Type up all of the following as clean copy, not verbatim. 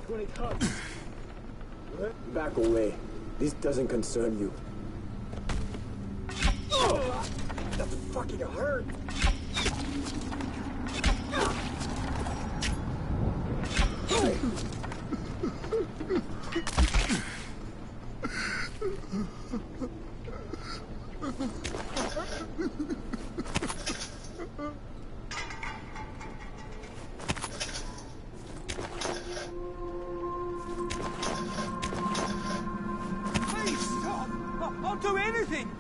When it comes. Back away. This doesn't concern you. That fucking hurt. I'll do anything!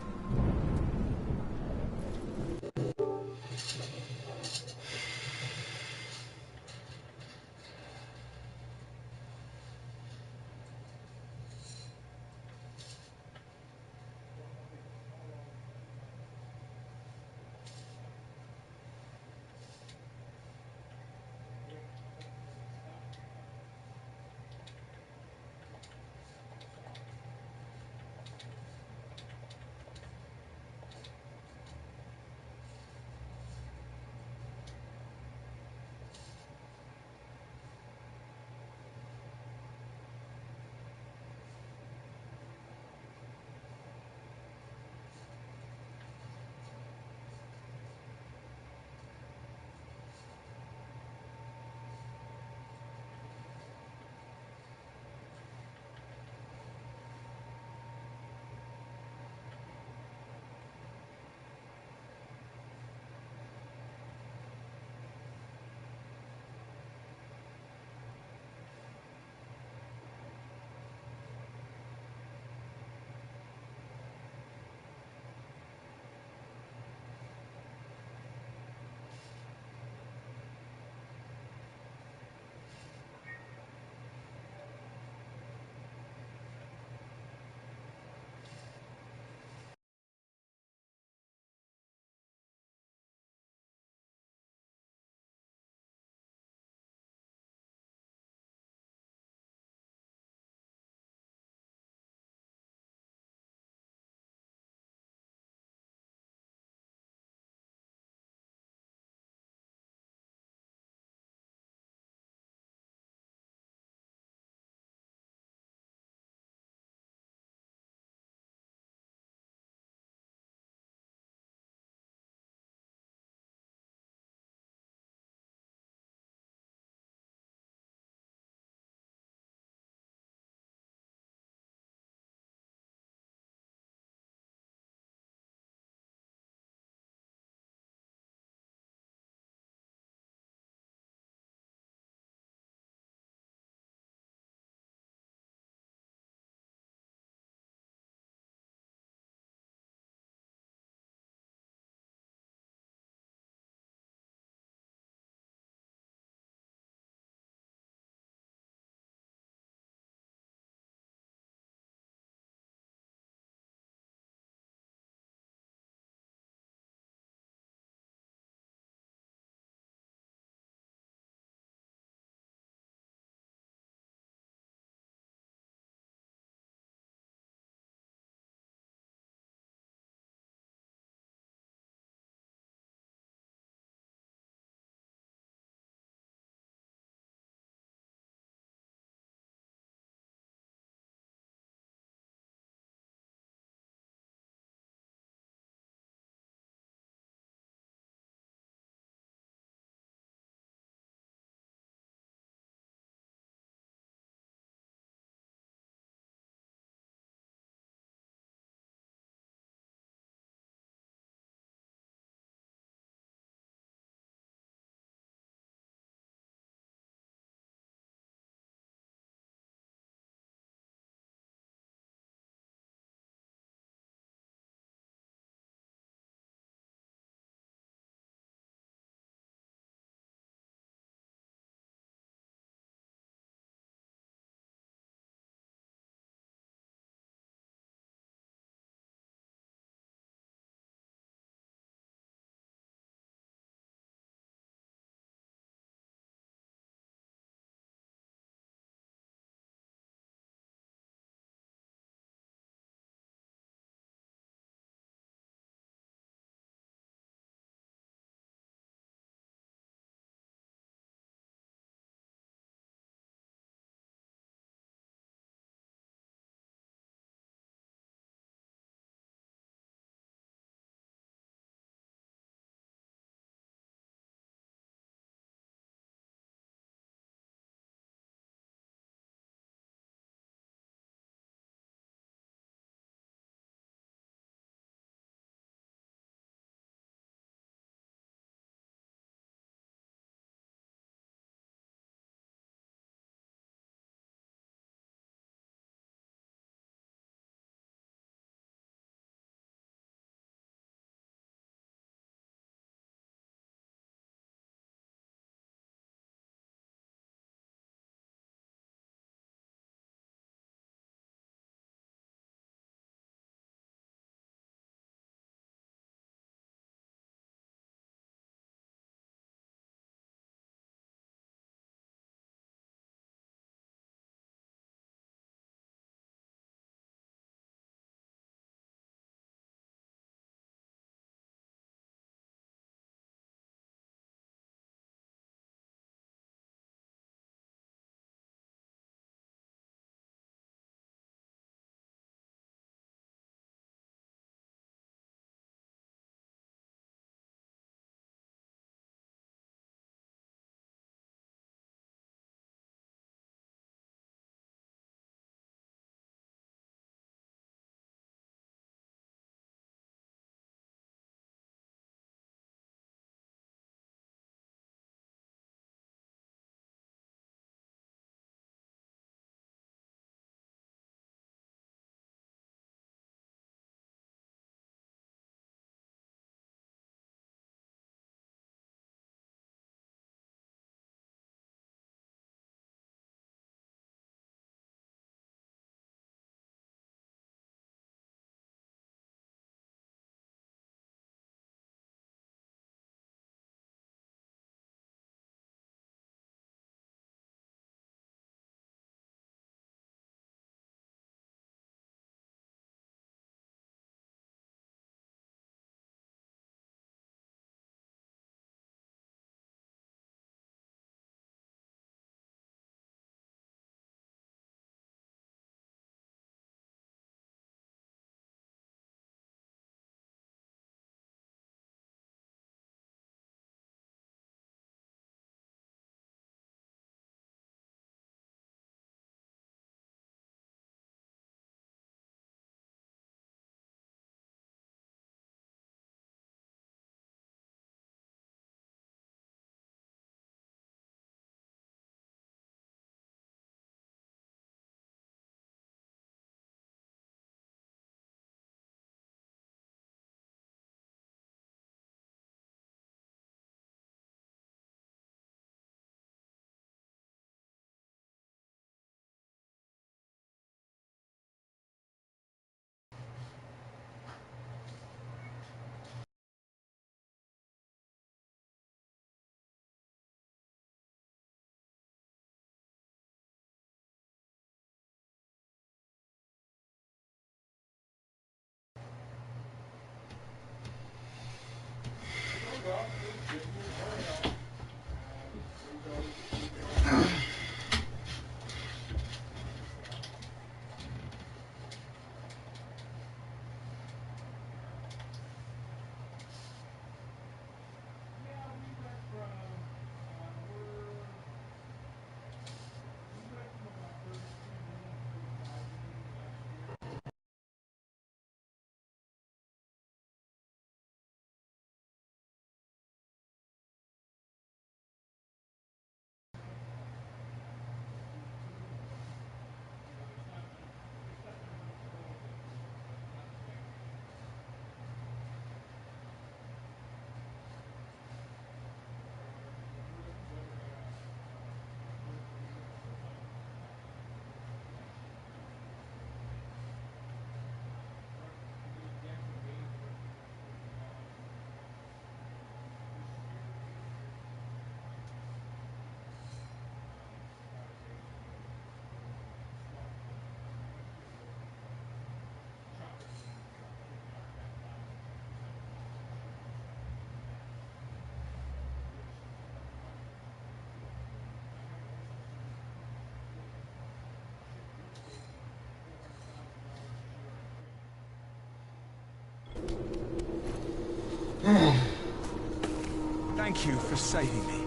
Thank you for saving me.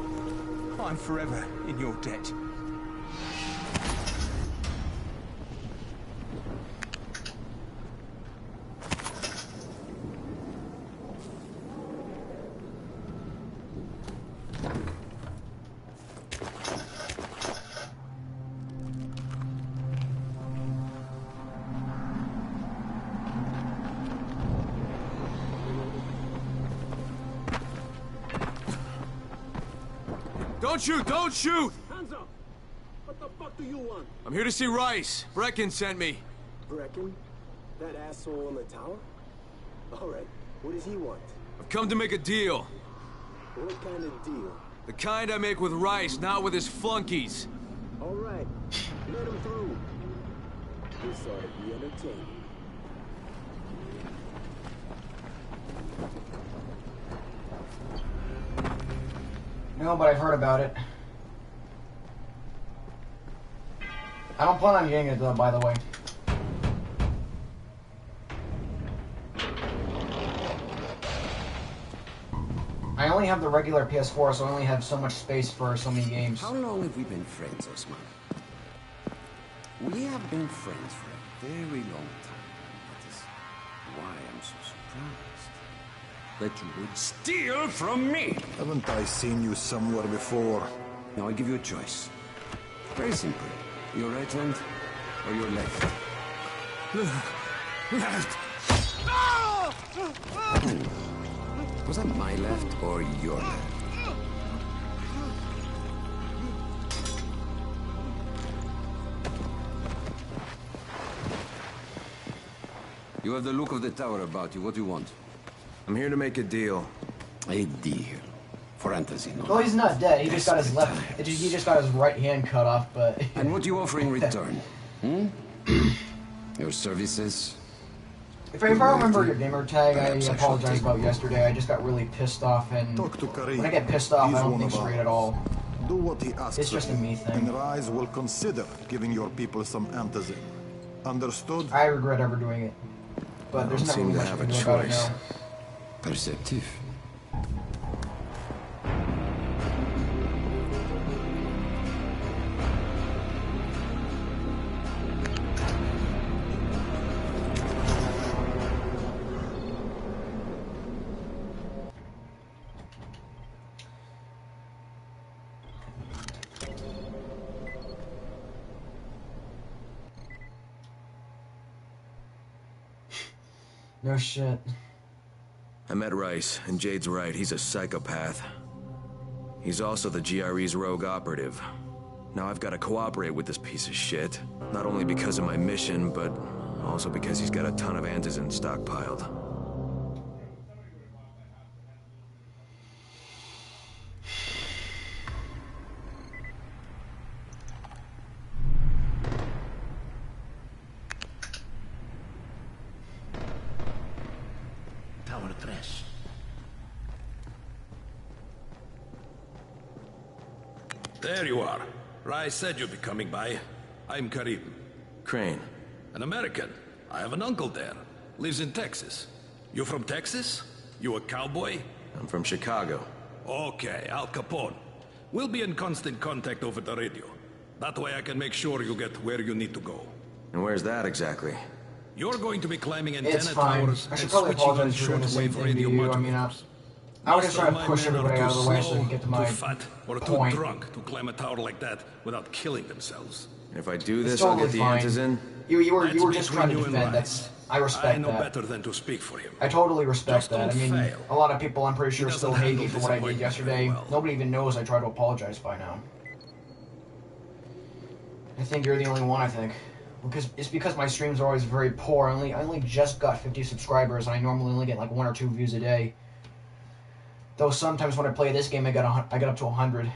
I'm forever in your debt. Don't shoot! Don't shoot! Hands up! What the fuck do you want? I'm here to see Rice. Brecken sent me. Brecken? That asshole in the tower? Alright, what does he want? I've come to make a deal. What kind of deal? The kind I make with Rice, not with his flunkies. Alright, let him through. This ought to be entertaining. No, but I've heard about it. I don't plan on getting it though, by the way. I only have the regular PS4, so I only have so much space for so many games. How long have we been friends, Osman? We have been friends for a very long time. That is why I'm so surprised that you would steal from me. Haven't I seen you somewhere before? Now I give you a choice. Very simple. Your right hand or your left? Left. Was that my left or your left? You have the look of the tower about you. What do you want? I'm here to make a deal. A deal. For Antizin. Well, he's not dead. He just got his left. He just got his right hand cut off. But and what do you offer in return? Hmm? Your services? If I remember your gamer tag, I apologize about yesterday. I just got really pissed off, and Talk to Karim. when I get pissed off, He's I don't one think of straight ours. at all. Do what he asks. It's just a me thing. And Rise will consider giving your people some antizin. Understood? I regret ever doing it, but there's not seem really to much have we a can do about it choice. now. Perceptive. No shit. I met Rice, and Jade's right, he's a psychopath. He's also the GRE's rogue operative. Now I've got to cooperate with this piece of shit. Not only because of my mission, but also because he's got a ton of antizin stockpiled. Tower 3. There you are. Rice said you'd be coming by. I'm Karim. Crane. An American. I have an uncle there. Lives in Texas. You from Texas? You a cowboy? I'm from Chicago. Okay, Al Capone. We'll be in constant contact over the radio. That way I can make sure you get where you need to go. And where's that exactly? You're going to be climbing It's antenna fine. towers I should and probably switching on apologize for doing the same shortwave thing to radio you. I mean, modulators. I was just Most trying of to my push men everybody are out too of the way so I slow, can get to my too fat, or too point. drunk to climb a tower like that without killing themselves. And if I do It's this, I'll totally get the fine. antizin? You were That's just trying to between you defend. and Rice. That's I I respect know that. better than to speak for him. I totally respect Just that. I don't mean, fail. a lot of people, I'm pretty sure, He still doesn't hate me handle for what I did disappointment yesterday. very well. Nobody even knows I tried to apologize by now. I think you're the only one, I think. Because my streams are always very poor. I only just got 50 subscribers, and I normally only get like 1 or 2 views a day. Though sometimes when I play this game, I get up to 100,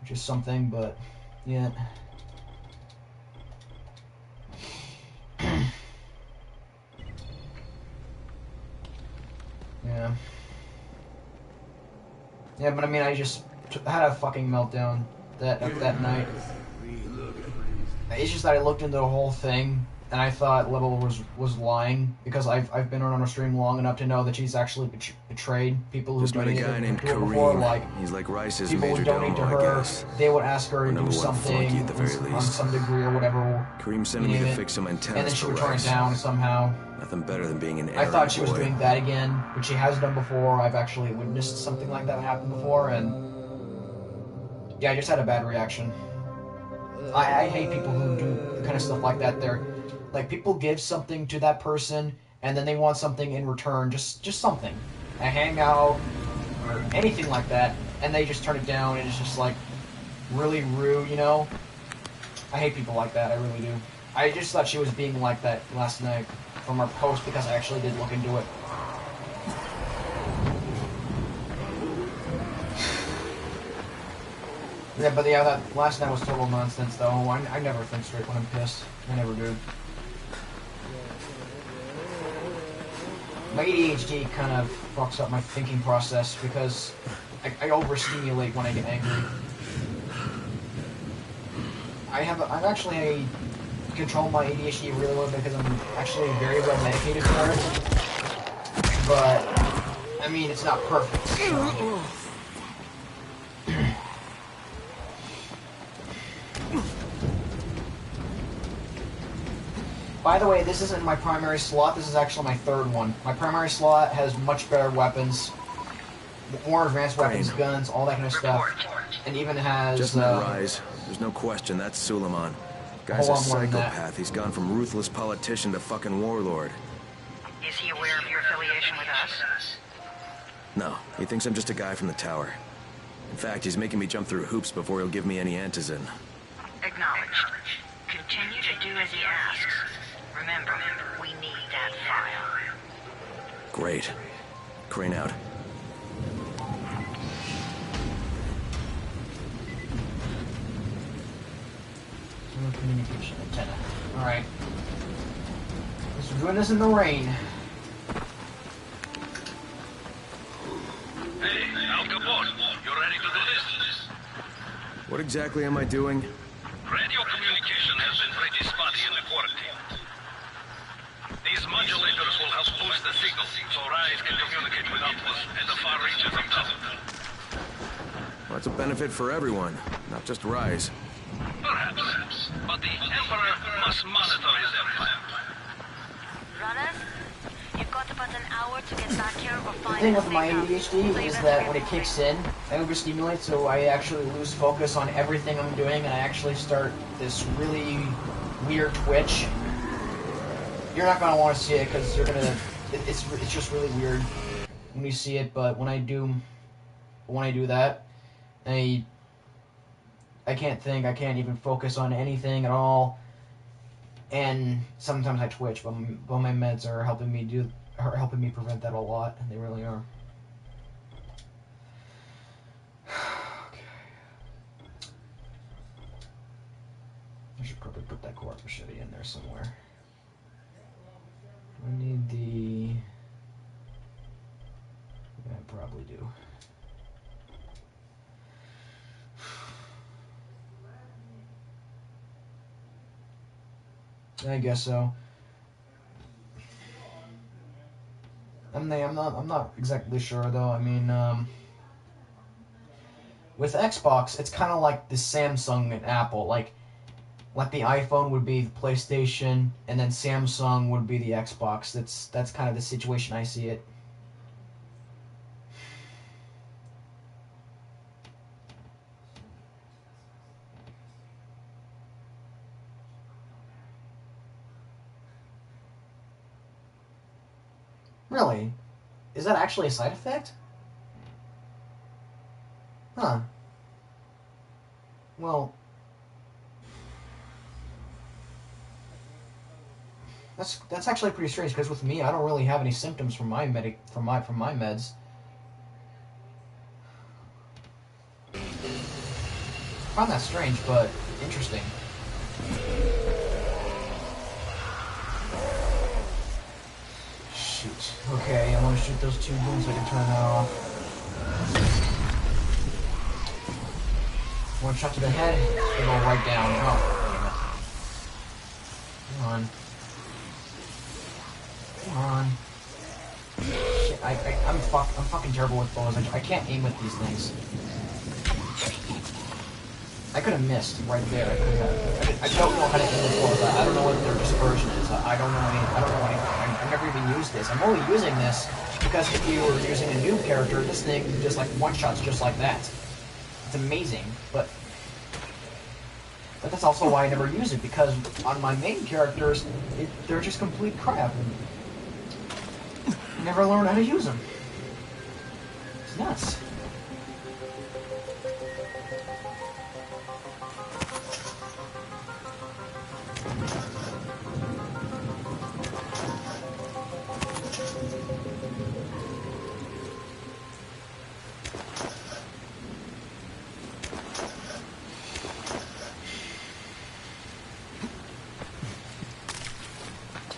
which is something. But yeah. Yeah. Yeah, but I mean, I just had a fucking meltdown that night. It's just that I looked into the whole thing and I thought Level was lying because I've been on her stream long enough to know that she's actually betrayed people who Just met a donated guy named to her before. Like, Kareem. He's like Rice's people major would donate to domo, I her, guess. they would ask her to Number do one something flunky at the very on least. some degree or whatever. Kareem sent me to fix some antennas and then she for would turn it Rice. down somehow. Nothing better than being an I errand thought she was boy. doing that again, which she has done before. I've actually witnessed something like that happen before, and yeah, I just had a bad reaction. I hate people who do the kind of stuff like that. They're like, people give something to that person, and then they want something in return, just something, a hangout or anything like that, and they just turn it down, and it's just like really rude, you know. I hate people like that. I really do. I just thought she was being like that last night from her post because I actually did look into it. Yeah, but yeah, that last night was total nonsense, though. I never think straight when I'm pissed. I never do. My ADHD kind of fucks up my thinking process because I overstimulate when I get angry. I'm actually control my ADHD really well because I'm actually very well medicated for it. But I mean, it's not perfect. So. By the way, this isn't my primary slot, this is actually my third one. My primary slot has much better weapons, more advanced weapons, guns, all that kind of stuff. And even has... Just met Rise. There's no question, that's Suleiman. Guy's a psychopath. He's gone from ruthless politician to fucking warlord. Is he aware of your affiliation with us? No, he thinks I'm just a guy from the tower. In fact, he's making me jump through hoops before he'll give me any antizin. Acknowledged. Continue to do as he asks. Remember, we need that file. Great. Crane out. Communication antenna. Alright. We're doing this in the rain. Hey, Al Capone, you ready to do this? What exactly am I doing? Radio communication has been pretty spotty in the quarantine. These modulators will help boost the signal, so Rise can communicate with outposts and the far reaches of Dublin. Well, it's a benefit for everyone, not just Rise. Perhaps. But the Emperor must monitor his empire. Runners, you've got about an hour to get back here or find The thing with my ADHD is that when it kicks in, I overstimulate, so I actually lose focus on everything I'm doing, and I actually start this really weird twitch. You're not gonna want to see it because you're gonna. It's just really weird when you see it. But when I do that, I can't think. I can't even focus on anything at all. And sometimes I twitch, but my meds are helping me prevent that a lot. They really are. Okay. I should probably put that core machete in there somewhere. I need the... Yeah, I probably do. I guess so. I'm not exactly sure though. I mean, with Xbox, it's kind of like the Samsung and Apple. Like the iPhone would be the PlayStation, and then Samsung would be the Xbox. That's kind of the situation I see it. Really? Is that actually a side effect? Huh. Well, that's actually pretty strange because with me, I don't really have any symptoms from my meds. I find that strange, but interesting. Shoot. Okay, I want to shoot those two booms so I can turn that off. One shot to the head, they go right down. Oh, damn it. Come on. Come on. Shit, I'm fucking terrible with bows. I can't aim with these things. I could have missed right there. I don't know how to aim with bows. I don't know what their dispersion is. I don't know anything. I've never even used this. I'm only using this because if you were using a new character, this thing just like one-shots just like that. It's amazing, but that's also why I never use it, because on my main characters, they're just complete crap. And I never learn how to use them. It's nuts.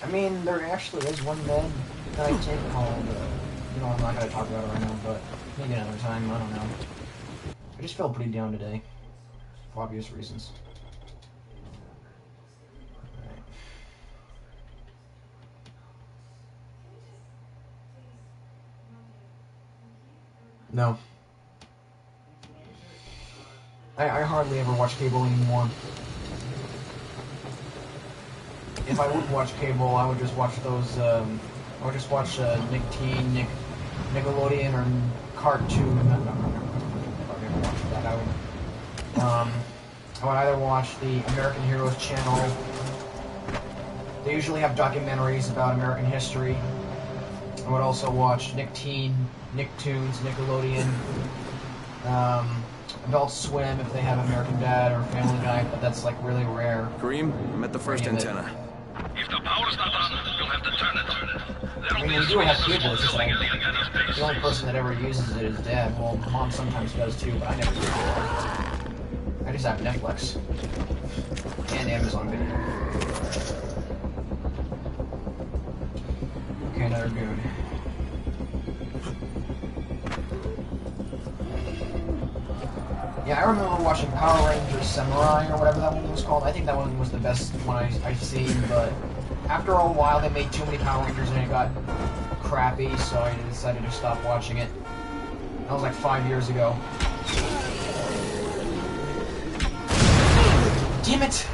I mean, there actually is one bed that I take called, you know, I'm not going to talk about it right now, but maybe another time, I don't know. I just felt pretty down today, for obvious reasons. Alright. No. I hardly ever watch cable anymore. If I would watch cable, I would just watch those, I would just watch Nick Teen, Nickelodeon, or Cartoon. No, I would never watch that. I would either watch the American Heroes channel. They usually have documentaries about American history. I would also watch Nick Teen, Nicktoons, Nickelodeon, Adult Swim if they have American Dad or Family Guy, but that's like really rare. Kareem, I'm at the first antenna. If the power's not on, you'll have to turn it. I mean, we do have cable, it's just like, the only person that ever uses it is Dad. Well, Mom sometimes does too, but I never do. I just have Netflix. And Amazon Video. Okay, another dude. Yeah, I remember watching Power Rangers Samurai, or whatever that one was called. I think that one was the best one I've seen, but after a while they made too many Power Rangers and it got crappy, so I decided to stop watching it. That was like 5 years ago. Damn it!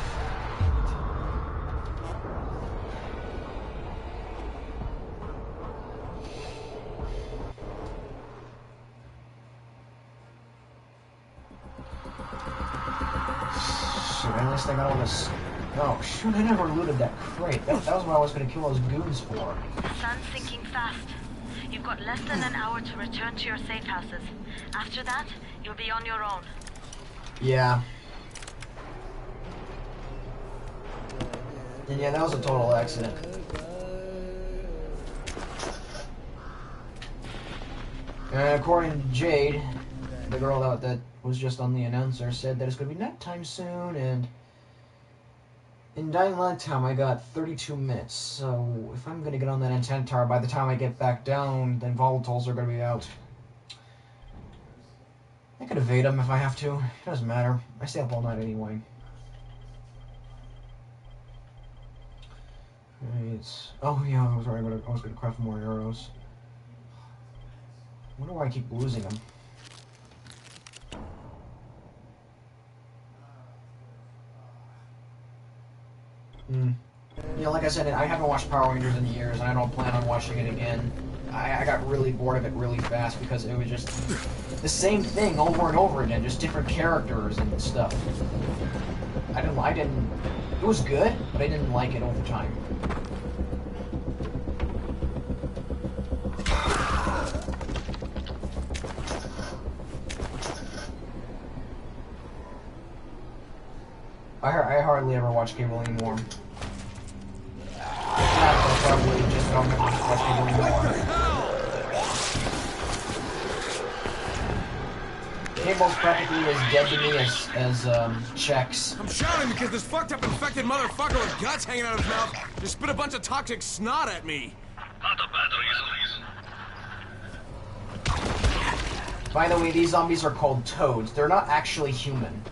At least I got all this. Oh, shoot, I never looted that crate. That was what I was going to kill those goons for. The sun's sinking fast. You've got less than an hour to return to your safe houses. After that, you'll be on your own. Yeah. And yeah, that was a total accident. According to Jade, the girl that was just on the announcer, said that it's going to be nighttime soon, and in Dying Light time I got 32 minutes, so if I'm going to get on that antenna tower, by the time I get back down, then volatiles are going to be out. I could evade them if I have to. It doesn't matter. I stay up all night anyway. Right. Oh yeah, I was going to craft more arrows. I wonder why I keep losing them. You know, like I said, I haven't watched Power Rangers in years, and I don't plan on watching it again. I got really bored of it really fast because it was just the same thing over and over again, just different characters and stuff. I didn't. It was good, but I didn't like it over time. I hardly ever watch cable anymore. I'll probably just don't watch cable anymore. Cable's practically as dead to me as checks. I'm shouting because this fucked up infected motherfucker with guts hanging out of his mouth just spit a bunch of toxic snot at me. Not a bad reason. By the way, these zombies are called toads. They're not actually human.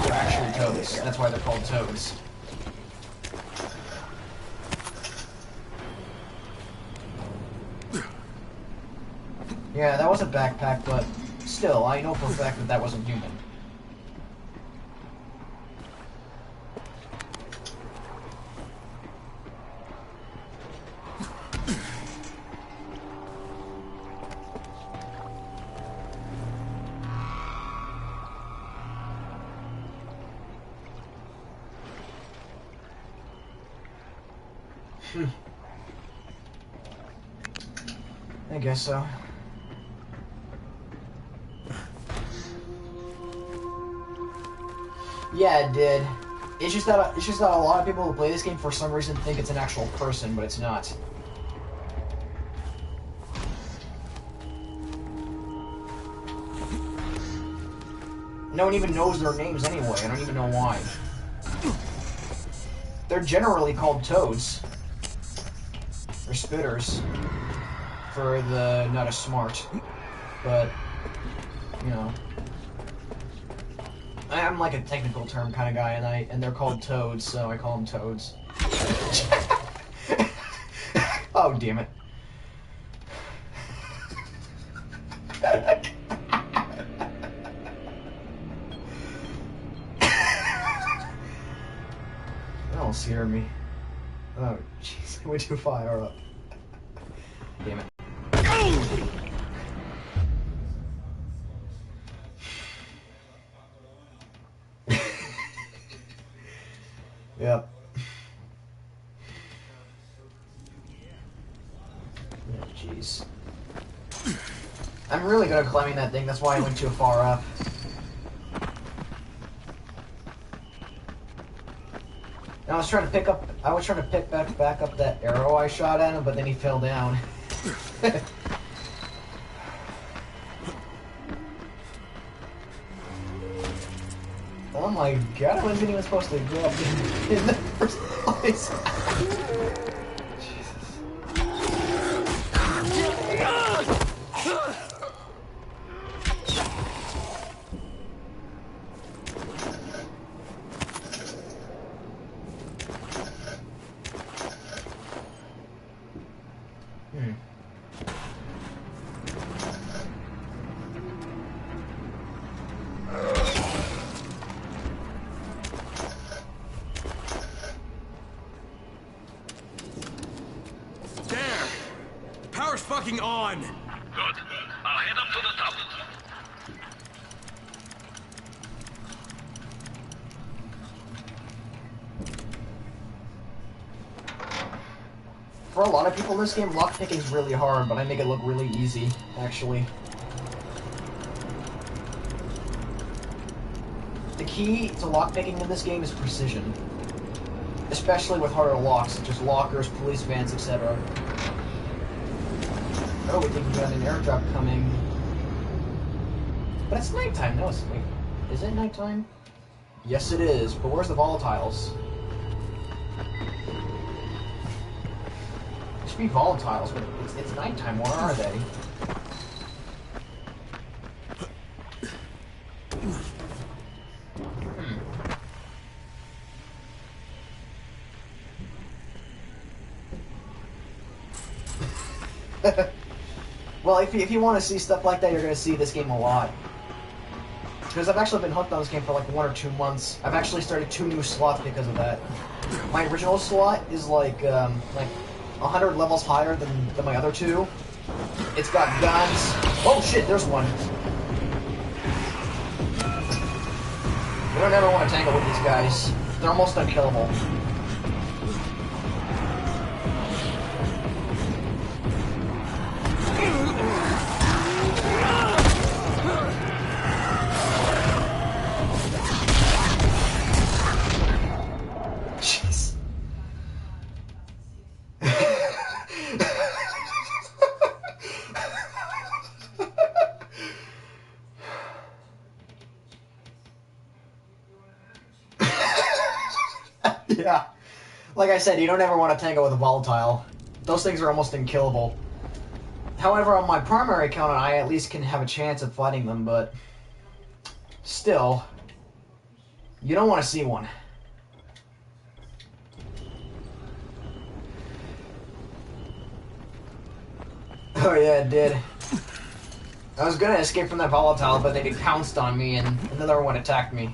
They're actually toads. That's why they're called toads. Yeah, that was a backpack, but still, I know for a fact that that wasn't human. I guess so. Yeah, it did. It's just that a lot of people who play this game for some reason think it's an actual person, but it's not. No one even knows their names anyway. I don't even know why. They're generally called toads. Or spitters. For the not as smart. But, you know. I'm like a technical term kind of guy, and they're called toads, so I call them toads. Oh, damn it. That'll scare me. Oh, jeez, I went too far up. Damn it. Yep. Oh, jeez. I'm really good at climbing that thing, that's why I went too far up. And I was trying to pick back up that arrow I shot at him, but then he fell down. Oh my god, I wasn't even supposed to go up in the first place. Jesus. Fucking on! Good. I'll head up to the top. For a lot of people in this game, lockpicking is really hard, but I make it look really easy, actually. The key to lockpicking in this game is precision. Especially with harder locks, such as lockers, police vans, etc. Oh, we think we got an airdrop coming. But it's nighttime. No, it's... Wait. Is it nighttime? Yes, it is. But where's the volatiles? There should be volatiles, but it's nighttime. Where are they? Well, if you want to see stuff like that, you're going to see this game a lot. Because I've actually been hooked on this game for like 1 or 2 months. I've actually started 2 new slots because of that. My original slot is like 100 levels higher than my other 2. It's got guns. Oh shit, there's one. You don't ever want to tangle with these guys. They're almost unkillable. Yeah. Like I said, you don't ever want to tango with a volatile. Those things are almost unkillable. However, on my primary account, I at least can have a chance of fighting them, but... Still... You don't want to see one. Oh yeah, it did. I was gonna escape from that volatile, but they pounced on me and another one attacked me.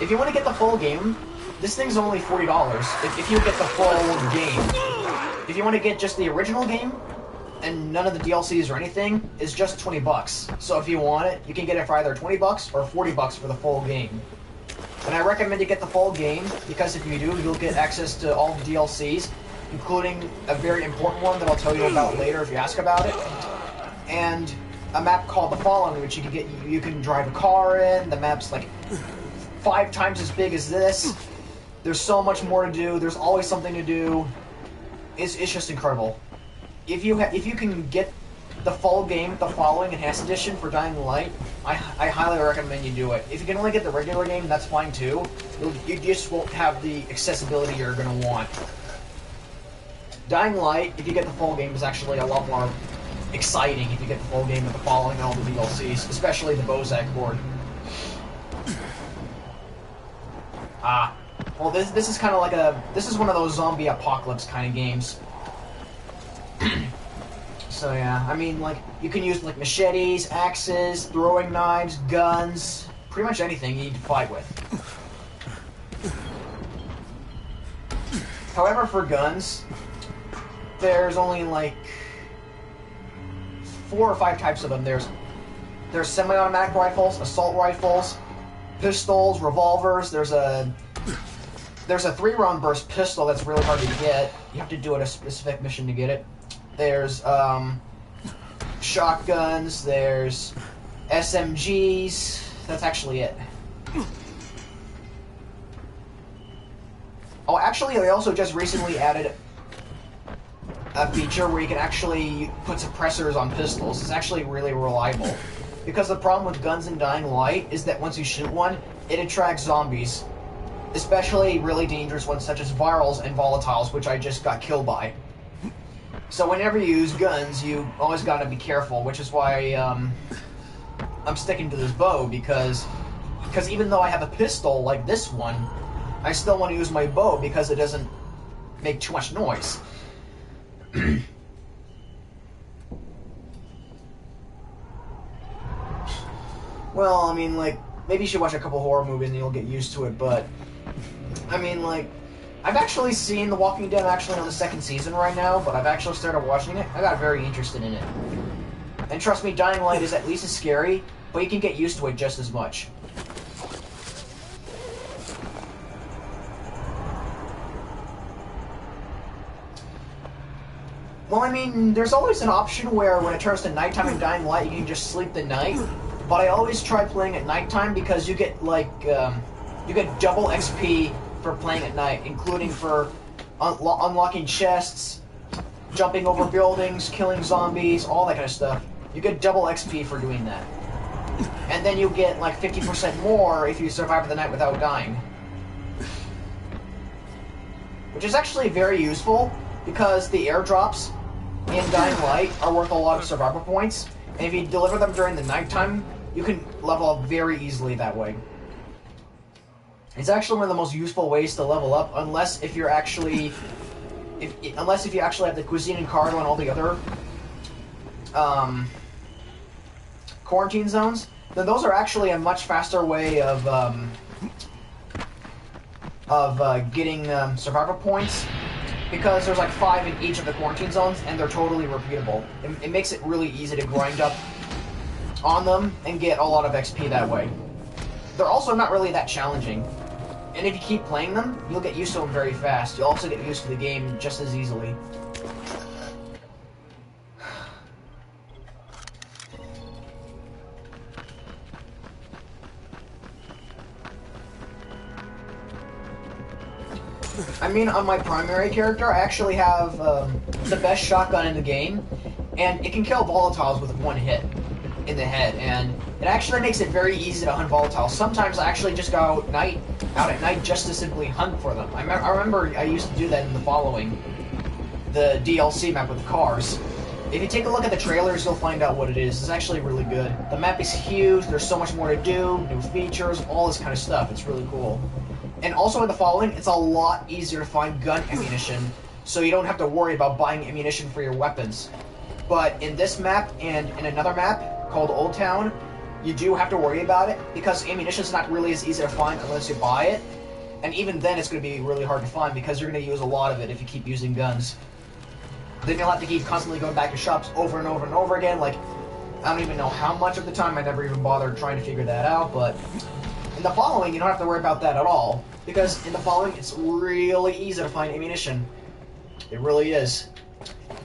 If you want to get the full game, this thing's only $40 if you get the full game. If you want to get just the original game, and none of the DLCs or anything, it's just $20. So if you want it, you can get it for either $20 or $40 for the full game. And I recommend you get the full game, because if you do, you'll get access to all the DLCs, including a very important one that I'll tell you about later if you ask about it, and a map called The Fallen, which you can drive a car in. The map's like 5 times as big as this. There's so much more to do. There's always something to do. It's just incredible. If you can get the full game, The Following Enhanced Edition for Dying Light, I highly recommend you do it. If you can only get the regular game, that's fine too. You just won't have the accessibility you're going to want. Dying Light, if you get the full game, is actually a lot more exciting if you get the full game with The Following and all the DLCs, especially the Bozak board. Well, this is kind of like this is one of those zombie apocalypse kind of games. So yeah, I mean, like, you can use like machetes, axes, throwing knives, guns, pretty much anything you need to fight with. However, for guns, there's only like 4 or 5 types of them. There's semi-automatic rifles, assault rifles, pistols, revolvers. There's a 3-round burst pistol that's really hard to get. You have to do it a specific mission to get it. There's shotguns, there's SMGs, that's actually it. Oh, actually, they also just recently added a feature where you can actually put suppressors on pistols. It's actually really reliable. Because the problem with guns in Dying Light is that once you shoot one, it attracts zombies. Especially really dangerous ones such as virals and volatiles, which I just got killed by. So whenever you use guns, you always gotta be careful, which is why I'm sticking to this bow, because even though I have a pistol like this one, I still want to use my bow because it doesn't make too much noise. Well, I mean, like, maybe you should watch a couple horror movies and you'll get used to it, but I mean, like, I've actually seen The Walking Dead actually on the 2nd season right now, but I've actually started watching it. I got very interested in it. And trust me, Dying Light is at least as scary, but you can get used to it just as much. Well, I mean, there's always an option where when it turns to nighttime in Dying Light, you can just sleep the night. But I always try playing at nighttime because you get, like, you get double XP for playing at night, including for unlocking chests, jumping over buildings, killing zombies, all that kind of stuff. You get double XP for doing that. And then you get like 50% more if you survive the night without dying. Which is actually very useful, because the airdrops in Dying Light are worth a lot of survivor points, and if you deliver them during the nighttime, you can level up very easily that way. It's actually one of the most useful ways to level up, unless if you actually have the Cuisine and Cargo and all the other quarantine zones. Then those are actually a much faster way of getting survivor points, because there's like 5 in each of the quarantine zones, and they're totally repeatable. It makes it really easy to grind up on them and get a lot of XP that way. They're also not really that challenging. And if you keep playing them, you'll get used to them very fast. You'll also get used to the game just as easily. I mean, on my primary character, I actually have the best shotgun in the game, and it can kill volatiles with 1 hit in the head, and it actually makes it very easy to hunt volatiles. Sometimes I actually just go out at night just to simply hunt for them. I remember I used to do that in The Following, the DLC map with the cars. If you take a look at the trailers, you'll find out what it is. It's actually really good. The map is huge, there's so much more to do, new features, all this kind of stuff. It's really cool. And also in The Following, it's a lot easier to find gun ammunition. so you don't have to worry about buying ammunition for your weapons. But in this map and in another map called Old Town, you do have to worry about it, because ammunition is not really as easy to find unless you buy it. And even then, it's going to be really hard to find, because you're going to use a lot of it if you keep using guns. Then you'll have to keep constantly going back to shops over and over and over again. Like, I don't even know how much of the time. I never even bothered trying to figure that out. But in the following, you don't have to worry about that at all, because in the following, it's really easy to find ammunition. It really is.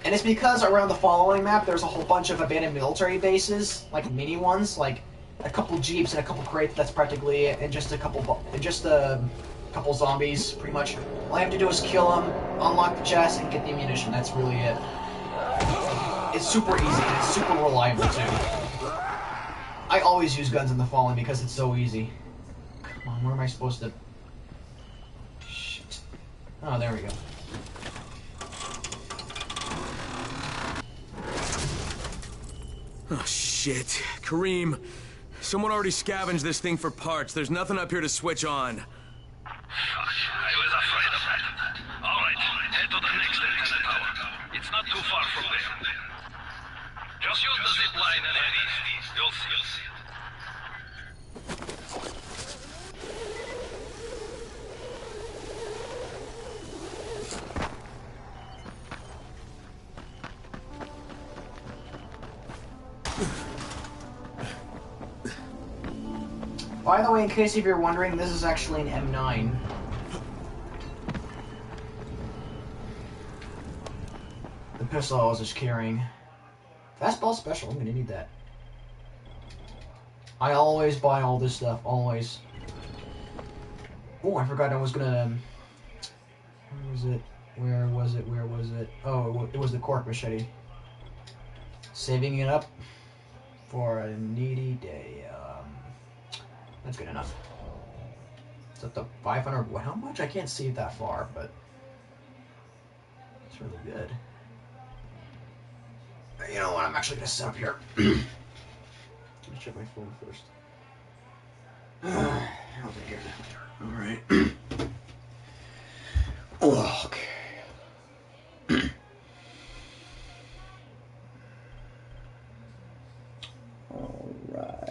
And it's because around the following map, there's a whole bunch of abandoned military bases, like mini ones, like a couple jeeps and a couple crates. That's practically it, and just a couple zombies, pretty much. All I have to do is kill them, unlock the chest, and get the ammunition. That's really it. It's super easy, and it's super reliable, too. I always use guns in the Fallen because it's so easy. Come on, where am I supposed to... Shit. Oh, there we go. Oh, shit. Kareem, someone already scavenged this thing for parts. There's nothing up here to switch on. Fuck, I was afraid of that. Alright, head to the next exit tower. It's not too far from there. Just use the zip line and head east. You'll see it. By the way, in case if you're wondering, this is actually an M9. The pistol I was just carrying. Fastball special, I'm gonna need that. I always buy all this stuff, always. Oh, I forgot I was gonna... Where was it? Where was it? Where was it? Oh, it was the cork machete. Saving it up for a needy day. That's good enough. It's up to 500. How much? I can't see it that far, but it's really good. You know what? I'm actually gonna set up here. Let me check my phone first. I'll take care of that later. All right. Okay. All right.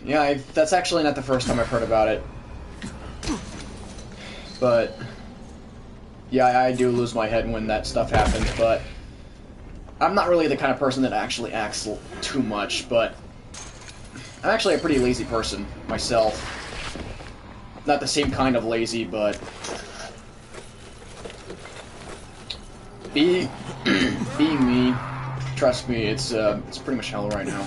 Yeah, that's actually not the first time I've heard about it. But yeah, I do lose my head when that stuff happens, but I'm not really the kind of person that actually acts too much, but I'm actually a pretty lazy person myself. Not the same kind of lazy, but being me, trust me, it's pretty much hell right now.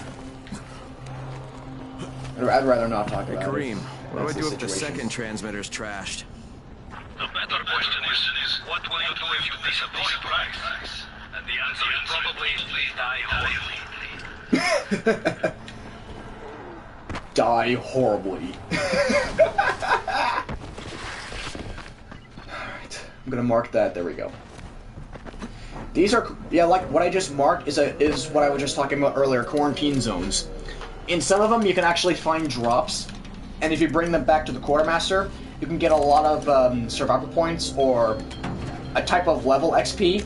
I'd rather not talk about Kareem, it. what do I do if the second transmitter's trashed? The better question is, what will you do if you disappoint Price? And the answer is probably die horribly. Die horribly. Alright, I'm gonna mark that. There we go. These are, yeah, like what I just marked is what I was just talking about earlier, quarantine zones. In some of them, you can actually find drops, and if you bring them back to the quartermaster, you can get a lot of survivor points or a type of level XP.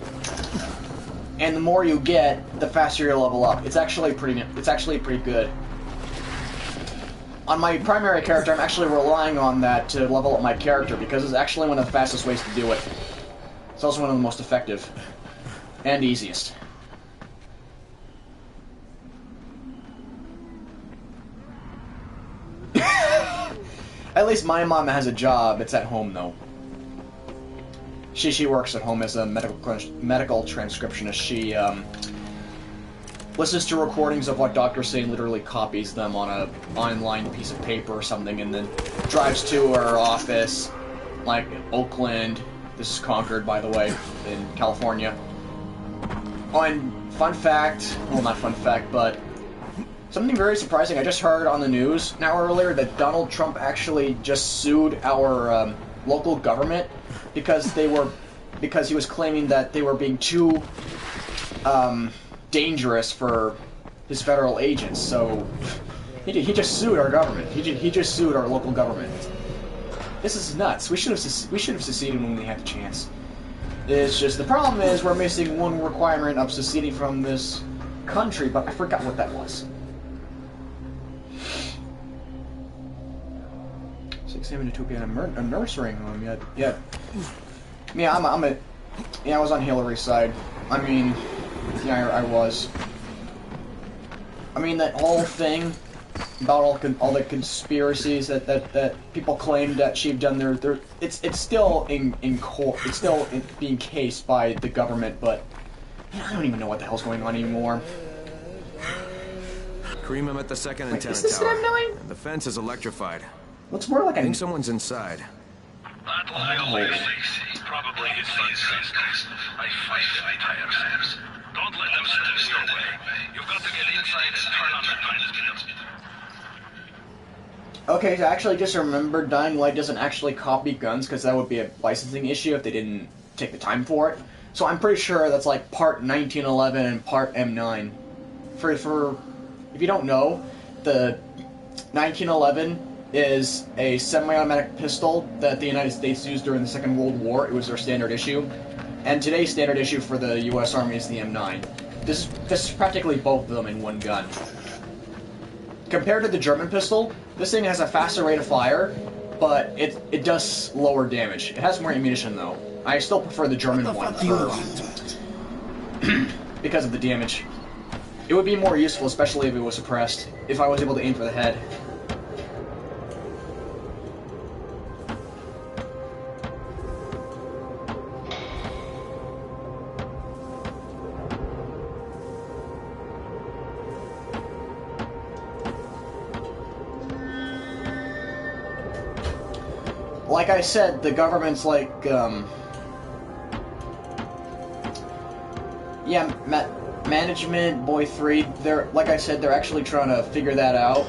And the more you get, the faster you level up. It's actually pretty good. On my primary character, I'm actually relying on that to level up my character because it's actually one of the fastest ways to do it. It's also one of the most effective and easiest. At least my mom has a job. It's at home, though. She works at home as a medical transcriptionist. She listens to recordings of what doctors say and literally copies them on a online piece of paper or something, and then drives to her office, like Oakland. This is Concord, by the way, in California. Oh, and fun fact, well, not fun fact, but something very surprising. I just heard on the news an hour earlier that Donald Trump actually just sued our local government because he was claiming that they were being too dangerous for his federal agents. So he just sued our government. He just sued our local government. This is nuts. We should have seceded when we had the chance. It's just the problem is we're missing one requirement of seceding from this country, but I forgot what that was. 6 a.m. to 2 p.m. a nursery home. Yeah. I was on Hillary's side. I mean, yeah, I was. I mean, that whole thing about all the conspiracies that people claimed that she'd done it's still in court. It's still being cased by the government, but I don't even know what the hell's going on anymore. Kareem, I'm at the second antenna is this tower. what I'm doing? The fence is electrified. Looks more like I think someone's inside. That will be probably his son's business. I fight the tires. Don't let them stand in your way. You've got to get inside and turn on that transmitter. Okay, so I actually just remembered Dying Light doesn't actually copy guns because that would be a licensing issue if they didn't take the time for it. So I'm pretty sure that's like part 1911 and part M9. For if you don't know, the 1911 is a semi-automatic pistol that the United States used during the Second World War. It was their standard issue. And today's standard issue for the U.S. Army is the M9. This is practically both of them in one gun. Compared to the German pistol, this thing has a faster rate of fire, but it does lower damage. It has more ammunition though. I still prefer the German one because of the damage. It would be more useful, especially if it was suppressed, if I was able to aim for the head. Like I said, the government's like, Management Boy 3, like I said, they're actually trying to figure that out.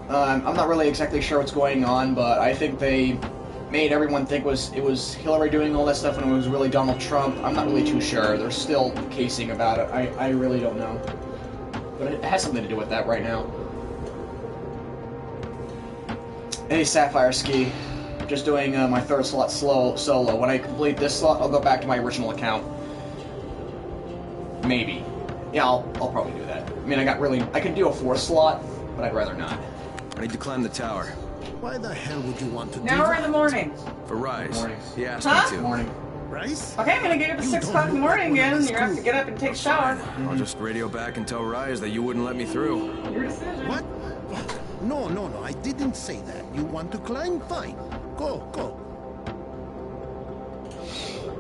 I'm not really exactly sure what's going on, but I think they made everyone think it was Hillary doing all that stuff when it was really Donald Trump. I'm not really too sure. They're still casing about it. I really don't know. But it has something to do with that right now. Hey, Sapphire Ski. Just doing my third slot solo. When I complete this slot, I'll go back to my original account. Maybe. Yeah, I'll probably do that. I mean, I can do a fourth slot, but I'd rather not. I need to climb the tower. Why the hell would you want to do Now we're that? in the morning. For Rise. Morning. He asked Huh? me to. Morning. Rice? Okay, I'm gonna get up at 6 o'clock in the morning again, and you have to get up and take a shower. I'll just radio back and tell Rise that you wouldn't let me through. Your decision. What? No, I didn't say that. You want to climb? Fine. Go.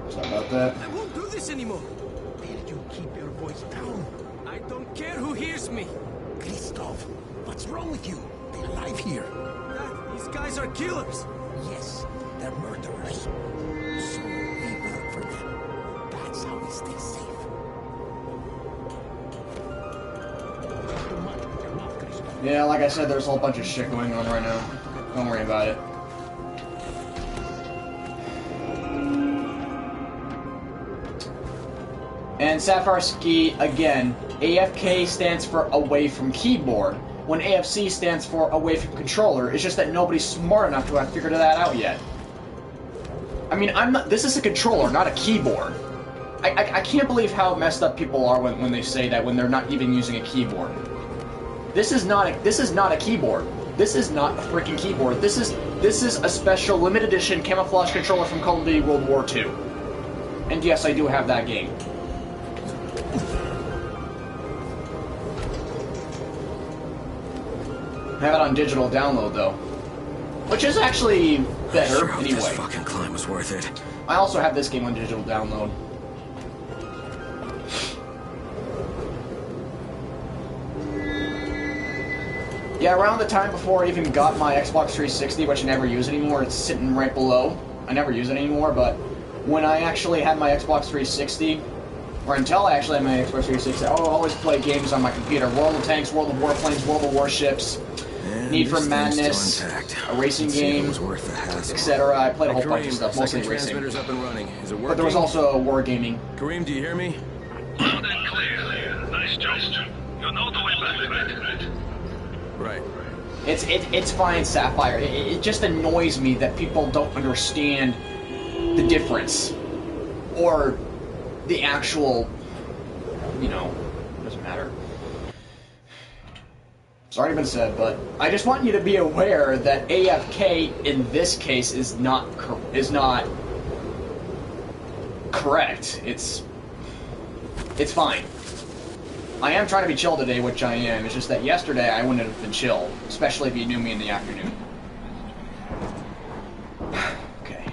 Sorry about that. I won't do this anymore. Will you keep your voice down? I don't care who hears me. Christoph, what's wrong with you? They're alive here. These guys are killers. Yes, they're murderers. So we work for them. That's how we stay safe. Too much with your mouth, Christoph. Yeah, like I said, there's a whole bunch of shit going on right now. Don't worry about it. And Sapphire Ski, again, AFK stands for away from keyboard, when AFC stands for away from controller. It's just that nobody's smart enough to have figured that out yet. I mean, this is a controller, not a keyboard. I can't believe how messed up people are when they say that when they're not even using a keyboard. This is not a keyboard. This is not a freaking keyboard. This is a special limited edition camouflage controller from Call of Duty World War II. And yes, I do have that game. I have it on digital download though, which is actually better Sure hope anyway. this fucking climb was worth it. I also have this game on digital download. Yeah, around the time before I even got my Xbox 360, which I never use anymore, it's sitting right below. I never use it anymore, but when I actually had my Xbox 360, or until I actually had my Xbox 360, I would always play games on my computer. World of Tanks, World of Warplanes, World of Warships, And Need for this thing's Madness, still intact. a racing Let's see if it game, was worth the hassle. etc. I played a whole bunch of Kareem, stuff, mostly second racing. transmitter's up and running. Is it working? But there was also wargaming. Kareem, do you hear me? Loud and clear. Nice job. You know the way back, right? Right. It's fine, Sapphire. It just annoys me that people don't understand the difference. Or the actual, you know, doesn't matter. It's already been said, but I just want you to be aware that AFK in this case is not correct. It's fine. I am trying to be chill today, which I am. It's just that yesterday I wouldn't have been chill, especially if you knew me in the afternoon. Okay.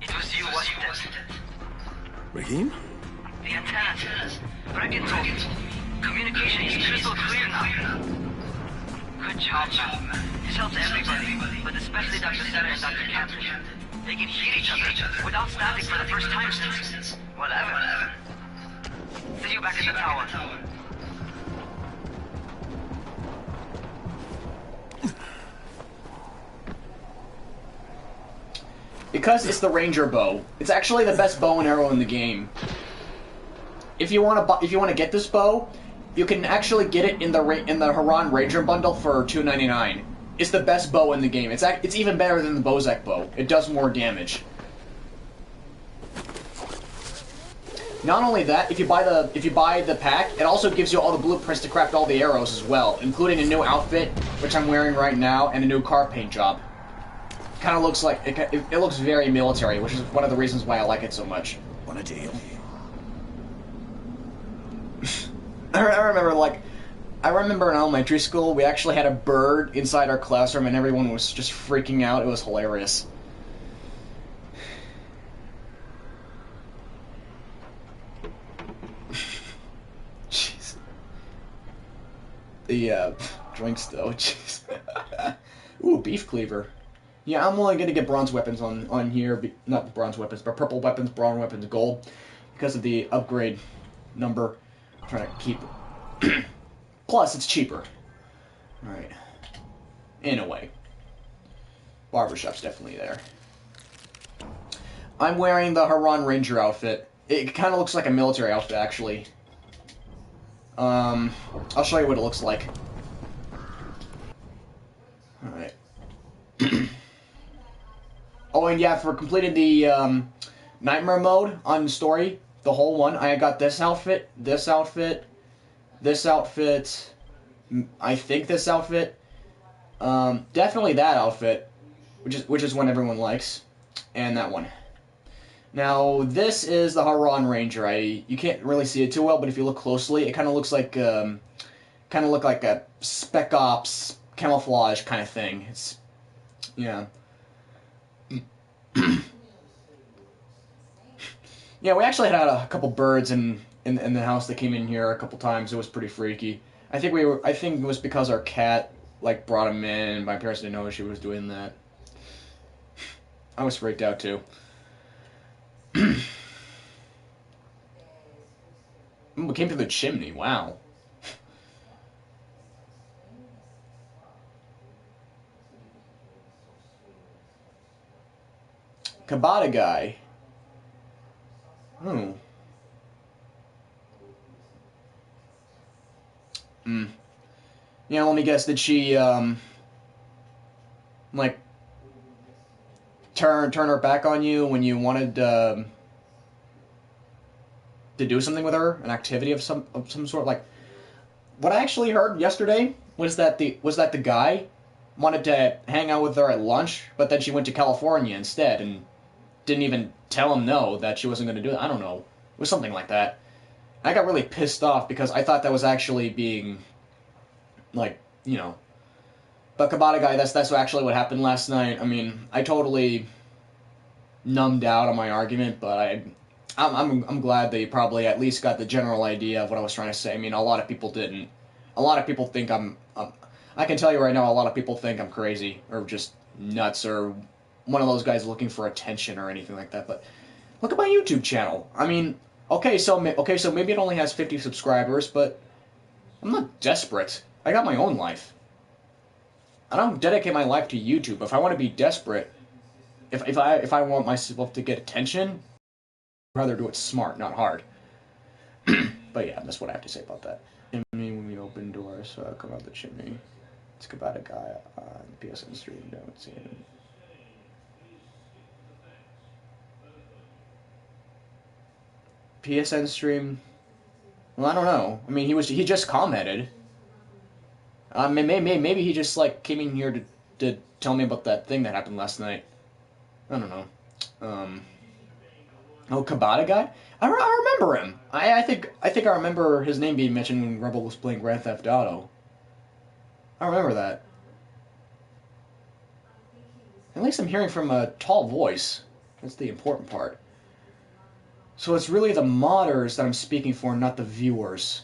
It was you, wasn't it? Raheem? The antennas. Brecken told me. Communication is crystal clear now. Good job, man. This helps everybody, but especially Dr. Setter and Dr. Cantor. They can hear each other without static for the first time since... whatever. See you back in the tower. Because it's the Ranger bow, it's actually the best bow and arrow in the game. If you want to get this bow, you can actually get it in the Haran Ranger bundle for $2.99. It's the best bow in the game. It's even better than the Bozak bow. It does more damage. Not only that, if you buy the pack, it also gives you all the blueprints to craft all the arrows as well, including a new outfit, which I'm wearing right now, and a new car paint job. Kind of looks like it looks very military, which is one of the reasons why I like it so much. Want a deal? I remember in elementary school, we actually had a bird inside our classroom, and everyone was just freaking out. It was hilarious. Jeez. The drinks though. Jeez. Ooh, beef cleaver. Yeah, I'm only gonna get bronze weapons on here, not bronze weapons, but purple weapons, bronze weapons, gold, because of the upgrade number. I'm trying to keep it. Plus, it's cheaper. Alright. In a way. Barbershop's definitely there. I'm wearing the Haran Ranger outfit. It kind of looks like a military outfit, actually. I'll show you what it looks like. Alright. Oh, and yeah, for completing the Nightmare mode on story, the whole one, I got this outfit, this outfit, this outfit, I think this outfit, definitely that outfit, which is one everyone likes, and that one. Now, this is the Haran Ranger. You can't really see it too well, but if you look closely, it kind of looks like, a Spec Ops camouflage kind of thing. It's, yeah. Yeah, we actually had a couple birds in the house that came in here a couple times. It was pretty freaky. I think it was because our cat brought them in, and my parents didn't know she was doing that. I was freaked out too. We came through the chimney. Wow. Kabata guy. Hmm. Yeah, let me guess. Did she turn her back on you when you wanted to do something with her, an activity of some sort? Like, what I actually heard yesterday was that the guy wanted to hang out with her at lunch, but then she went to California instead and didn't even tell him no, that she wasn't going to do it. I don't know. It was something like that. I got really pissed off because I thought that was actually being, But Kabata guy, that's actually what happened last night. I mean, I totally numbed out on my argument, but I'm glad they probably at least got the general idea of what I was trying to say. I mean, a lot of people didn't. A lot of people think I can tell you right now, a lot of people think I'm crazy or just nuts or one of those guys looking for attention or anything like that, but Look at my YouTube channel. I mean, okay, so maybe it only has 50 subscribers, but I'm not desperate. I got my own life. I don't dedicate my life to YouTube. If I want to be desperate, if I want myself to get attention, I'd rather do it smart, not hard. But yeah, that's what I have to say about that. Chimney, when we open doors, come out the chimney. It's about a guy on PSN stream. Don't see him. PSN stream. Well, I don't know. I mean, he just commented. Maybe he just like came in here to tell me about that thing that happened last night. I don't know. Oh, Kabata guy. I remember him. I think I remember his name being mentioned when Rebel was playing Grand Theft Auto. I remember that. At least I'm hearing from a tall voice. That's the important part. So it's really the modders that I'm speaking for, not the viewers.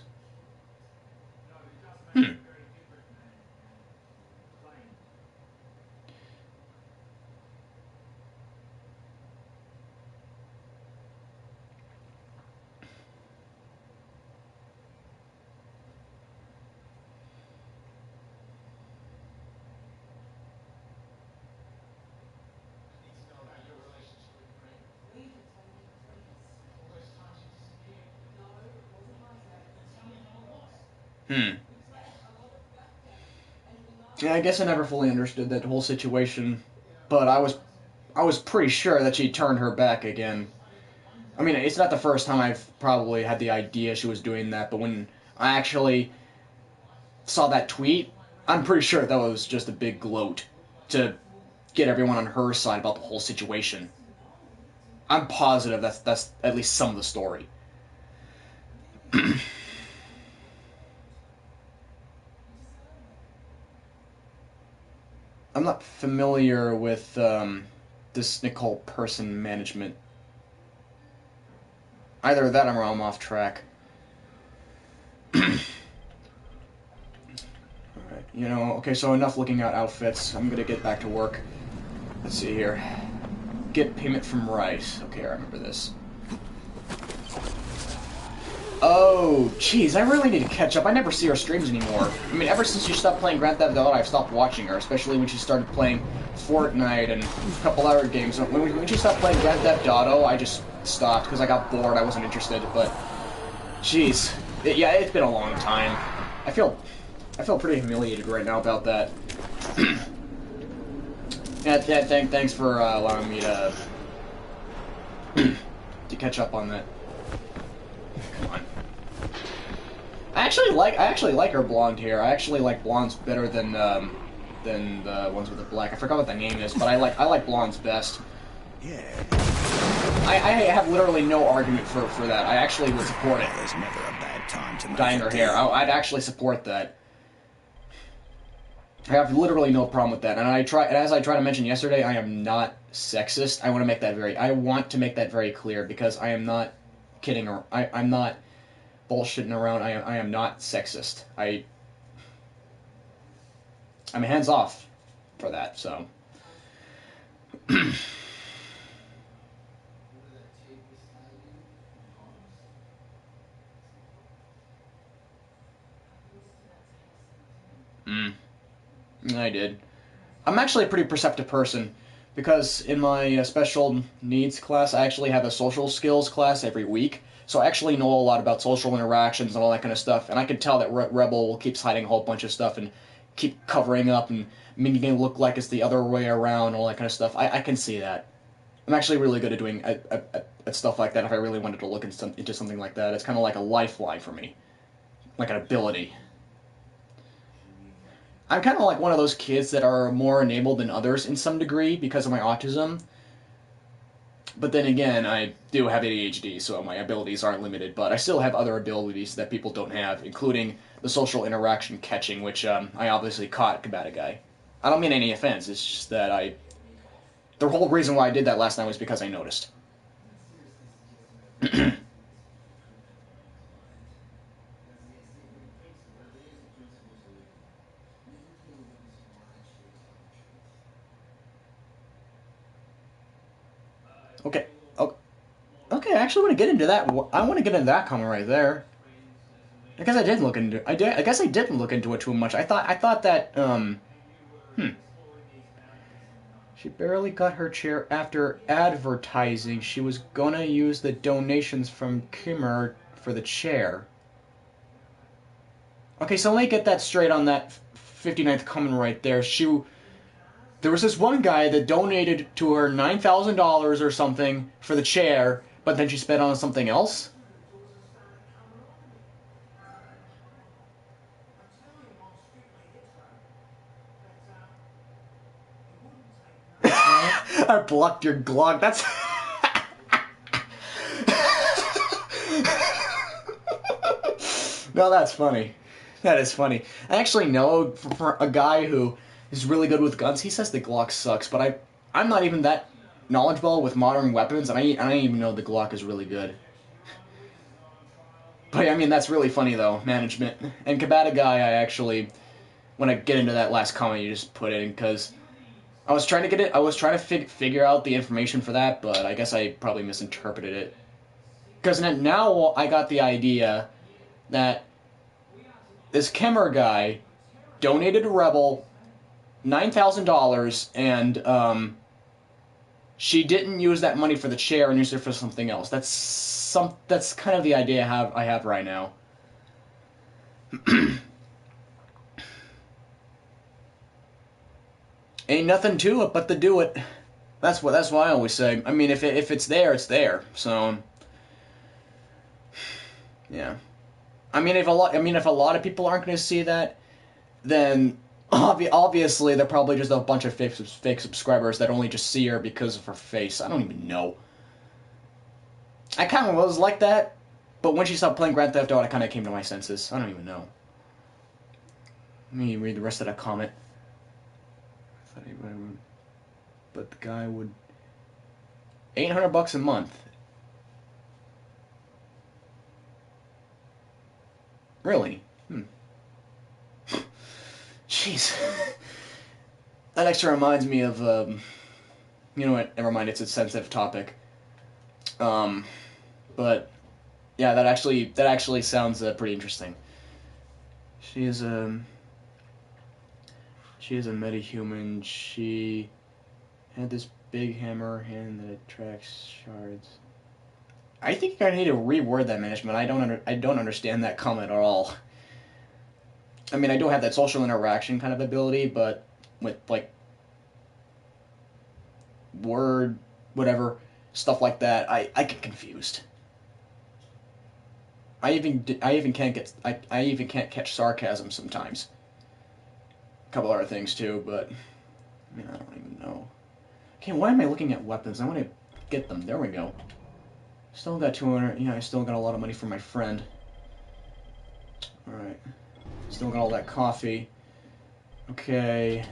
Yeah, I guess I never fully understood that whole situation, but I was pretty sure that she turned her back again. I mean, it's not the first time I've probably had the idea she was doing that, but when I actually saw that tweet, I'm pretty sure that was just a big gloat to get everyone on her side about the whole situation. I'm positive that's at least some of the story. I'm not familiar with this Nicole person management. Either that or I'm off track. Alright, you know, okay, so enough looking at outfits. I'm gonna get back to work. Let's see here. Get payment from Rice. Okay, I remember this. Oh, jeez, I really need to catch up. I never see her streams anymore. I mean, ever since she stopped playing Grand Theft Auto, I've stopped watching her, especially when she started playing Fortnite and a couple other games. When she stopped playing Grand Theft Auto, I just stopped because I got bored. I wasn't interested, but jeez. Yeah, it's been a long time. I feel pretty humiliated right now about that. Yeah, thanks for allowing me to catch up on that. Come on. I actually like her blonde hair. I actually like blondes better than the ones with the black. I forgot what the name is, but I like blondes best. Yeah. I have literally no argument for that. I actually would support it. There's never a bad time to dyeing her hair. I'd actually support that. I have literally no problem with that. And as I tried to mention yesterday, I am not sexist. I want to make that very clear because I am not kidding, or I'm not bullshitting around. I am not sexist. I'm hands off for that, so. I did. I'm actually a pretty perceptive person because in my special needs class, I actually have a social skills class every week. So I actually know a lot about social interactions and all that kind of stuff. And I can tell that Rebel keeps hiding a whole bunch of stuff and keep covering up and making it look like it's the other way around and all that kind of stuff. I can see that. I'm actually really good at doing at stuff like that if I really wanted to look into something like that. It's kind of like a lifeline for me. Like an ability. I'm kind of like one of those kids that are more enabled than others in some degree because of my autism. But then again, I do have ADHD, so my abilities aren't limited, but I still have other abilities that people don't have, including the social interaction catching, which I obviously caught Kabata Guy. I don't mean any offense, it's just that the whole reason why I did that last night was because I noticed. Okay. Okay, I actually want to get into that. I want to get into that comment right there. I guess I did look into. I guess I didn't look into it too much. I thought that. She barely got her chair after advertising she was gonna use the donations from Kimmer for the chair. Okay, so let me get that straight on that 59th comment right there. There was this one guy that donated to her $9,000 or something for the chair, but then she spent on something else? I blocked your Glock. That's... No, that's funny. That is funny. I actually know for a guy who is really good with guns, he says the Glock sucks, but I'm not even that knowledgeable with modern weapons, and I don't even know the Glock is really good. But I mean, that's really funny though, management. And Kabata guy, I actually, when I get into that last comment you just put in, because I was trying to get it, I was trying to figure out the information for that, but I guess I probably misinterpreted it. Because now I got the idea that this Kimmer guy donated to Rebel $9,000, and she didn't use that money for the chair and used it for something else. That's kind of the idea I have right now. Ain't nothing to it but to do it. That's what I always say. I mean, if it's there, it's there. So yeah. I mean, if a lot of people aren't going to see that, then obviously they're probably just a bunch of fake subscribers that only just see her because of her face. I don't even know. I kind of was like that, but when she stopped playing Grand Theft Auto, I kind of came to my senses. I don't even know. Let me read the rest of that comment. But the guy would... $800 a month. Really? Jeez. That actually reminds me of, you know what, never mind, it's a sensitive topic. But, yeah, that actually sounds pretty interesting. She is a metahuman. She had this big hammer hand that attracts shards. I think I need to reword that, management. I don't understand that comment at all. I mean, I do have that social interaction kind of ability, but with like word, whatever, stuff like that, I get confused. I even can't catch sarcasm sometimes. A couple other things too, but I mean, I don't even know. Okay, why am I looking at weapons? I want to get them. There we go. Still got 200. Yeah, I still got a lot of money from my friend. All right. Still got all that coffee. Okay.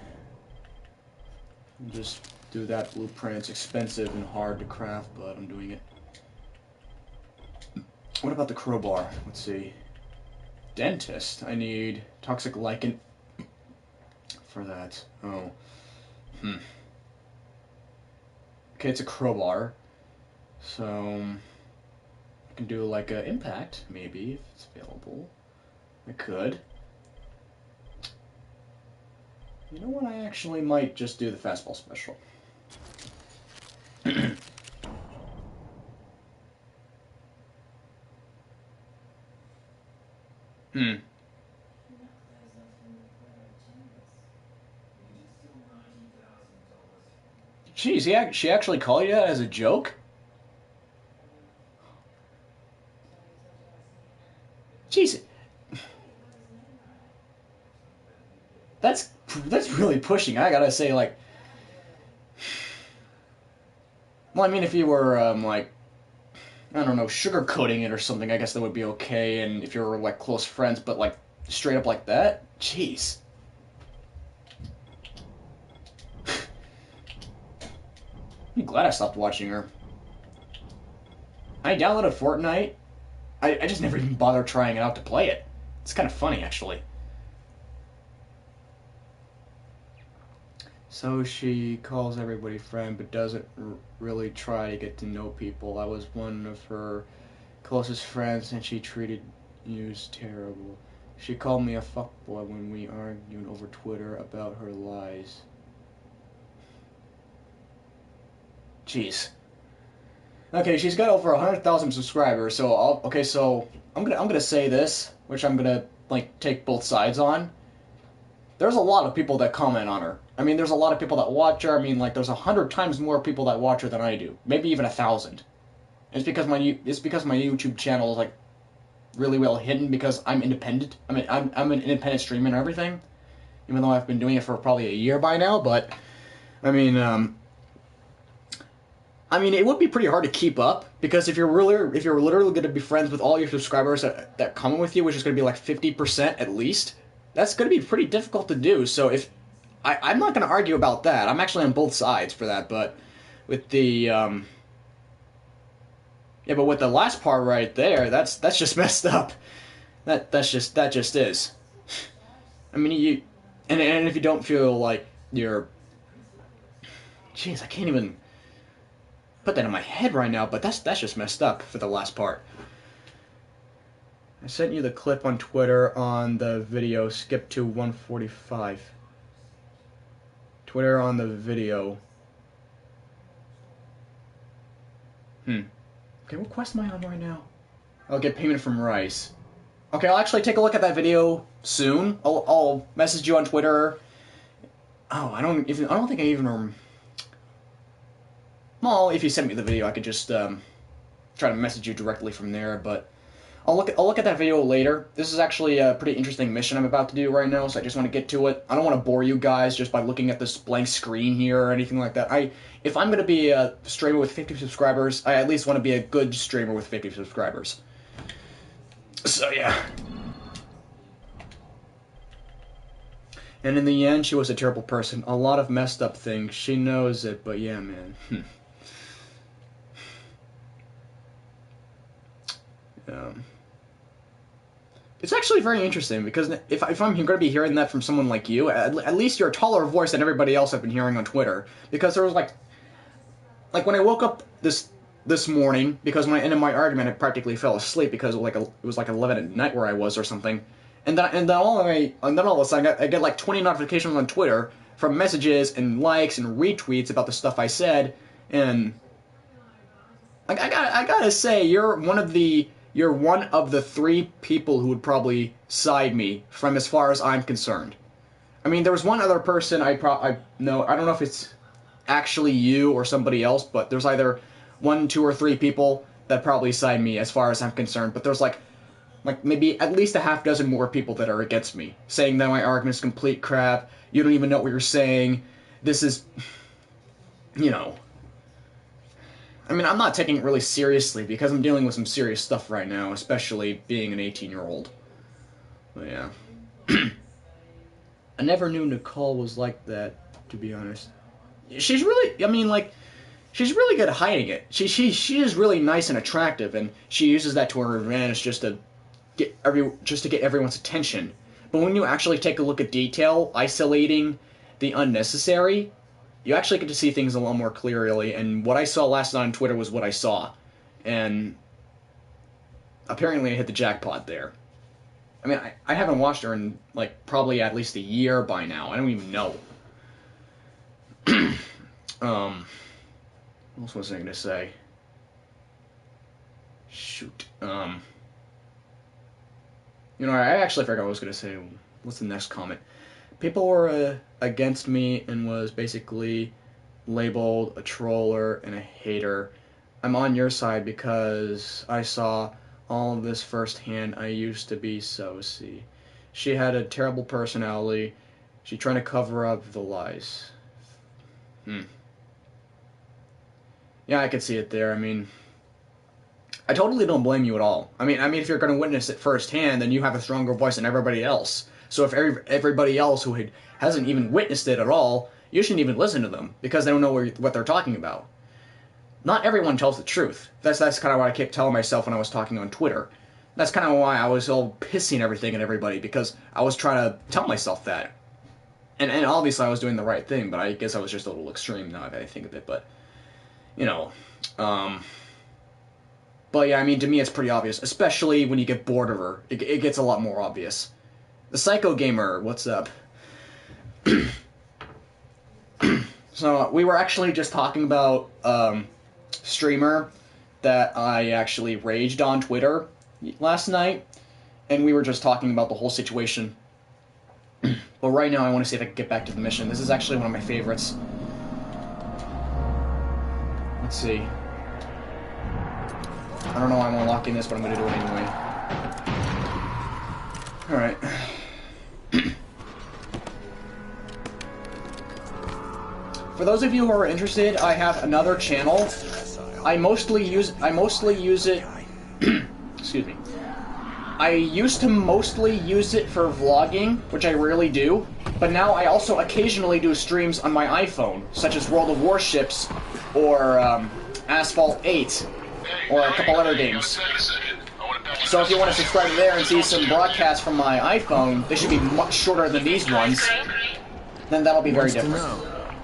I'll just do that blueprint. It's expensive and hard to craft, but I'm doing it. What about the crowbar? Let's see. Dentist. I need toxic lichen for that. Oh. Okay, it's a crowbar. So I can do like an impact, maybe, if it's available. I could. You know what? I actually might just do the fastball special. Jeez, she actually called you that as a joke? Jeez. That's really pushing. I gotta say, like... Well, I mean, if you were, like... I don't know, sugarcoating it or something, I guess that would be okay, and if you were, like, close friends, but, like, straight up like that? Jeez. I'm glad I stopped watching her. I downloaded Fortnite. I just never even bothered trying it out to play it. It's kind of funny, actually. So she calls everybody friend, but doesn't really try to get to know people. I was one of her closest friends, and she treated you terrible. She called me a fuckboy when we argued over Twitter about her lies. Jeez. Okay, she's got over 100,000 subscribers, so I'm gonna say this, which I'm gonna like take both sides on. There's a lot of people that comment on her. I mean, there's a lot of people that watch her. I mean, like, there's 100 times more people that watch her than I do. Maybe even 1,000. It's because my YouTube channel is, like, really well hidden because I'm independent. I mean, I'm an independent streamer and everything. Even though I've been doing it for probably a year by now, but, I mean, it would be pretty hard to keep up, because if you're literally going to be friends with all your subscribers that comment with you, which is going to be like 50% at least, that's going to be pretty difficult to do. So if I'm not going to argue about that. I'm actually on both sides for that, but with the but with the last part right there, that's just messed up. That just is. I mean, and if you don't feel like you're, jeez, I can't even put that in my head right now, but that's just messed up for the last part. I sent you the clip on Twitter on the video. Skip to 145. Twitter on the video. Okay, what quest am I on right now? I'll get payment from Rice. Okay, I'll actually take a look at that video soon. I'll message you on Twitter. Oh, I don't think I even. Well, if you send me the video, I could just try to message you directly from there. But I'll look at that video later. This is actually a pretty interesting mission I'm about to do right now, so I just want to get to it. I don't want to bore you guys just by looking at this blank screen here or anything like that. If I'm going to be a streamer with 50 subscribers, I at least want to be a good streamer with 50 subscribers. So yeah. And in the end, she was a terrible person. A lot of messed up things. She knows it, but yeah, man. It's actually very interesting, because if I'm going to be hearing that from someone like you, at least you're a taller voice than everybody else I've been hearing on Twitter. Because there was like when I woke up this morning, because when I ended my argument, I practically fell asleep because it was like 11 at night where I was or something. And then all of a sudden I get like 20 notifications on Twitter from messages and likes and retweets about the stuff I said, and I gotta say, you're one of the 3 people who would probably side me from as far as I'm concerned. I mean, there was one other person I don't know if it's actually you or somebody else, but there's either 1, 2, or 3 people that probably side me as far as I'm concerned. But there's like maybe at least a half dozen more people that are against me, saying that my argument's complete crap. You don't even know what you're saying. This is, I mean, I'm not taking it really seriously because I'm dealing with some serious stuff right now, especially being an 18-year-old. But yeah. I never knew Nicole was like that, to be honest. She's really, she's really good at hiding it. She is really nice and attractive, and she uses that to her advantage just to get everyone's attention. But when you actually take a look at detail, isolating the unnecessary, you actually get to see things a lot more clearly, and what I saw last night on Twitter was what I saw. And apparently I hit the jackpot there. I mean, I haven't watched her in, probably at least a year by now. I don't even know. What else was I going to say? Shoot. I actually forgot what I was going to say. What's the next comment? People were against me and was basically labeled a troller and a hater. I'm on your side because I saw all of this firsthand. I used to be Sosie. She had a terrible personality. She trying to cover up the lies. Yeah, I could see it there. I mean, I totally don't blame you at all. I mean, if you're going to witness it firsthand, then you have a stronger voice than everybody else. So if everybody else who hasn't even witnessed it at all, you shouldn't even listen to them because they don't know what they're talking about. Not everyone tells the truth. That's kind of what I kept telling myself when I was talking on Twitter. That's kind of why I was all pissing everything at everybody, because I was trying to tell myself that. And obviously I was doing the right thing, but I guess I was just a little extreme now that I think of it, but, you know, but yeah, I mean, to me it's pretty obvious, especially when you get bored of her, it gets a lot more obvious. The Psycho Gamer, what's up? So, we were actually just talking about, streamer that I actually raged on Twitter last night, and we were just talking about the whole situation. But right now I want to see if I can get back to the mission. This is actually one of my favorites. Let's see. I don't know why I'm unlocking this, but I'm going to do it anyway. Alright. For those of you who are interested, I have another channel. I mostly use it... Excuse me. I used to mostly use it for vlogging, which I rarely do, but now I also occasionally do streams on my iPhone, such as World of Warships, or Asphalt 8, or a couple other games. So if you want to subscribe there and see some broadcasts from my iPhone, they should be much shorter than these ones, then that'll be very different.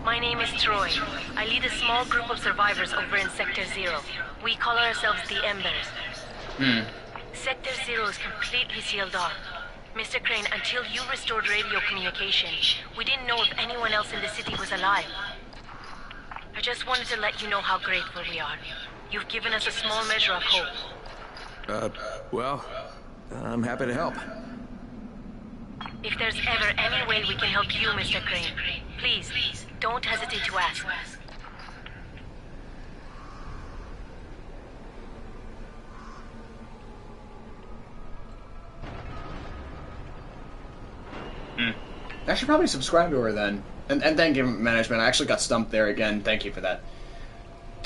My name is Troy. I lead a small group of survivors over in Sector 0. We call ourselves the Embers. Sector 0 is completely sealed off. Mr. Crane, until you restored radio communication, we didn't know if anyone else in the city was alive. I just wanted to let you know how grateful we are. You've given us a small measure of hope. Well, I'm happy to help. If there's ever any way we can help you, Mr. Crane, please, don't hesitate to ask. I should probably subscribe to her then. And thank you, management. I actually got stumped there again. Thank you for that.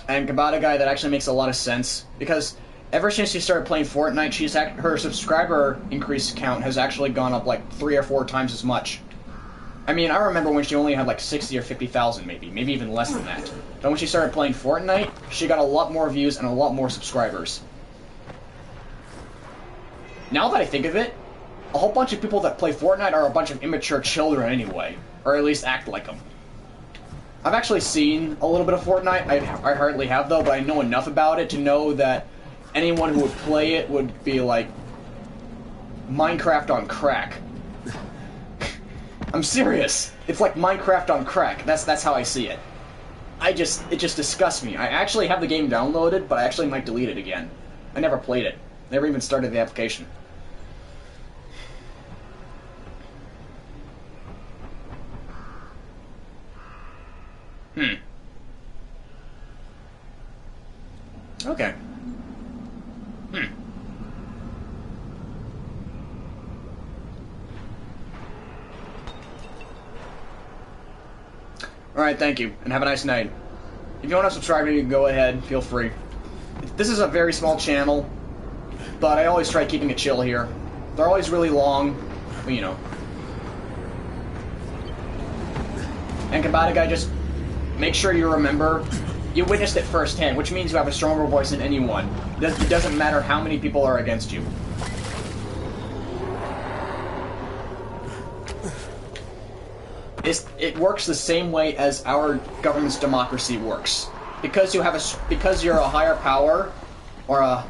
And Kabata Guy, that actually makes a lot of sense. Because ever since she started playing Fortnite, her subscriber increase count has actually gone up like 3 or 4 times as much. I mean, I remember when she only had like 60 or 50,000 maybe even less than that. But when she started playing Fortnite, she got a lot more views and a lot more subscribers. Now that I think of it, a whole bunch of people that play Fortnite are a bunch of immature children anyway. Or at least act like them. I've actually seen a little bit of Fortnite. I hardly have though, but I know enough about it to know that anyone who would play it would be like Minecraft on crack. I'm serious. It's like Minecraft on crack. That's how I see it. It just disgusts me. I actually have the game downloaded, but I actually might delete it again. I never played it. Never even started the application. Okay. Alright, thank you, and have a nice night. If you want to subscribe to me, you can go ahead, feel free. This is a very small channel, but I always try keeping it chill here. They're always really long, but you know. And Kabata Guy, just make sure you remember, you witnessed it firsthand, which means you have a stronger voice than anyone. It doesn't matter how many people are against you. It works the same way as our government's democracy works. Because you're a higher power or a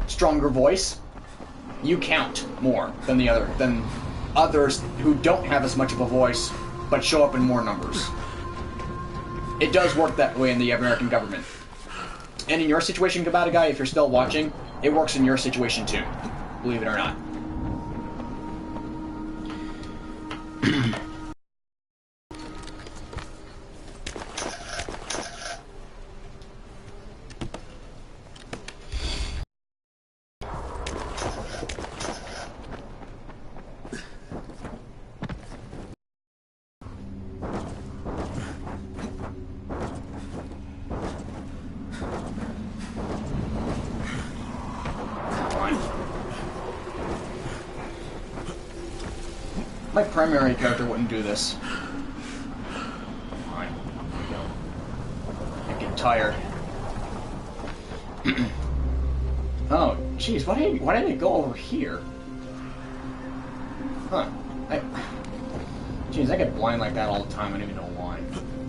stronger voice, you count more than others who don't have as much of a voice but show up in more numbers. It does work that way in the American government. And in your situation, Kabata Guy, if you're still watching, it works in your situation too. Believe it or not. My primary character wouldn't do this. Alright, here we go. I'm getting tired. Oh, jeez, why did it go over here? Huh. Jeez, I get blind like that all the time. I don't even know why.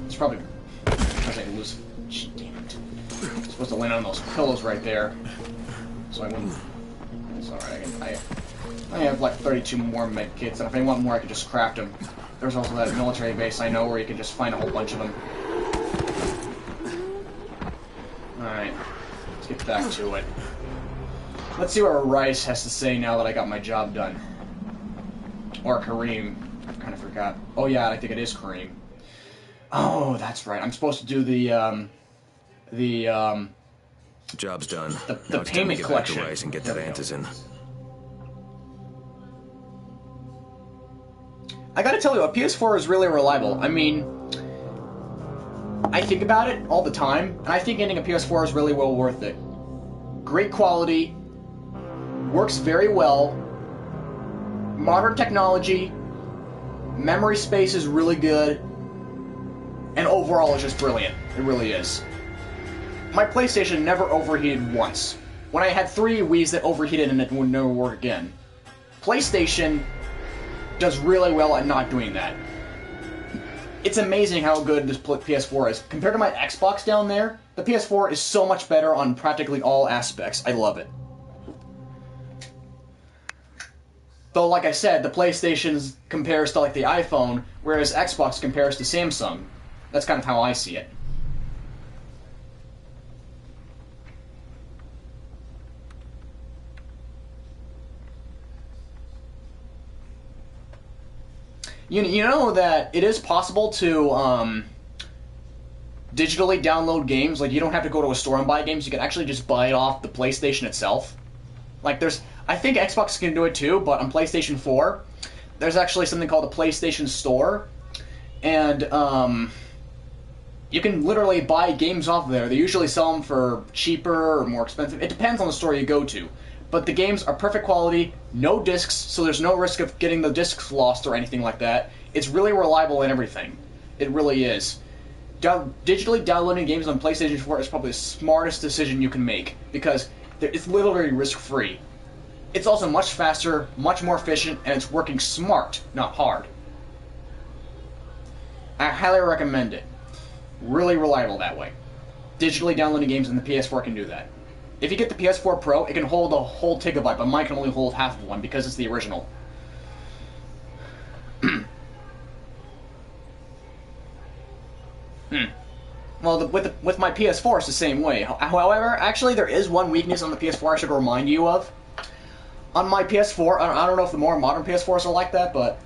It's probably because I lose. Damn it! I'm supposed to land on those pillows right there, so I wouldn't. It's alright. I have like 32 more med kits, and if I want more, I can just craft them. There's also that military base I know where you can just find a whole bunch of them. Alright, let's get back to it. Let's see what Rice has to say now that I got my job done. Or Kareem. I kind of forgot. Oh yeah, I think it is Kareem. Oh, that's right. I'm supposed to do the job's done. The payment get collection. Back to Rice and get that Antizin. I gotta tell you, a PS4 is really reliable. I mean, I think about it all the time, and I think getting a PS4 is really well worth it. Great quality, works very well, modern technology, memory space is really good, and overall it's just brilliant. It really is. My PlayStation never overheated once. When I had 3 Wiis that overheated and it would never work again. PlayStation does really well at not doing that. It's amazing how good this PS4 is. Compared to my Xbox down there, the PS4 is so much better on practically all aspects. I love it. Though, like I said, the PlayStation compares to like the iPhone, whereas Xbox compares to Samsung. That's kind of how I see it. You know that it is possible to digitally download games. Like, you don't have to go to a store and buy games. You can actually just buy it off the PlayStation itself. Like, I think Xbox can do it too, but on PlayStation 4, there's actually something called the PlayStation Store. And you can literally buy games off there. They usually sell them for cheaper or more expensive. It depends on the store you go to. But the games are perfect quality, no discs, so there's no risk of getting the discs lost or anything like that. It's really reliable in everything. It really is. Digitally downloading games on PlayStation 4 is probably the smartest decision you can make, because it's literally risk-free. It's also much faster, much more efficient, and it's working smart, not hard. I highly recommend it. Really reliable that way. Digitally downloading games on the PS4 can do that. If you get the PS4 Pro, it can hold a whole gigabyte, but mine can only hold half of one because it's the original. Well, with my PS4, it's the same way. However, actually, there is one weakness on the PS4 I should remind you of. On my PS4, I don't know if the more modern PS4s are like that, but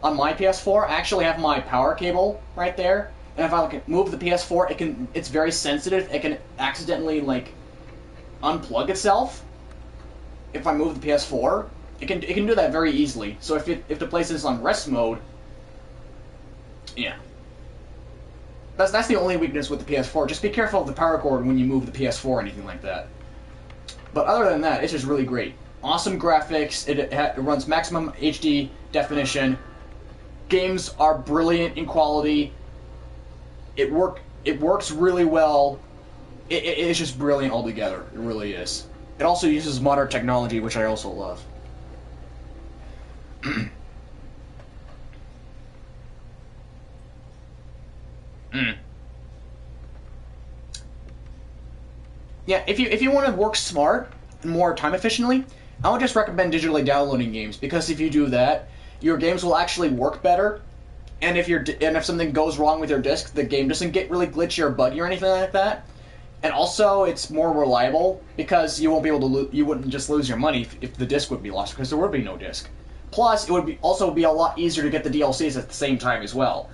on my PS4, I actually have my power cable right there, and if I move the PS4, it's very sensitive. It can accidentally, like, unplug itself. If I move the PS4, it can do that very easily. So if the PlayStation is on rest mode, yeah. That's the only weakness with the PS4. Just be careful of the power cord when you move the PS4 or anything like that. But other than that, it's just really great. Awesome graphics. It runs maximum HD definition. Games are brilliant in quality. It works really well. It's just brilliant altogether. It really is. It also uses modern technology, which I also love. Yeah, if you want to work smart and more time efficiently, I would just recommend digitally downloading games, because if you do that, your games will actually work better. And if something goes wrong with your disc, the game doesn't get really glitchy or buggy or anything like that. And also, it's more reliable, because you won't be able to you wouldn't just lose your money if the disc would be lost, because there would be no disc. Plus, it would also be a lot easier to get the DLCs at the same time as well,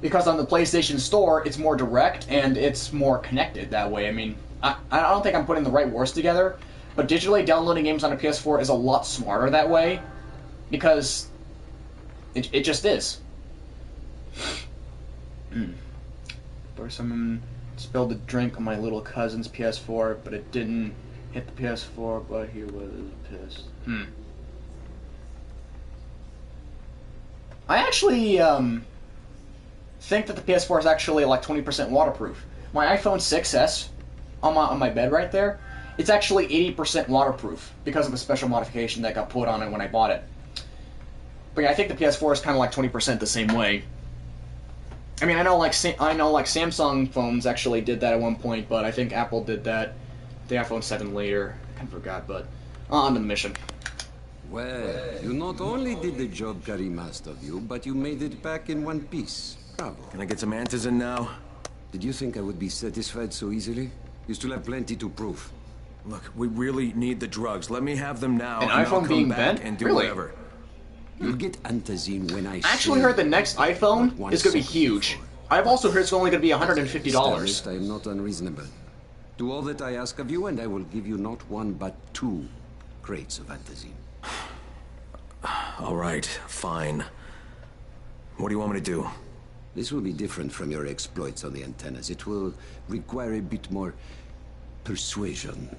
because on the PlayStation Store, it's more direct and it's more connected that way. I mean, I don't think I'm putting the right words together, but digitally downloading games on a PS4 is a lot smarter that way, because it just is. Or someone spilled a drink on my little cousin's PS4, but it didn't hit the PS4, but he was pissed. I actually think that the PS4 is actually like 20% waterproof. My iPhone 6s on my bed right there, it's actually 80% waterproof because of a special modification that got put on it when I bought it. But yeah, I think the PS4 is kind of like 20% the same way. I mean, I know like Samsung phones actually did that at one point, but I think Apple did that the iPhone 7 later. I kind of forgot, but on to the mission. Well, you not only did the job Karim asked of you, but you made it back in one piece. Bravo. Can I get some Antizin now? Did you think I would be satisfied so easily? You still have plenty to prove. Look, we really need the drugs. Let me have them now, An and iPhone I'll come being back bent? and do Really? whatever. You'll get Antizin when I actually say heard the next iPhone is going to be huge. I've also heard it's only going to be $150. Established, I am not unreasonable. Do all that I ask of you, and I will give you not one but 2 crates of Antizin. All right, fine. What do you want me to do? This will be different from your exploits on the antennas. It will require a bit more persuasion.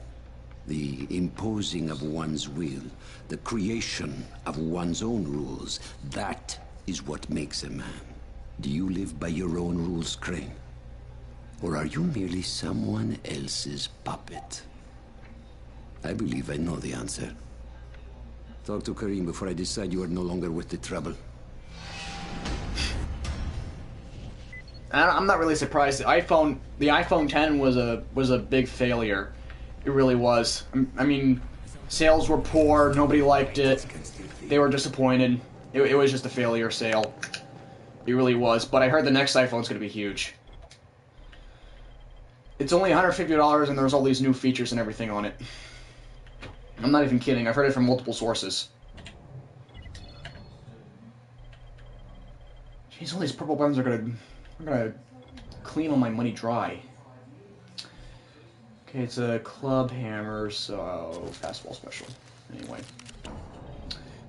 The imposing of one's will, the creation of one's own rules. That is what makes a man. Do you live by your own rules, Crane? Or are you merely someone else's puppet? I believe I know the answer. Talk to Karim before I decide you are no longer worth the trouble. I'm not really surprised. The iPhone 10 was a big failure. It really was. I mean, sales were poor. Nobody liked it. They were disappointed. It was just a failure sale. It really was. But I heard the next iPhone's going to be huge. It's only $150 and there's all these new features and everything on it. I'm not even kidding. I've heard it from multiple sources. Jeez, all these purple buttons are gonna clean all my money dry. Okay, it's a club hammer, so fastball special. Anyway,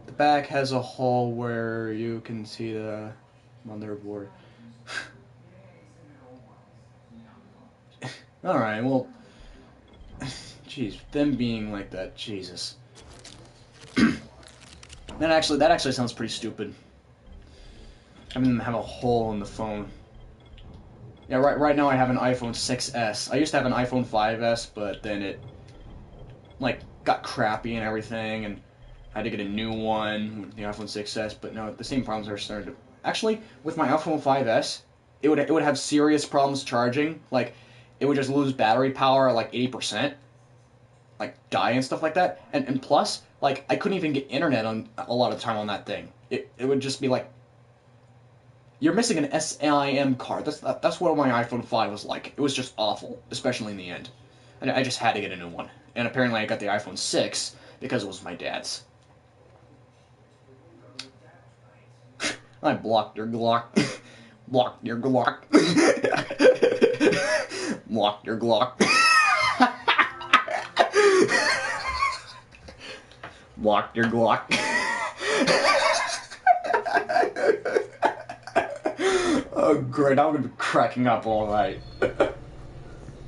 the back has a hole where you can see the motherboard. All right, well. Jeez, them being like that, Jesus. that actually sounds pretty stupid. Having them have a hole in the phone. Yeah, right now I have an iPhone 6S. I used to have an iPhone 5S, but then it like got crappy and everything, and I had to get a new one with the iPhone 6S. But no, the same problems are starting to. Actually, with my iPhone 5S, it would have serious problems charging. Like, it would just lose battery power at like 80%. Like, die and stuff like that. And plus, like, I couldn't even get internet on a lot of the time on that thing. It would just be like, you're missing an SIM card. That's what my iPhone 5 was like. It was just awful, especially in the end. And I just had to get a new one. And apparently I got the iPhone 6 because it was my dad's. I blocked your Glock. Blocked your Glock. Blocked your Glock. Blocked your Glock. Oh, great. I'm going to be cracking up all night.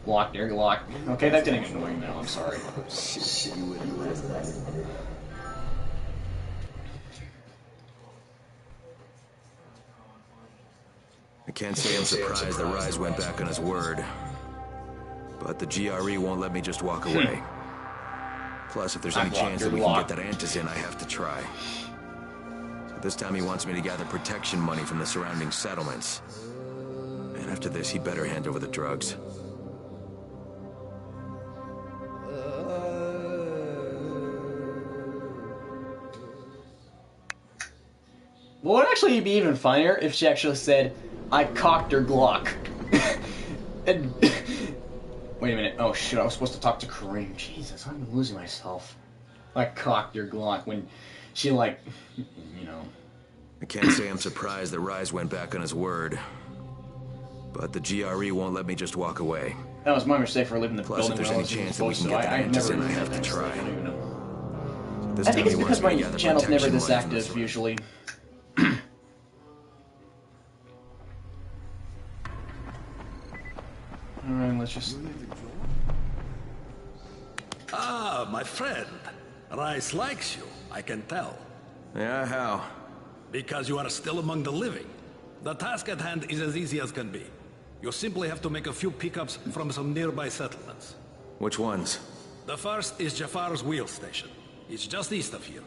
Blocked your Glock. Okay, that's getting annoying now. I'm sorry. I can't say I'm surprised that Rise went back on his word. But the GRE won't let me just walk away. Plus, if there's any chance that we can get that Antizin, I have to try. So this time he wants me to gather protection money from the surrounding settlements. And after this, he better hand over the drugs. Well, it would actually be even funnier if she actually said, I cocked her Glock. And wait a minute. Oh, shit. I was supposed to talk to Karim. Jesus, I'm losing myself. I cocked your Glock when she, like, you know. I can't say I'm surprised that Rise went back on his word. But the GRE won't let me just walk away. That was my mistake for leaving the Plus, building. if there's any chance that we can get that Antizin, I have to try. I think it's because my channel's never this active, usually. Alright, let's just... Ah, my friend. Rise likes you, I can tell. Yeah, how? Because you are still among the living. The task at hand is as easy as can be. You simply have to make a few pickups from some nearby settlements. Which ones? The first is Jafar's wheel station. It's just east of here.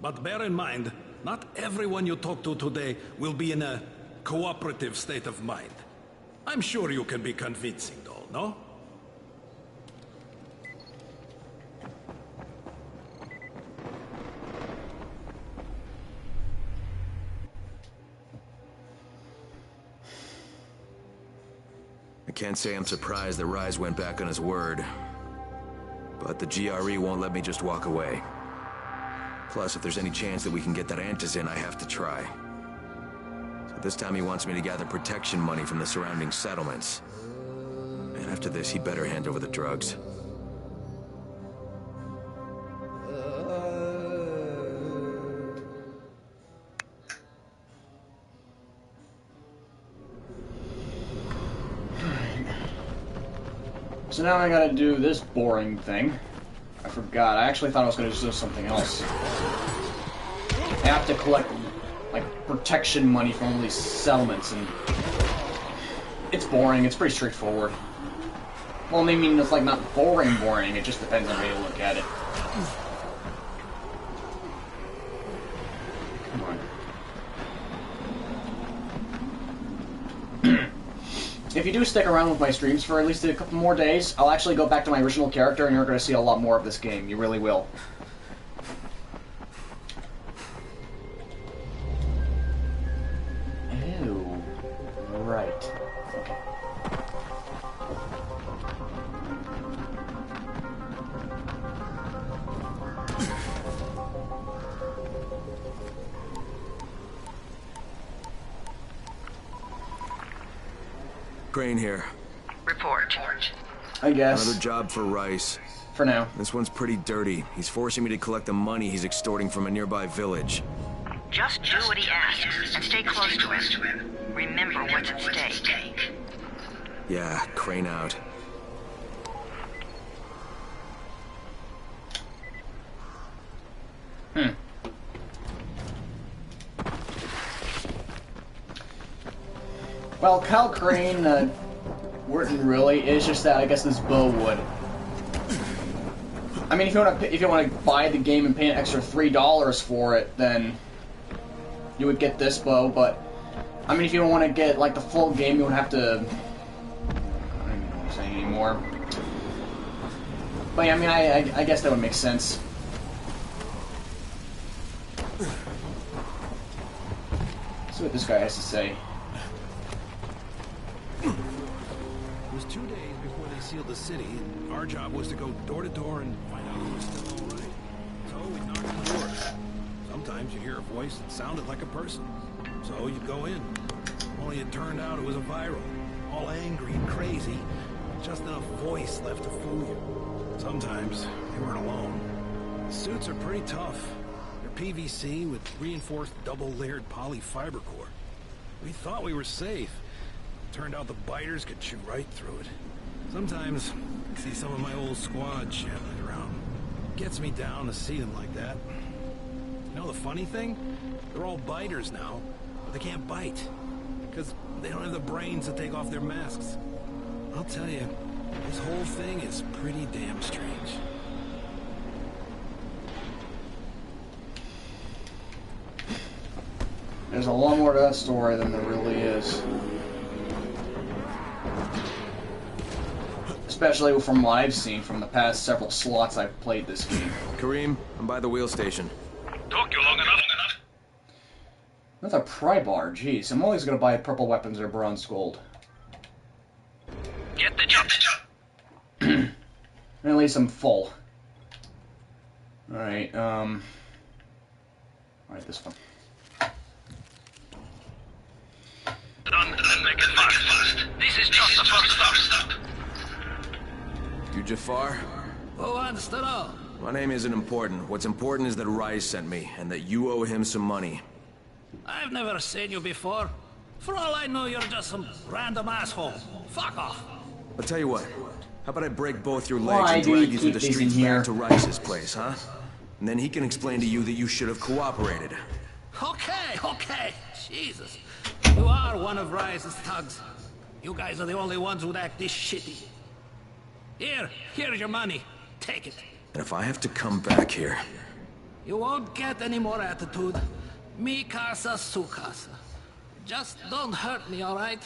But bear in mind, Not everyone you talk to today will be in a cooperative state of mind. I'm sure you can be convincing, though, no? I can't say I'm surprised that Rise went back on his word. But the GRE won't let me just walk away. Plus, if there's any chance that we can get that Antis in, I have to try. So this time he wants me to gather protection money from the surrounding settlements. And after this, he better hand over the drugs. So now I gotta do this boring thing. I forgot. I actually thought I was gonna do something else. I have to collect, like, protection money from all these settlements, and it's boring. It's pretty straightforward. Well, I mean, it's like not boring. It just depends on how you look at it. Come on. If you do stick around with my streams for at least a couple more days, I'll actually go back to my original character and you're going to see a lot more of this game. You really will. Ew. Right. Okay. Crane here. Report. I guess. Another job for Rice. For now. This one's pretty dirty. He's forcing me to collect the money he's extorting from a nearby village. Just do what he asks and stay close to him. Remember what's at stake. Yeah, Crane out. Well, Kyle Crane wouldn't really. It's just that I guess this bow would. I mean, if you want to buy the game and pay an extra $3 for it, then you would get this bow. But I mean, if you don't want to get like the full game, you would have to. I don't even know what I'm saying anymore. But yeah, I mean, I guess that would make sense. Let's see what this guy has to say. It was 2 days before they sealed the city, and our job was to go door to door and find out who was still all right. So we knocked on doors. Sometimes you hear a voice that sounded like a person. So you'd go in. Only it turned out it was a viral. All angry and crazy. Just enough voice left to fool you. Sometimes they weren't alone. The suits are pretty tough. They're PVC with reinforced double-layered polyfiber core. We thought we were safe. Turned out the biters could chew right through it. Sometimes I see some of my old squad channeling around. Gets me down to see them like that. You know the funny thing? They're all biters now, but they can't bite. Because they don't have the brains to take off their masks. I'll tell you, this whole thing is pretty damn strange. There's a lot more to that story than there really is. Especially from what I've seen from the past several slots I've played this game. Kareem, I'm by the wheel station. Took you long enough. That's a pry bar, jeez. I'm always gonna buy purple weapons or bronze gold. Get the job. At least I'm full. Alright, alright, this one. Don't make it fast. This is just the first stop. You Jafar? Who wants to know? My name isn't important. What's important is that Rise sent me, and that you owe him some money. I've never seen you before. For all I know, you're just some random asshole. Fuck off. I'll tell you what. How about I break both your legs Why and do you drag you through the keep these streets in here? back to Rice's place, huh? And then he can explain to you that you should have cooperated. Okay. Jesus. You are one of Rise's thugs. You guys are the only ones who'd act this shitty. Here's your money. Take it. And if I have to come back here... You won't get any more attitude. Mi casa, su casa. Just don't hurt me, alright?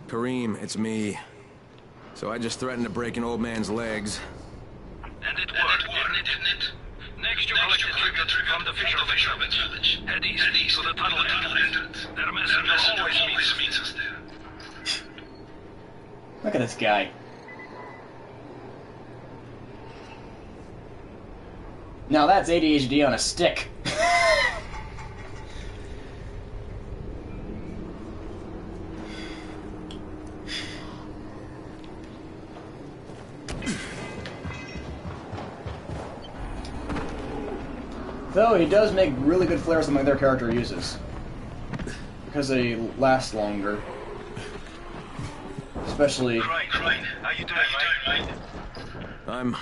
Kareem, it's me. So I just threatened to break an old man's legs. And it worked, didn't it? Next you collect the tribute from the fisherman's village. Head east to the tunnel entrance. Their messenger always meets us there. Look at this guy. Now that's ADHD on a stick. Though he does make really good flares than my other character uses. Because they last longer. Especially... Crane, how you doing, mate? I'm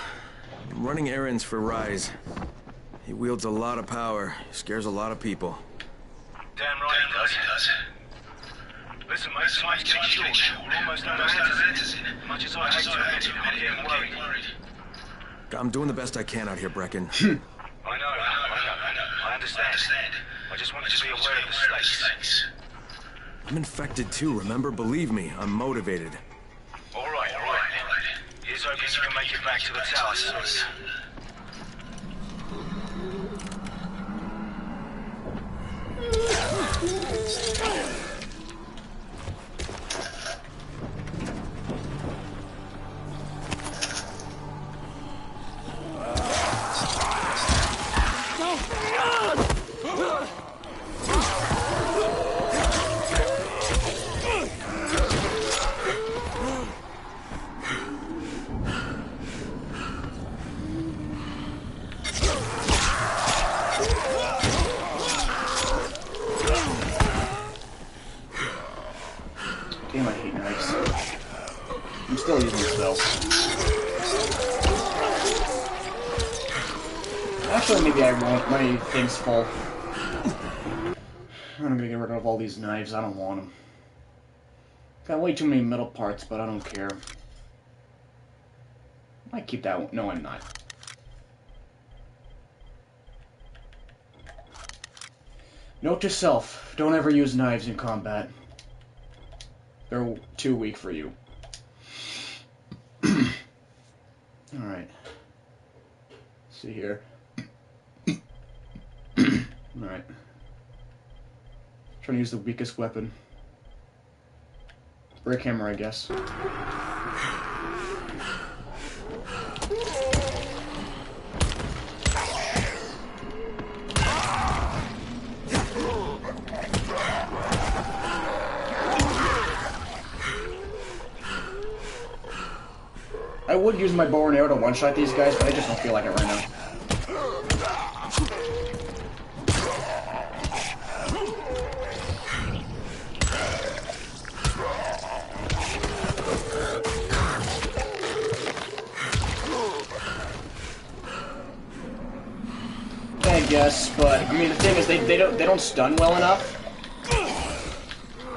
running errands for Rise. He wields a lot of power, scares a lot of people. Damn right he does. Listen, mate, time's getting short. We're almost out of answers. Much as I hate to admit it, I'm getting worried. I'm doing the best I can out here, Brecken. I know. I understand. I just wanted to be aware of the stakes. I'm infected too, remember? Believe me, I'm motivated. All right. Here's hoping you can make it back to the tower soon. Damn, I hate knives. I'm still using this though. Actually, maybe I won't. My thing's full. I'm gonna get rid of all these knives. I don't want them. Got way too many metal parts, but I don't care. I might keep that one. No, I'm not. Note to self: don't ever use knives in combat. They're too weak for you. Alright. See here. Alright. Trying to use the weakest weapon. Brick hammer, I guess. I would use my bow and arrow to one-shot these guys, but I just don't feel like it right now. I guess, but I mean the thing is they don't stun well enough,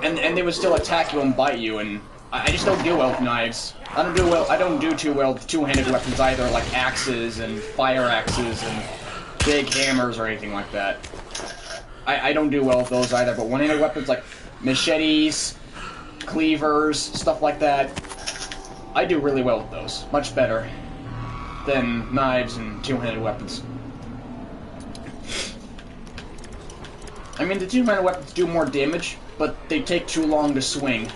and they would still attack you and bite you, and I just don't do well with knives. I don't do too well with two-handed weapons either, like axes and fire axes and big hammers or anything like that. I don't do well with those either, but one-handed weapons like machetes, cleavers, stuff like that, I do really well with those. Much better than knives and two-handed weapons. I mean, the two-handed weapons do more damage, but they take too long to swing.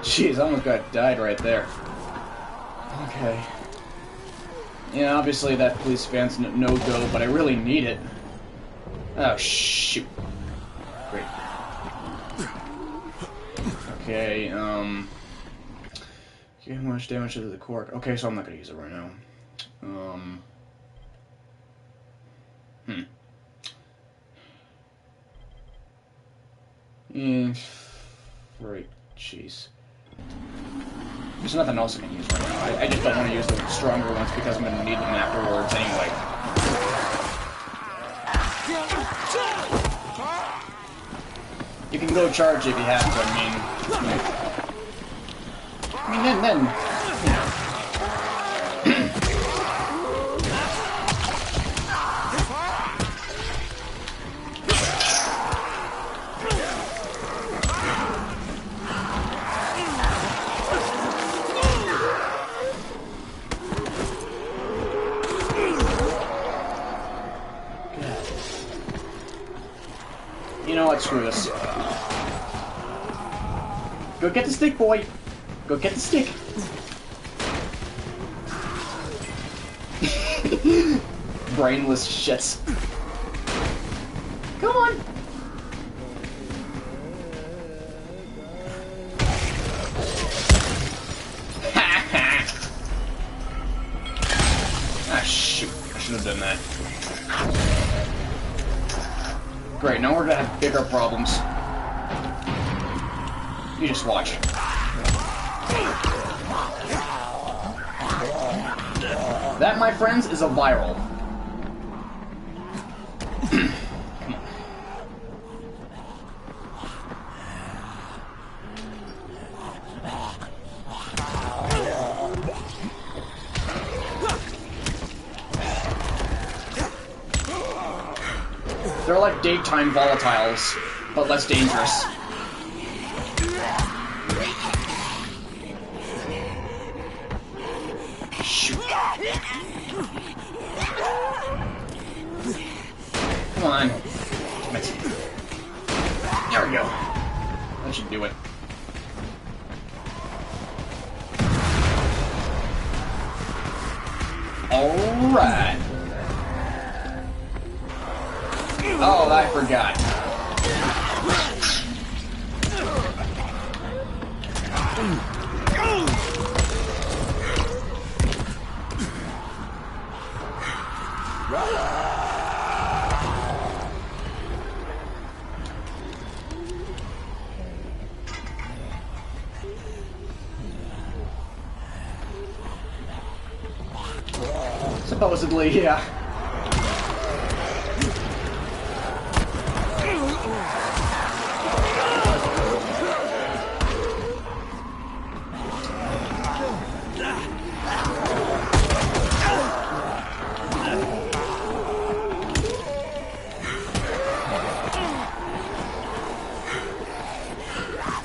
Jeez, I almost got died right there. Okay. Yeah, obviously that police van's no-go, but I really need it. Oh, shoot. Great. Okay, how much damage to the cork? Okay, so I'm not gonna use it right now. Right, jeez. There's nothing else I can use right now. I just don't want to use the stronger ones because I'm going to need them afterwards anyway. You can go charge if you have to, then, you know. You know what, screw this. Go get the stick, boy! Go get the stick! Brainless shits. Come on! Ah, shoot. I should have done that. Great, now we're gonna have bigger problems. You just watch. That, my friends, is a viral. Come on. They're like daytime volatiles, but less dangerous. Shoot. Come on. Damn it. There we go. That should do it. Alright. Oh, I forgot. Supposedly, yeah.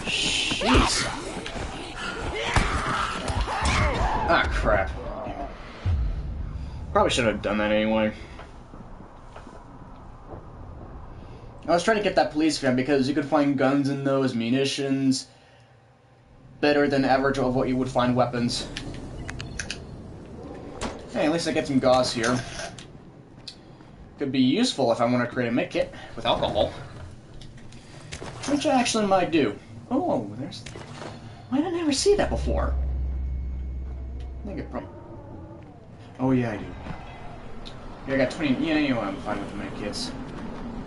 Jeez. Ah, crap. Probably should have done that anyway. I was trying to get that police van because you could find guns in those, munitions, better than average of what you would find weapons. Hey, at least I get some gauze here. Could be useful if I want to create a med kit with alcohol. Which I actually might do. Oh, there's... Why did I never see that before? I think it probably... Oh, yeah, I do. Yeah, I got 20... Yeah, you know, I'm fine with the med kits.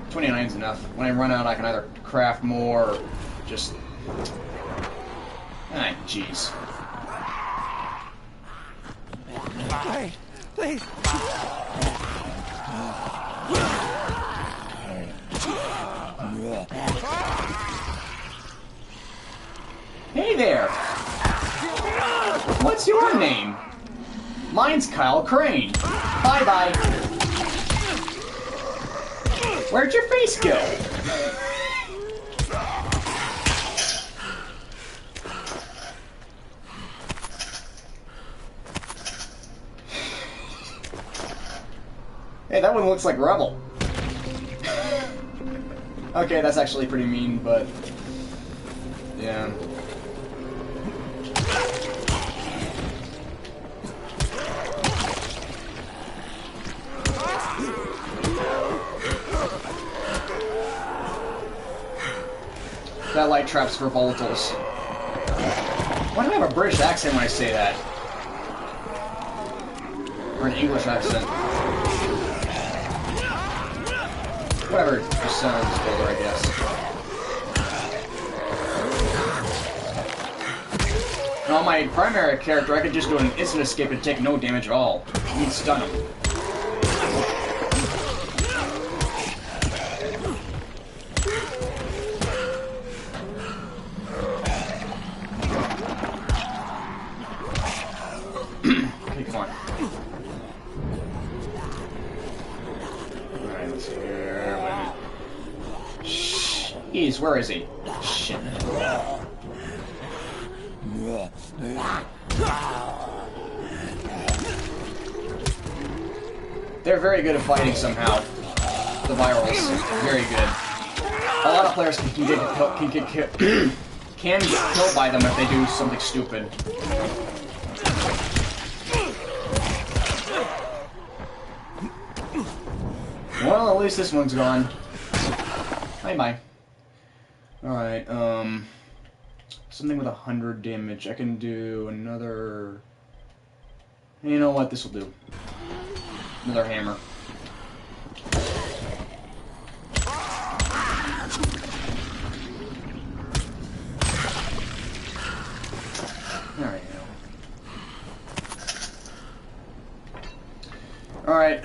29's enough. When I run out, I can either craft more or just... Ah, jeez. Please. Hey there! What's your name? Mine's Kyle Crane. Bye-bye. Where'd your face go? Hey, that one looks like Rebel. Okay, that's actually pretty mean, but... yeah. That light trap's for volatiles. Why do I have a British accent when I say that? Or an English accent? Whatever, just sounds older, I guess. on my primary character, I could just do an instant escape and take no damage at all. He'd stun him. Okay, come on. Alright, let's see here. Jeez, where is he? Shit. They're very good at fighting somehow. The virals, very good. A lot of players can get killed by them if they do something stupid. Well, at least this one's gone. Bye-bye. Alright, something with 100 damage. I can do another... You know what? This will do. Another hammer. Alright, Alright.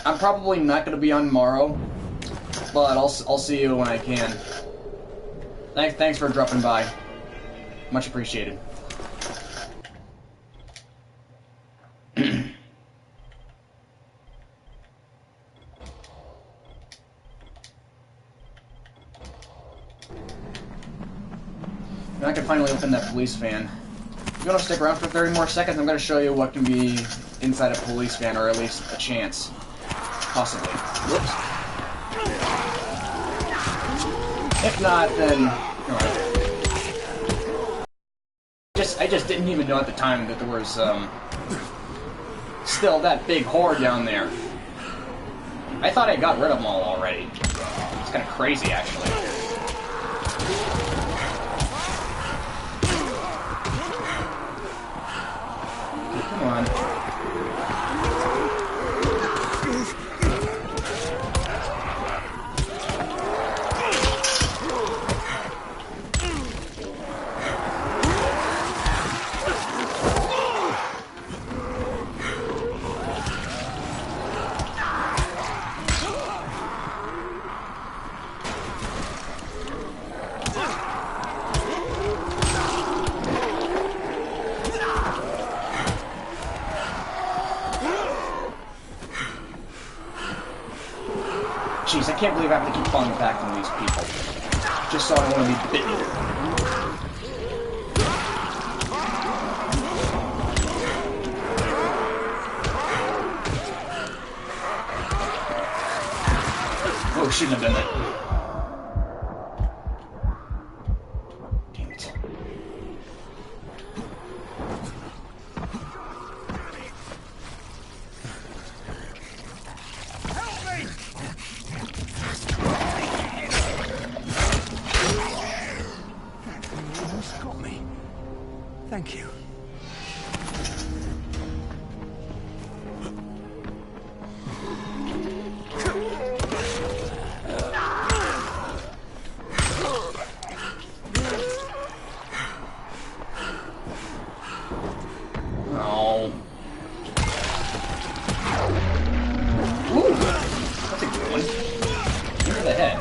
I'm probably not going to be on tomorrow, but I'll see you when I can. Thanks for dropping by. Much appreciated. Now I can finally open that police van. If you want to stick around for 30 more seconds, I'm going to show you what can be inside a police van, or at least a chance. Possibly. Whoops. If not, then... Alright. I just didn't even know at the time that there was, still that big horde down there. I thought I got rid of them all already. It's kind of crazy, actually. Okay, come on. Jeez, I can't believe I have to keep falling back from these people. Just so I don't want to be bitten. Oh, shouldn't have done that. Damn it. Thank you. Oh. Ooh, that's a good one. Into the head.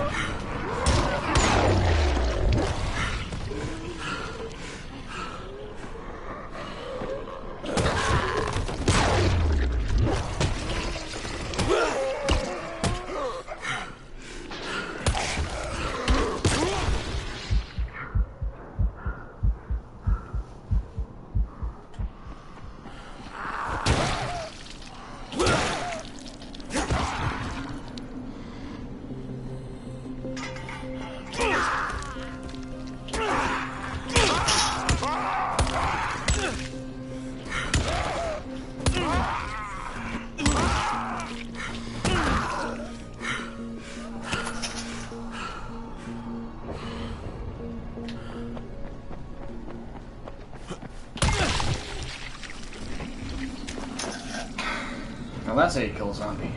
Now that's how you kill a zombie.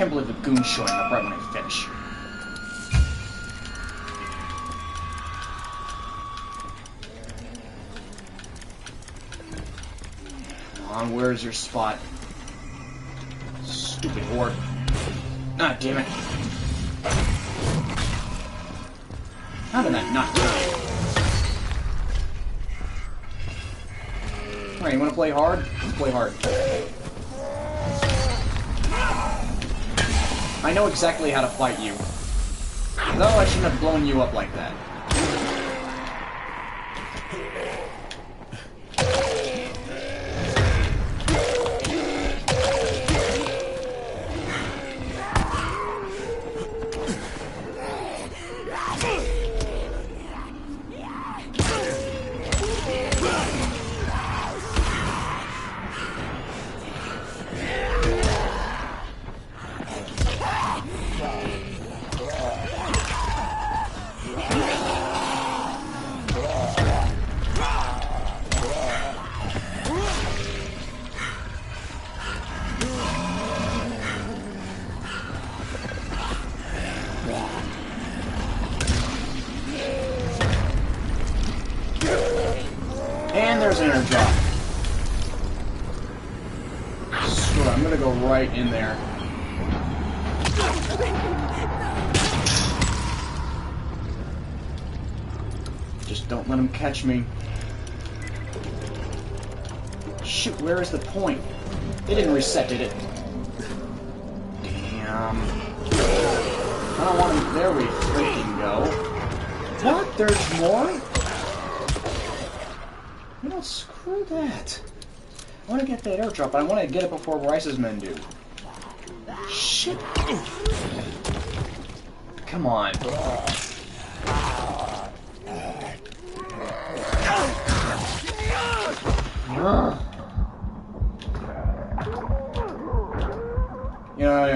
can't believe the goon's showing up right when I finish. Come on, where's your spot? Stupid horde. Ah, damn it. How did that not kill you? Alright, you wanna play hard? Let's play hard. I know exactly how to fight you. Though I shouldn't have blown you up like that. And there's an inner drop. Screw it, I'm gonna go right in there. Just don't let him catch me. Shoot, where is the point? It didn't reset, did it? Damn. I don't want him. There we freaking go. What? There's more? You know, screw that. I want to get that airdrop, but I want to get it before Rice's men do. Shit. Come on.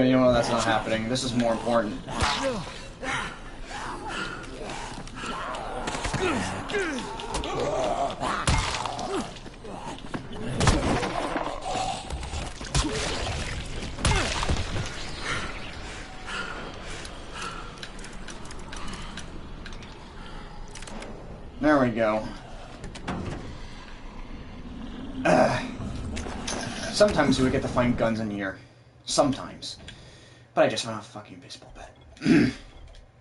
You know, that's not happening. This is more important. There we go. Sometimes we get to find guns in here. Sometimes. But I just found a fucking baseball bat.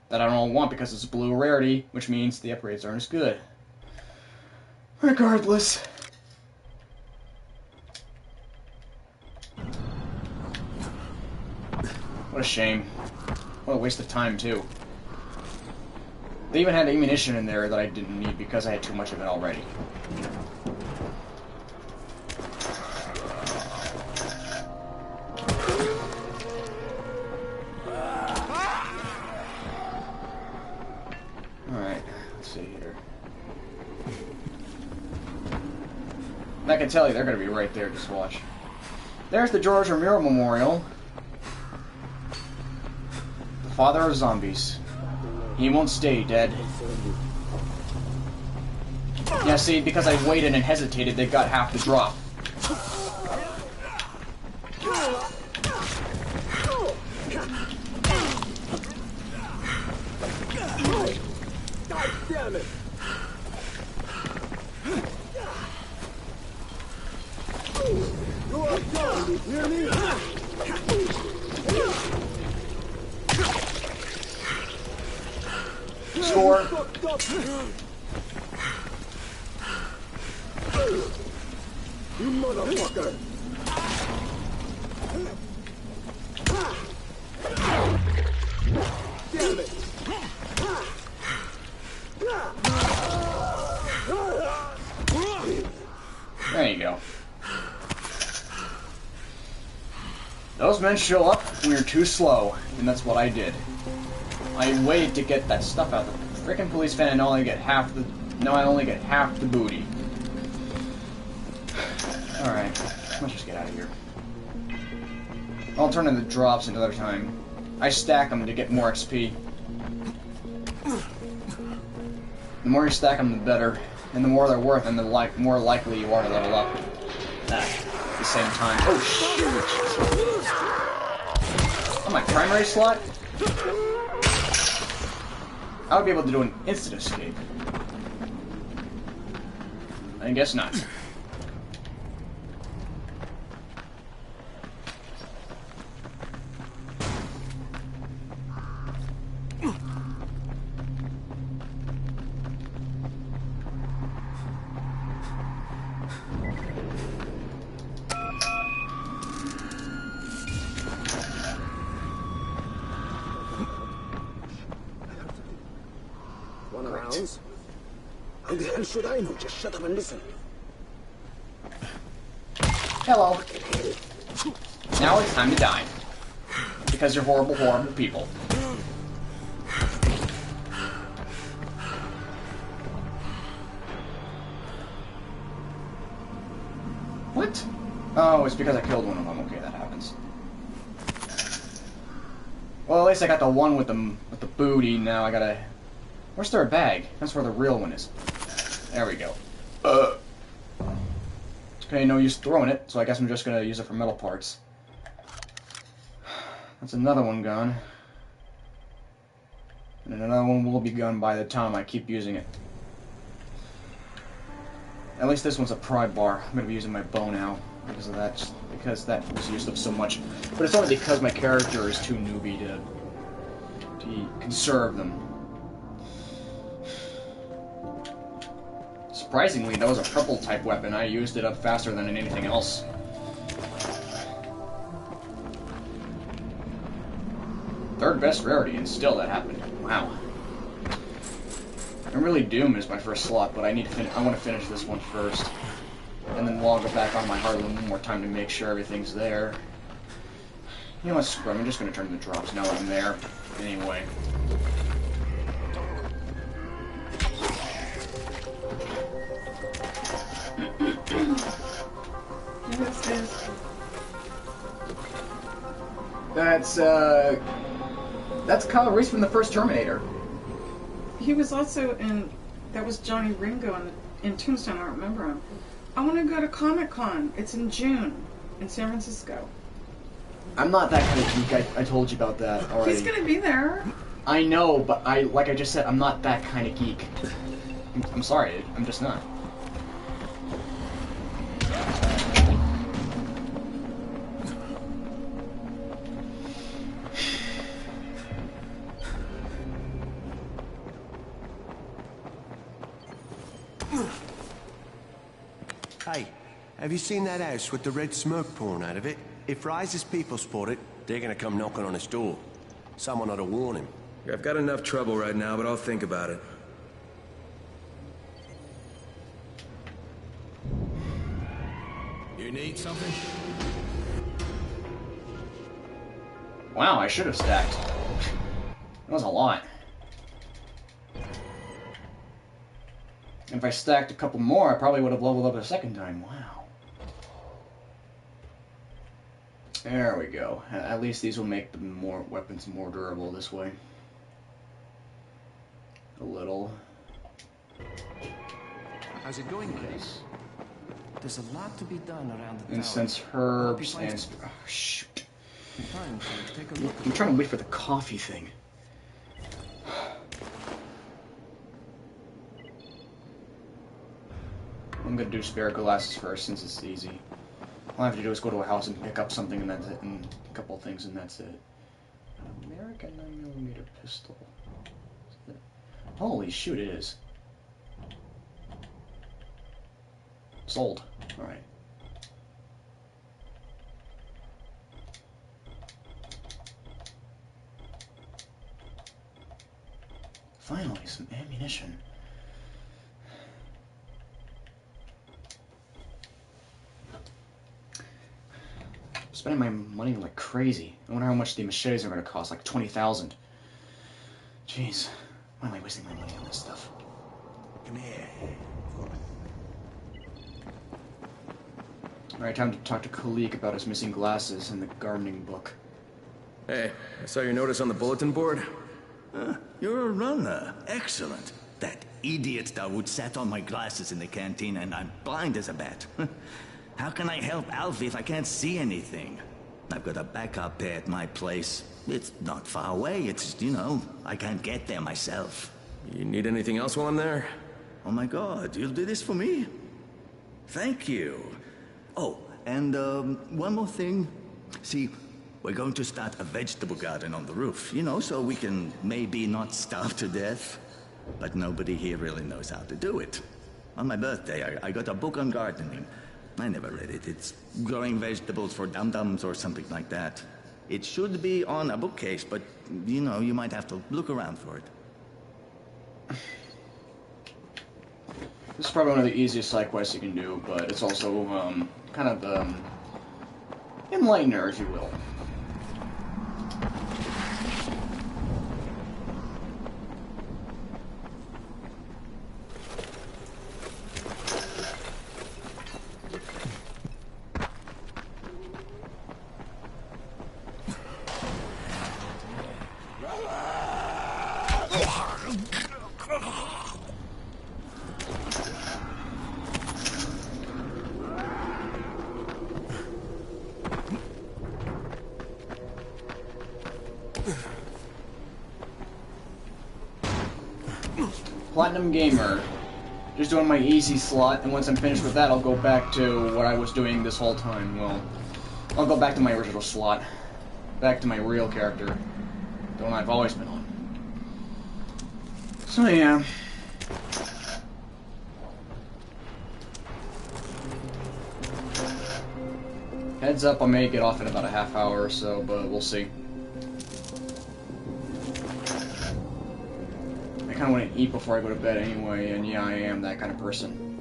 That I don't want because it's a blue rarity, which means the upgrades aren't as good. Regardless. What a shame. What a waste of time, too. They even had ammunition in there that I didn't need because I had too much of it already. Alright, let's see here. And I can tell you they're going to be right there, just watch. There's the George Romero Memorial. The father of zombies. He won't stay dead. Yeah, see, because I waited and hesitated, they got half the drop. God damn it! You are done, you hear me? Score. You motherfucker! Damn it! There you go. Those men show up when you're too slow, and that's what I did. I waited to get that stuff out. The frickin' police van and only get half the. No, I only get half the booty. Alright, let's just get out of here. I'll turn in the drops another time. I stack them to get more XP. The more you stack them, the better. And the more they're worth, and the more likely you are to level up. At the same time. Oh, shit! I'm my primary slot, I would be able to do an instant escape. I guess not. One of rounds? How the hell should I know? Just shut up and listen. Hello. Now it's time to die. Because you're horrible, horrible people. What? Oh, it's because I killed one of them. Okay, that happens. Well, at least I got the one with the booty. Now I gotta... Where's their bag? That's where the real one is. There we go. Okay, no use throwing it, so I guess I'm just gonna use it for metal parts. That's another one gone. And then another one will be gone by the time I keep using it. At least this one's a pry bar. I'm gonna be using my bow now because of that. Because that was used up so much. But it's only because my character is too newbie to conserve them. Surprisingly, that was a purple type weapon. I used it up faster than in anything else. Third best rarity, and still that happened. Wow. And really, Doom is my first slot, but I need to I want to finish this one first, and then log it back on my Heartland one more time to make sure everything's there. You know what? Screw it. I'm just gonna turn the drops now that I'm there. Anyway. That's Kyle Reese from the first Terminator. He was also in, that was Johnny Ringo in Tombstone, I don't remember him. I want to go to Comic-Con. It's in June in San Francisco. I'm not that kind of geek. I told you about that already. He's going to be there. I know, but like I just said, I'm not that kind of geek. I'm sorry, I'm just not. Hey, have you seen that house with the red smoke pouring out of it? If Rise's people spot it, they're gonna come knocking on his door. Someone ought to warn him. I've got enough trouble right now, but I'll think about it. You need something? Wow, I should have stacked. That was a lot. If I stacked a couple more, I probably would have leveled up a second time. Wow. There we go. At least these will make the weapons more durable this way. A little. How's it going, Chris? There's a lot to be done around the tower. Incense herbs and... Oh, shoot. I'm trying to wait for the coffee thing. I'm gonna do spare glasses first since it's easy. All I have to do is go to a house and pick up something and that's it, and a couple of things and that's it. American 9mm pistol. Holy shoot, it is. Sold. Alright. Finally, some ammunition. Spending my money like crazy. I wonder how much the machetes are going to cost. Like 20,000. Jeez. Why am I wasting my money on this stuff? Come here. Alright, time to talk to Khalik about his missing glasses and the gardening book. Hey, I saw your notice on the bulletin board. You're a runner. Excellent. That idiot Dawood sat on my glasses in the canteen and I'm blind as a bat. How can I help Alfie if I can't see anything? I've got a backup there at my place. It's not far away. It's, you know, I can't get there myself. You need anything else while I'm there? Oh my god, you'll do this for me? Thank you. Oh, and one more thing. See, we're going to start a vegetable garden on the roof, you know, so we can maybe not starve to death. But nobody here really knows how to do it. On my birthday, I got a book on gardening. I never read it. It's growing vegetables for dum-dums or something like that. It should be on a bookcase, but, you know, you might have to look around for it. This is probably one of the easiest side quests you can do, but it's also, kind of, enlightener, if you will. Platinum Gamer. Just doing my easy slot, and once I'm finished with that, I'll go back to what I was doing this whole time. Well, I'll go back to my original slot. Back to my real character. The one I've always been on. So, yeah. Heads up, I may get off in about a half hour or so, but we'll see. I kind of want to eat before I go to bed anyway, and yeah, I am that kind of person.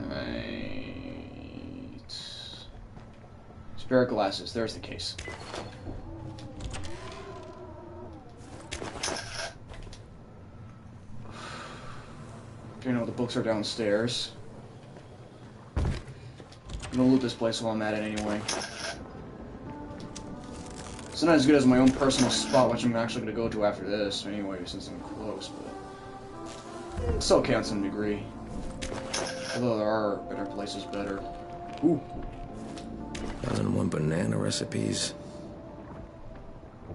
Right. Spare glasses, there's the case. You know, the books are downstairs. I'm gonna loot this place while I'm at it anyway. It's not as good as my own personal spot, which I'm actually going to go to after this, anyway, since I'm close, but it's okay on some degree. Although there are better places better. Ooh. 1,001 banana recipes.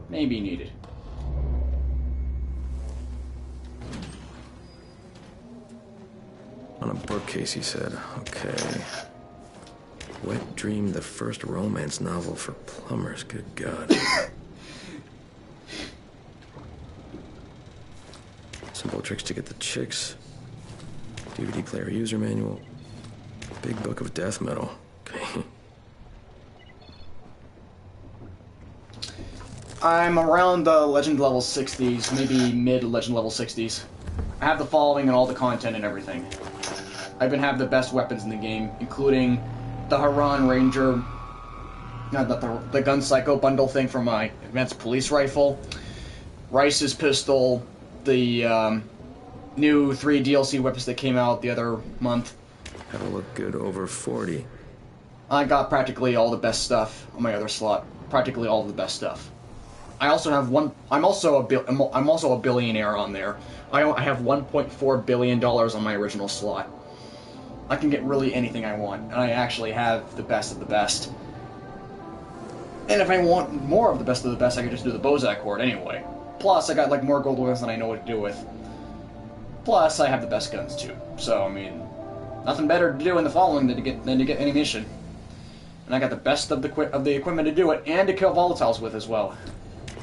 Maybe needed. On a bookcase, he said. Okay. Wet Dream, the first romance novel for plumbers. Good God. Simple tricks to get the chicks. DVD player user manual. Big book of death metal. Okay. I'm around the legend level 60s, maybe mid legend level 60s. I have the following and all the content and everything. I even have the best weapons in the game, including the Haran Ranger, the Gun Psycho bundle thing for my advanced police rifle, Rice's pistol, the new 3 DLC weapons that came out the other month. How to look good over 40. I got practically all the best stuff on my other slot. Practically all of the best stuff. I also have I'm also a billionaire on there. I have $1.4 billion on my original slot. I can get really anything I want, and I actually have the best of the best. And if I want more of the best, I can just do the Bozak Horde anyway. Plus, I got like more gold weapons than I know what to do with. Plus, I have the best guns too. So, I mean, nothing better to do in the following than to get ammunition. And I got the best of the equipment to do it, and to kill volatiles with as well.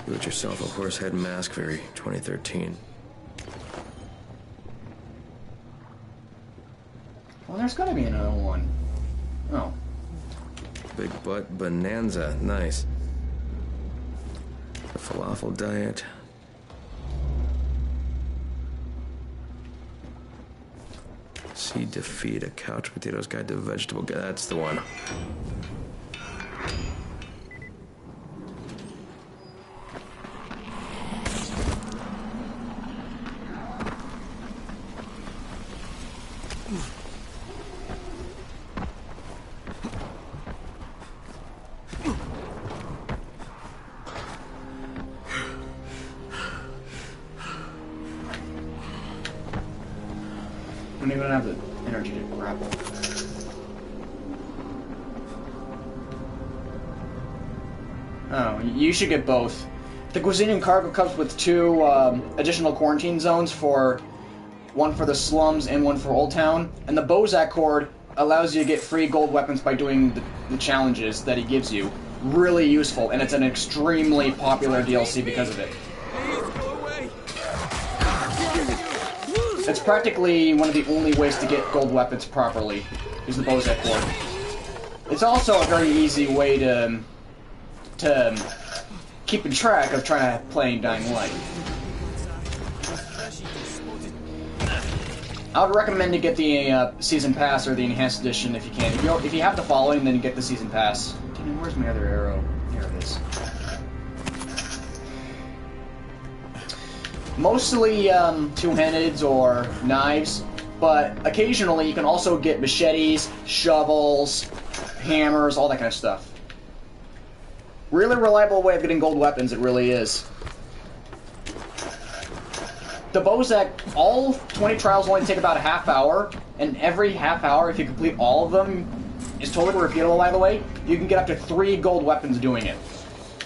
Do it yourself, a horsehead mask, very 2013. Well, there's gotta be another one. Oh. Big butt bonanza, nice. The falafel diet. See defeat, a couch potatoes guide to vegetable guide. That's the one. don't even have the energy to grapple. Oh, you should get both. The Cuisine cargo comes with 2 additional quarantine zones, one for the slums and one for Old Town. And the Bozak cord allows you to get free gold weapons by doing the challenges that he gives you. Really useful, and it's an extremely popular DLC because of it. It's practically one of the only ways to get gold weapons properly, is the Bozak cord. It's also a very easy way to keep in track of trying to play Dying Light. I would recommend to get the Season Pass or the Enhanced Edition if you can. If you have the following, then get the Season Pass. Where's my other arrow? Here it is. Mostly two-handeds or knives, but occasionally you can also get machetes, shovels, hammers, all that kind of stuff. Really reliable way of getting gold weapons, it really is. The Bozak, all 20 trials only take about a half hour, and every half hour, if you complete all of them, is totally repeatable, by the way. You can get up to 3 gold weapons doing it.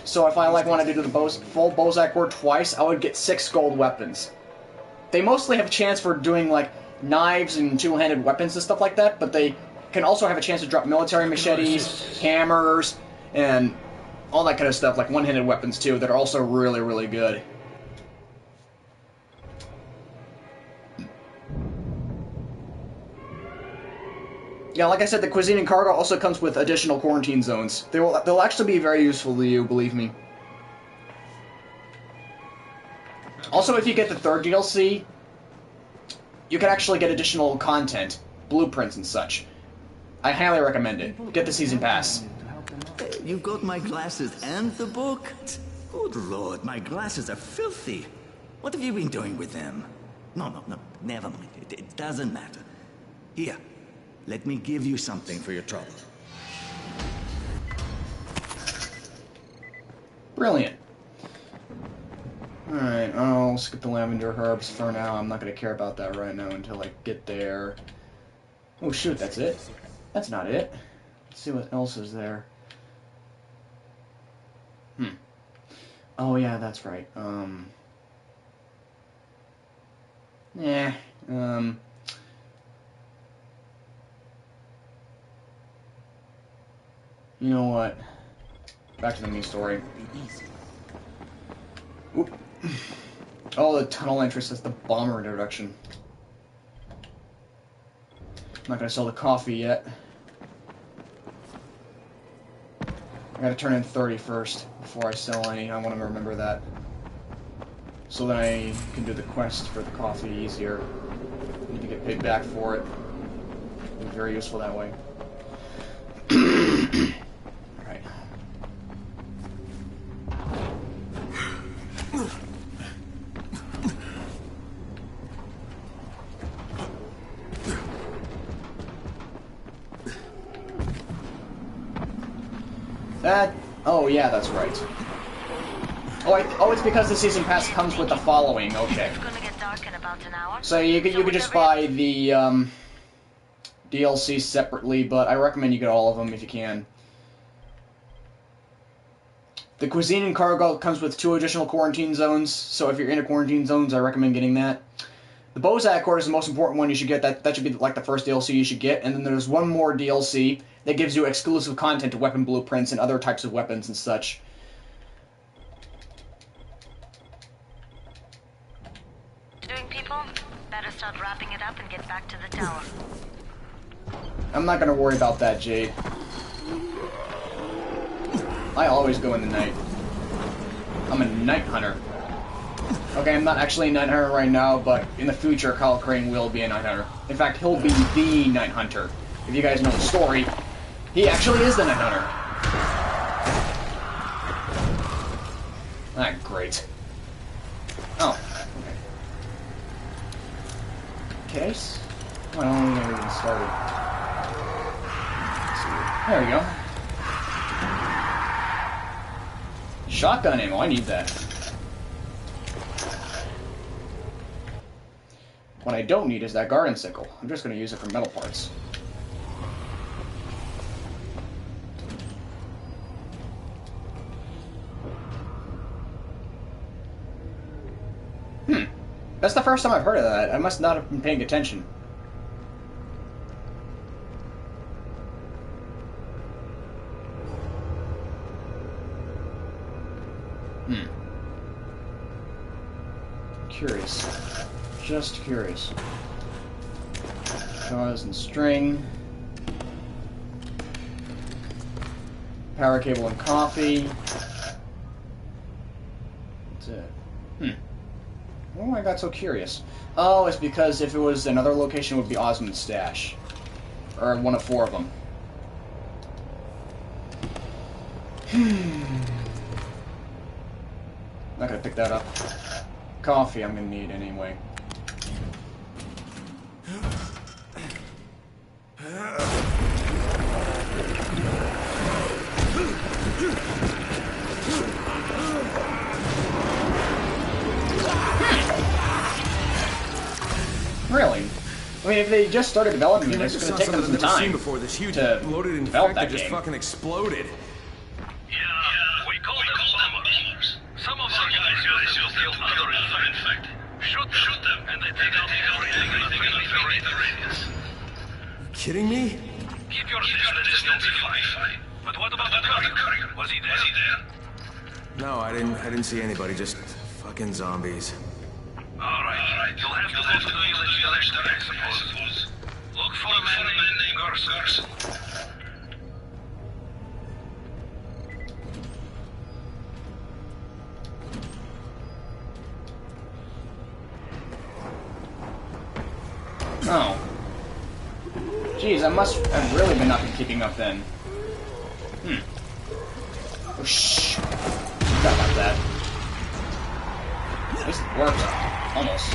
So if I wanted to do the full Bozak cord twice, I would get 6 gold weapons. They mostly have a chance for doing like knives and two-handed weapons and stuff like that, but they can also have a chance to drop military machetes, hammers, and all that kind of stuff, like one-handed weapons too, that are also really, really good. Yeah, like I said, the Cuisine and Cargo also comes with additional quarantine zones. They'll actually be very useful to you, believe me. Also, if you get the 3rd DLC, you can actually get additional content, blueprints and such. I highly recommend it. Get the Season Pass. You've got my glasses and the book? Good lord, my glasses are filthy. What have you been doing with them? No, never mind. It doesn't matter. Here. Let me give you something for your trouble. Brilliant. Alright, I'll skip the lavender herbs for now. I'm not going to care about that right now until I get there. Oh shoot, that's it? That's not it. Let's see what else is there. Oh yeah, that's right. You know what? Back to the main story. Oop. Oh, the tunnel entrance is the bomber introduction. I'm not gonna sell the coffee yet. I gotta turn in 30 first before I sell any. I want to remember that. So that I can do the quest for the coffee easier. I need to get paid back for it. It'll be very useful that way. Alright. Oh yeah, that's right. Oh, it's because the Season Pass comes with the following. Okay. It's gonna get dark in about an hour. So you could just buy the DLC separately, but I recommend you get all of them if you can. The Cuisine and Cargo comes with 2 additional quarantine zones, so if you're in a quarantine zones, I recommend getting that. The Bozak cord is the most important one you should get. That should be like the first DLC you should get, and then there's one more DLC that gives you exclusive content to weapon blueprints and other types of weapons and such. Doing people? Better start wrapping it up and get back to the tower. I'm not gonna worry about that, Jade. I always go in the night. I'm a night hunter. Okay, I'm not actually a night hunter right now, but in the future, Kyle Crane will be a night hunter. In fact, he'll be the night hunter. If you guys know the story, he actually is the night hunter. Ah, great. Oh, okay. Case? Well, I don't even get started. There we go. Shotgun ammo, I need that. What I don't need is that garden sickle. I'm just going to use it for metal parts. That's the first time I've heard of that. I must not have been paying attention. Curious. Just curious. Jaws and string. Power cable and coffee. That's it. Oh, I got so curious. Oh, it's because if it was another location, it would be Osmond's stash. Or one of 4 of them. Not gonna pick that up. Coffee I'm gonna need anyway. Really? I mean, if they just started developing it, it's going to take them some time before this huge to loaded develop infected that just game. fucking exploded. Yeah, we call them bombers. Some of our guys use them to kill other infected. Shoot them, and they take out everything in the radius. Kidding me? Keep your distance, you'll be fine. But what about the courier? Was he there? No, I didn't see anybody. Just fucking zombies. Alright. You'll have to go to the village the next time, I suppose. Look for a man named Garson. Oh. Jeez, I must have really been not been keeping up then. Oh, shh. Forgot about that. At least it worked. Almost.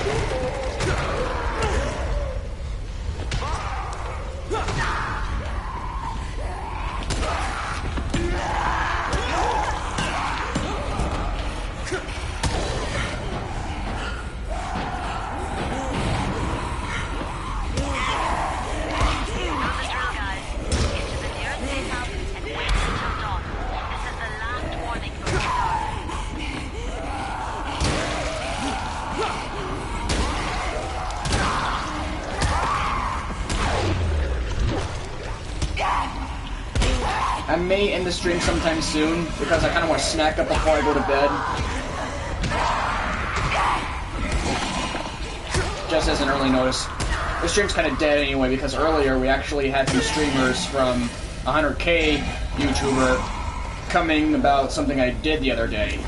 I may end the stream sometime soon, because I kind of want to snack up before I go to bed. Just as an early notice. The stream's kind of dead anyway, because earlier we actually had some streamers from 100K YouTuber coming about something I did the other day.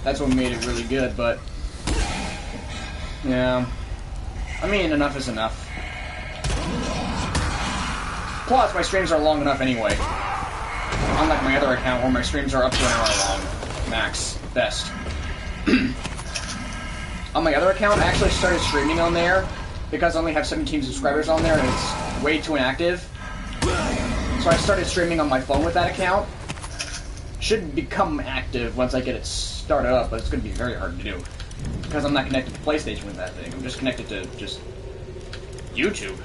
That's what made it really good, but... yeah. I mean, enough is enough. Plus, my streams are long enough anyway. Unlike my other account, where my streams are up to an hour long. Max. Best. On my other account, I actually started streaming on there, because I only have 17 subscribers on there, and it's way too inactive. So I started streaming on my phone with that account. Should become active once I get it started up, but it's going to be very hard to do. Because I'm not connected to PlayStation with that thing. I'm just connected to just YouTube.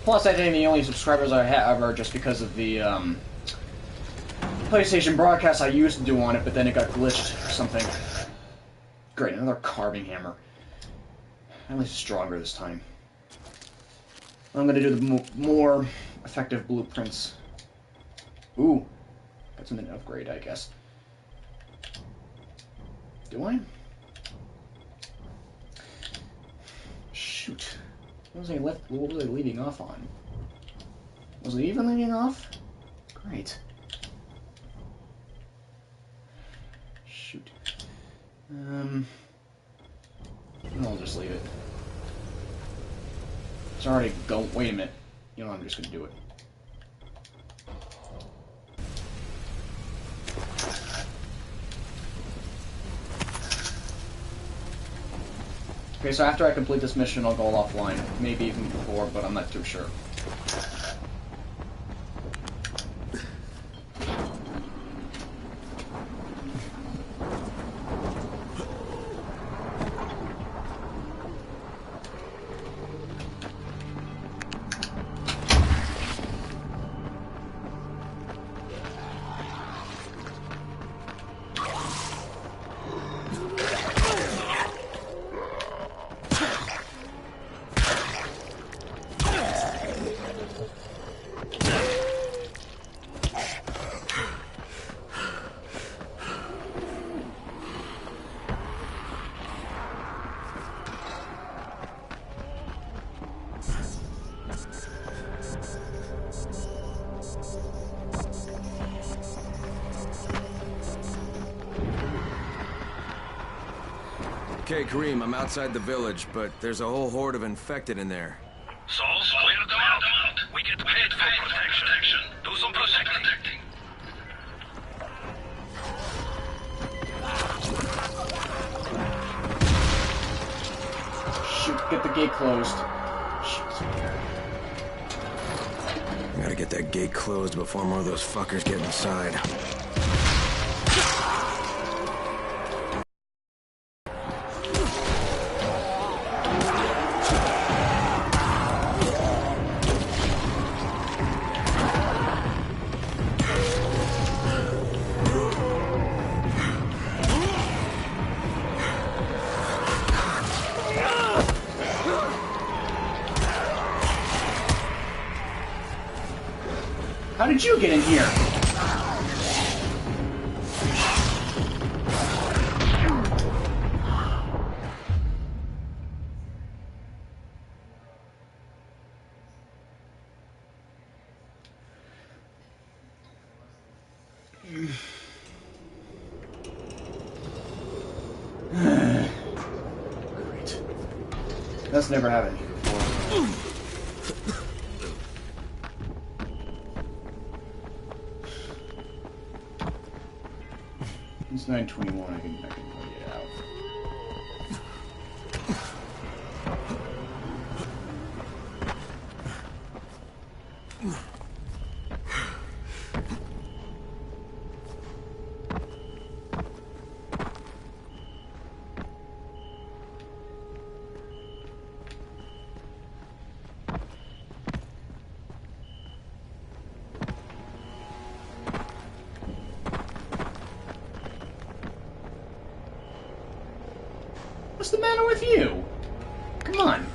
Plus, I think the only subscribers I have are just because of the PlayStation broadcast I used to do on it, but then it got glitched or something. Great, another carving hammer. At least stronger this time. I'm going to do the more effective blueprints. Ooh, got something to upgrade, I guess. Do I? Shoot. What was I leaving off on? Was it even leaving off? Great. Shoot. I'll just leave it. It's already go. Wait a minute. You know, I'm just gonna do it. Okay, so after I complete this mission, I'll go offline. Maybe even before, but I'm not too sure. Okay, Kareem, I'm outside the village, but there's a whole horde of infected in there. So, clear them out. We get paid for protection. Do some protecting. Shoot, get the gate closed. I gotta get that gate closed before more of those fuckers get inside. How did you get in here? Great. That's never happened before. It's 9:21. I can probably get out. What's the matter with you? Come on.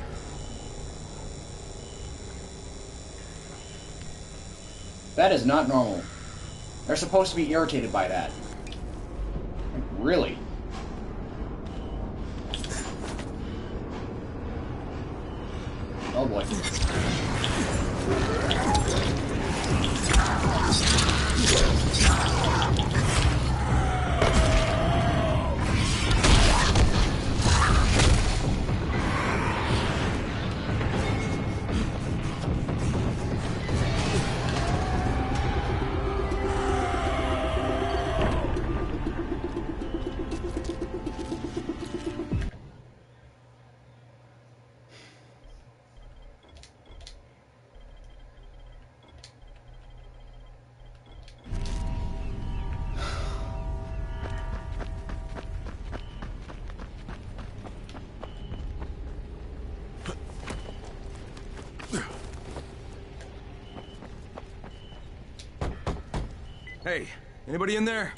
That is not normal. They're supposed to be irritated by that. Like, really? Oh boy. Hey, anybody in there?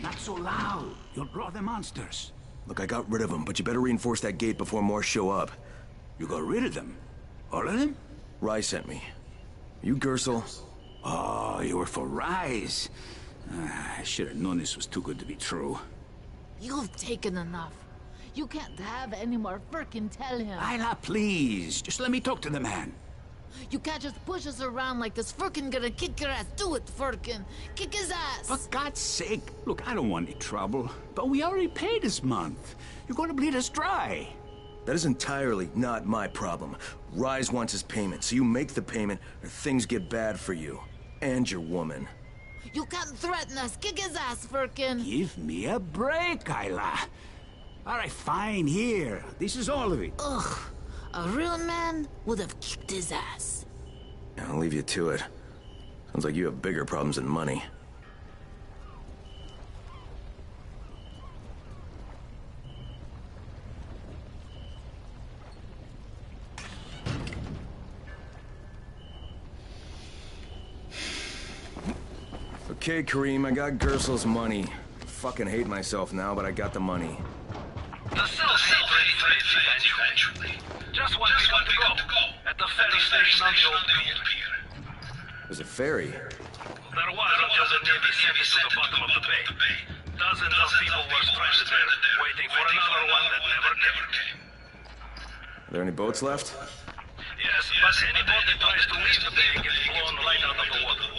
Not so loud. You'll draw the monsters. Look, I got rid of them, but you better reinforce that gate before more show up. You got rid of them? All of them? Rise sent me. You Gersel? Oh, you were for Rise. I should have known this was too good to be true. You've taken enough. You can't have any more. Firkin, tell him. Ayla, please. Just let me talk to the man. You can't just push us around like this. Firkin gonna kick your ass. Do it, Firkin. Kick his ass. For God's sake. Look, I don't want any trouble. But we already paid this month. You're gonna bleed us dry. That is entirely not my problem. Rise wants his payment, so you make the payment or things get bad for you. And your woman. You can't threaten us. Kick his ass, Firkin. Give me a break, Ayla. All right, fine, here. This is all of it. Ugh. A real man would have kicked his ass. I'll leave you to it. Sounds like you have bigger problems than money. Okay, Kareem, I got Gersel's money. Fucking hate myself now, but I got the money. The self-hatred fades eventually. Just when we got to go. At the ferry station on the old pier. There's a ferry? There was until the Navy sent it to the bottom of the bay. Dozens of people were stranded there, waiting for another one that never came. Are there any boats left? Yes, but any boat that tries to leave the bay gets blown right out of the water.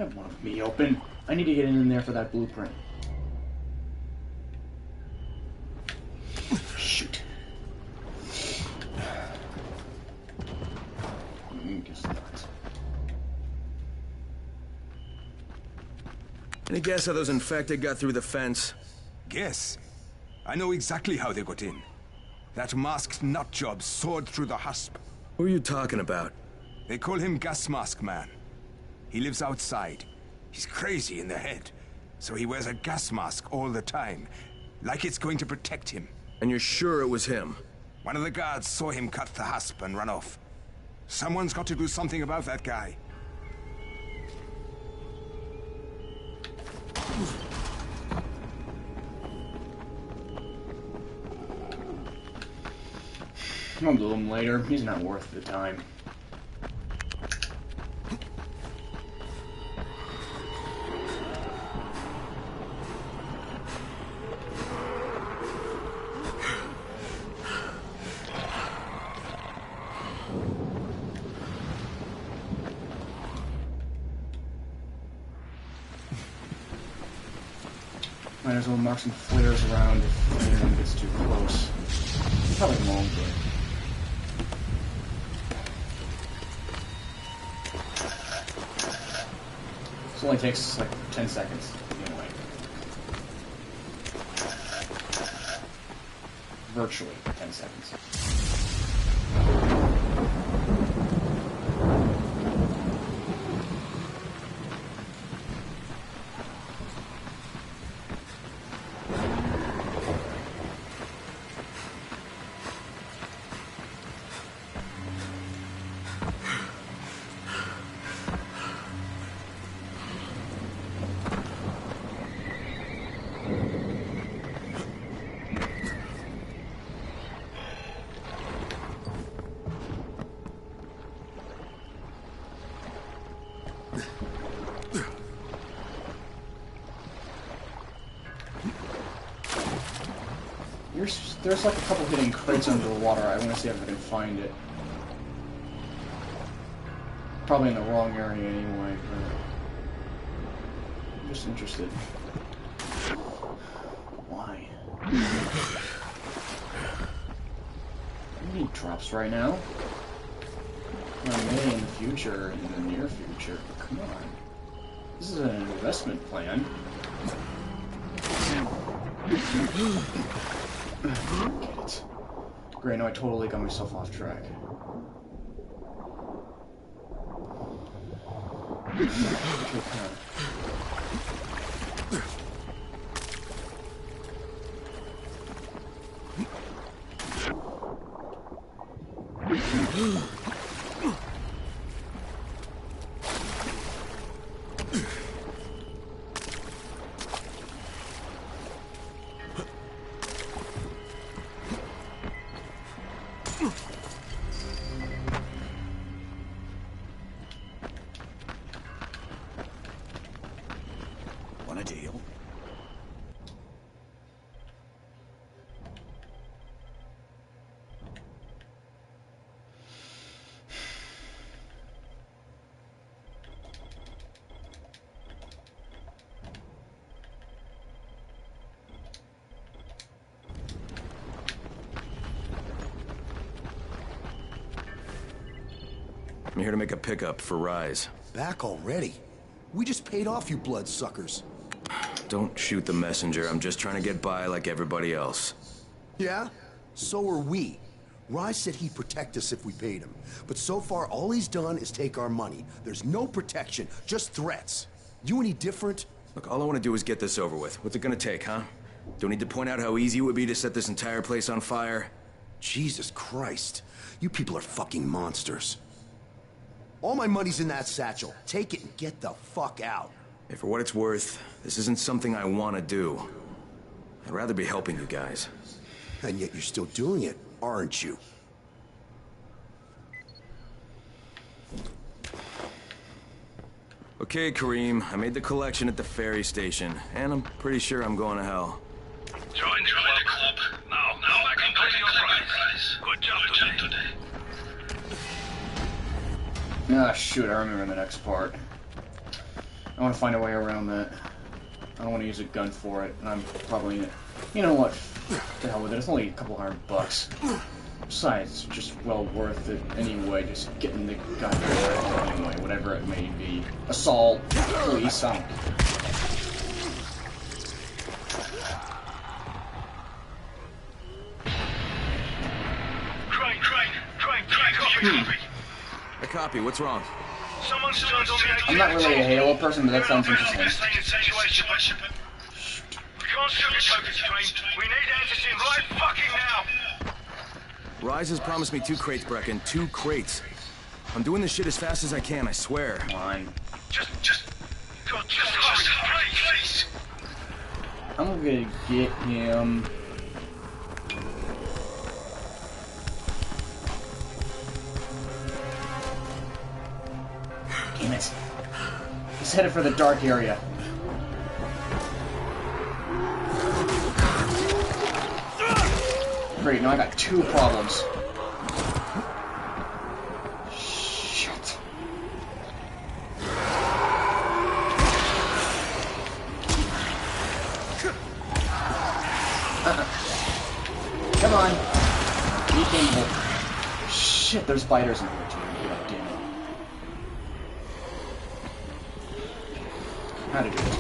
That won't be open. I need to get in there for that blueprint. Shoot. Guess not. Any guess how those infected got through the fence? Guess? I know exactly how they got in. That masked nutjob soared through the husp. Who are you talking about? They call him Gas Mask Man. He lives outside. He's crazy in the head, so he wears a gas mask all the time, like it's going to protect him. And you're sure it was him? One of the guards saw him cut the husp and run off. Someone's got to do something about that guy. I'll do him later. He's not worth the time. Might as well mark some flares around if anyone gets too close. Probably won't, but... This only takes like 10 seconds anyway. Virtually 10 seconds. There's like a couple hidden crates under the water. I want to see if I can find it. Probably in the wrong area anyway, but I'm just interested. Why? I need drops right now. I may in the future, in the near future. Come on. This is an investment plan. Get it. Great, no, I totally got myself off track. Want a deal? I'm here to make a pickup for Rise. Back already? We just paid off you bloodsuckers. Don't shoot the messenger. I'm just trying to get by like everybody else. Yeah? So are we. Rise said he'd protect us if we paid him. But so far, all he's done is take our money. There's no protection, just threats. You any different? Look, all I want to do is get this over with. What's it gonna take, huh? Do I need to point out how easy it would be to set this entire place on fire? Jesus Christ. You people are fucking monsters. All my money's in that satchel. Take it and get the fuck out. Hey, for what it's worth, this isn't something I want to do. I'd rather be helping you guys. And yet you're still doing it, aren't you? Okay, Kareem, I made the collection at the ferry station, and I'm pretty sure I'm going to hell. Join the club. Now I can claim your prize. Good job today. Ah, shoot, I remember the next part. I want to find a way around that. I don't want to use a gun for it, and I'm probably... You know what? The hell with it. It's only a couple $100. Besides, it's just well worth it anyway, just getting the goddamn anyway, whatever it may be. Assault, police, I don't care. A copy. What's wrong? I'm not really a Halo person, but that sounds interesting. We can't sugarcoat this, Crane. We need answers in right fucking now. Rise has promised me 2 crates, Brecken. 2 crates. I'm doing this shit as fast as I can, I swear. Come on. Just hurry, please. I'm gonna get him. Damn it. He's headed for the dark area. Great, now I got 2 problems. Shit. Come on. Be capable. Shit, there's spiders in here too. God damn it. How to do this?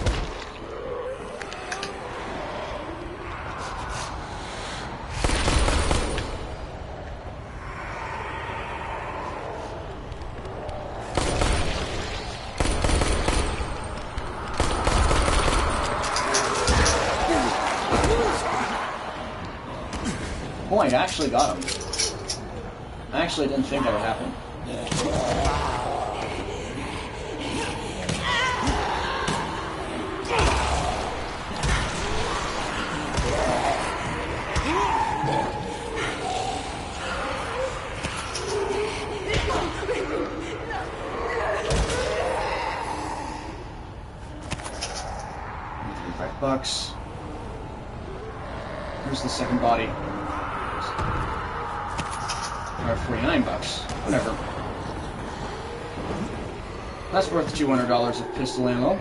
Oh, I actually got him. I actually didn't think that would happen. $35. Here's the second body. Or $49. Whatever. That's worth $200 of pistol ammo.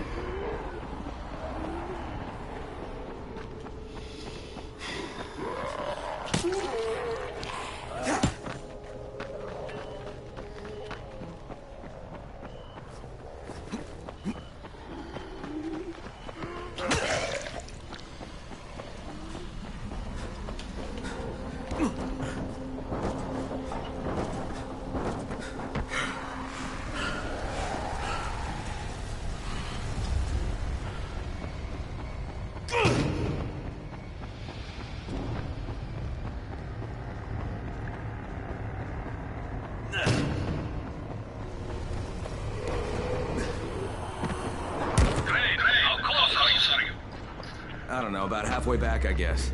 I don't know, about halfway back, I guess.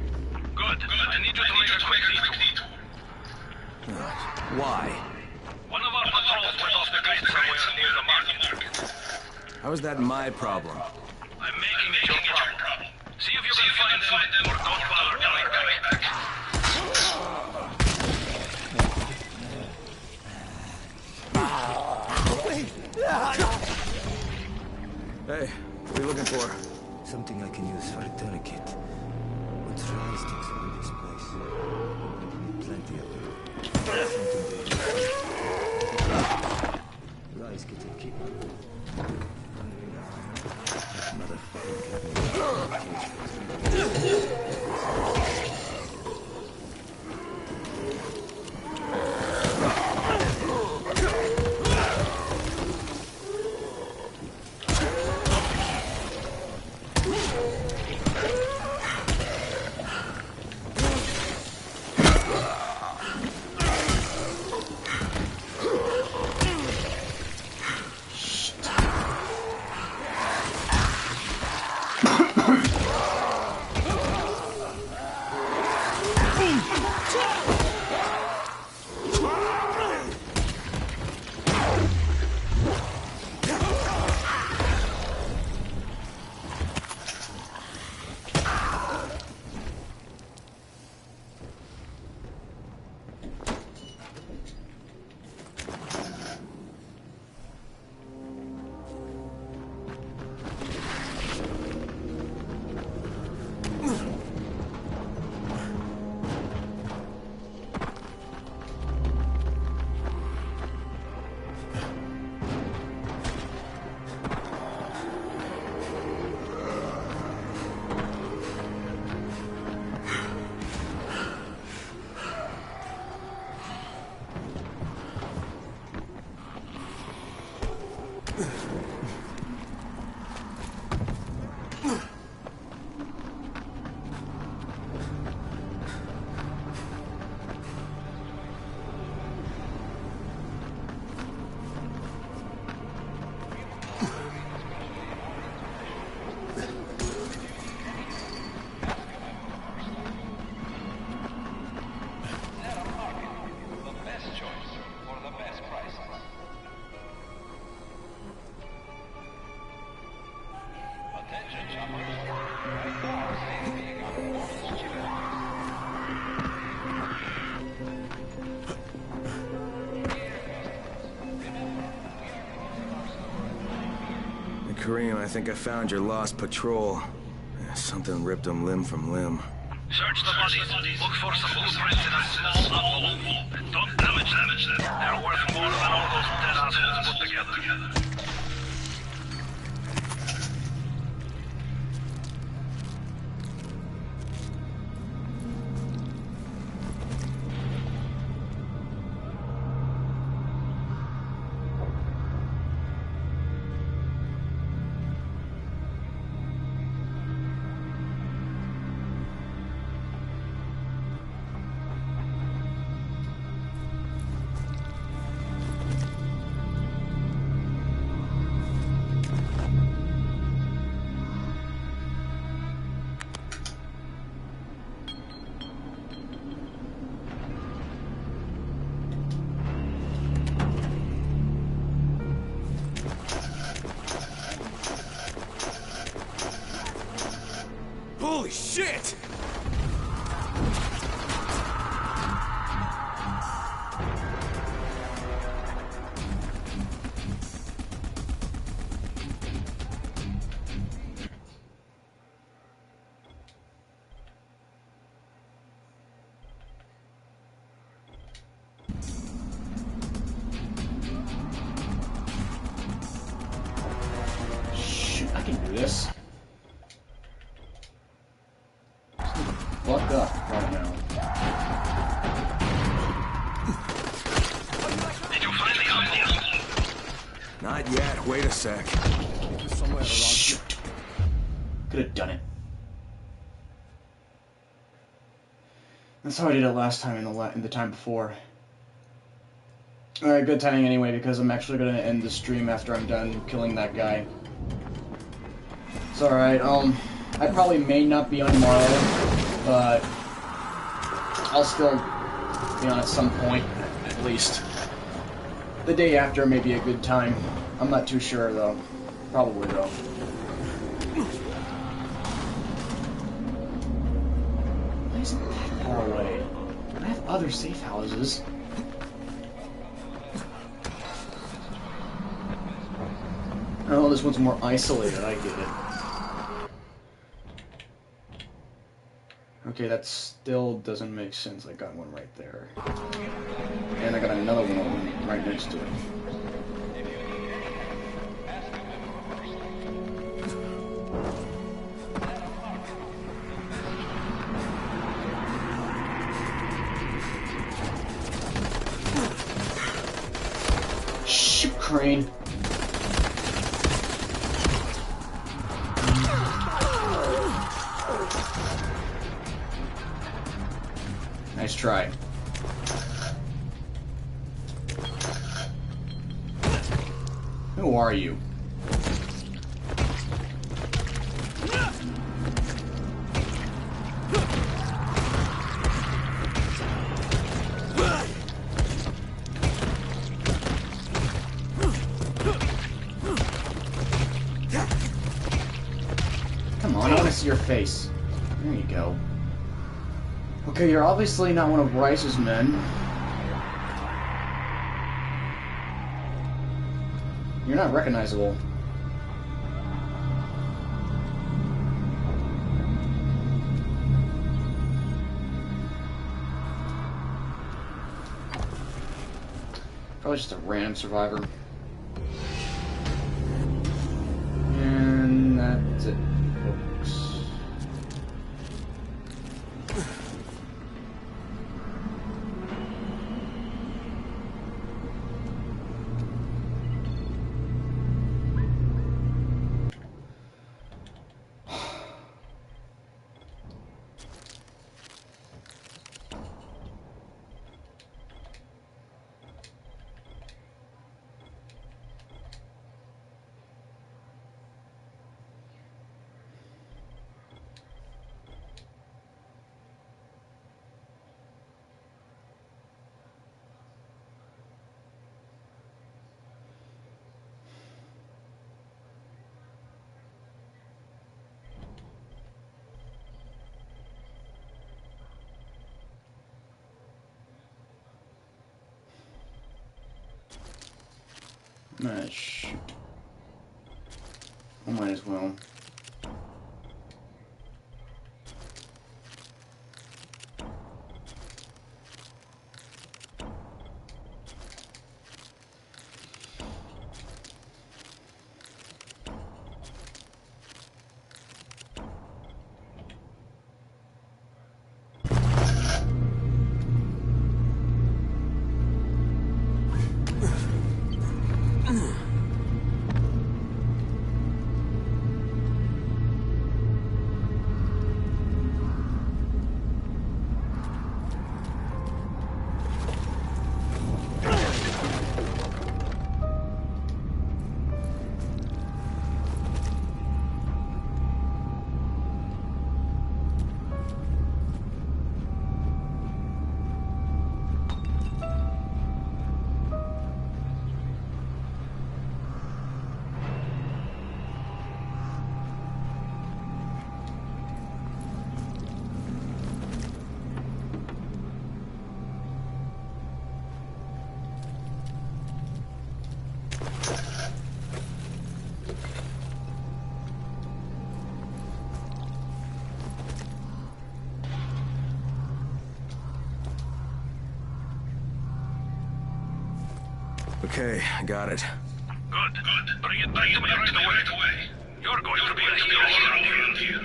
Good. I need you to make a quick detour. Why? One of our patrols went off the grid somewhere near the market. How is that my problem? I'm making it your problem. See if you can find them or don't bother coming back. Hey, what are you looking for? Something I can use for a tourniquet. Once Rise takes over this place, there'll be plenty of it. Something Rise gets a kick. That motherfucker got me in a cage for 3 days. Kareem, I think I found your lost patrol. Something ripped him limb from limb. Search the bodies. Look for some blueprints in a small envelope. And don't damage them. They're worth more than all those dead assholes put together. Holy shit! Shoot, I can do this. Fuck up right now. Did you find the ammo? Not yet. Wait a sec. Shoot. Could have done it. That's how I did it last time in the time before. Alright, good timing anyway, because I'm actually gonna end the stream after I'm done killing that guy. It's alright, I probably may not be on tomorrow, but I'll still be on at some point, at least. The day after may be a good time. I'm not too sure, though. Probably, though. Why isn't that far away? I have other safe houses. Oh, this one's more isolated, I get it. Okay, that still doesn't make sense. I got one right there. And I got another one right next to it. Shoot, Crane. Nice try. Who are you? Come on, I want to see your face. There you go. Okay, you're obviously not one of Rice's men. You're not recognizable. Probably just a random survivor. And that's it, folks. Ah, shoot. I might as well. Okay, I got it. Good, good. Bring it back to me right away. You're going to be a hero around here.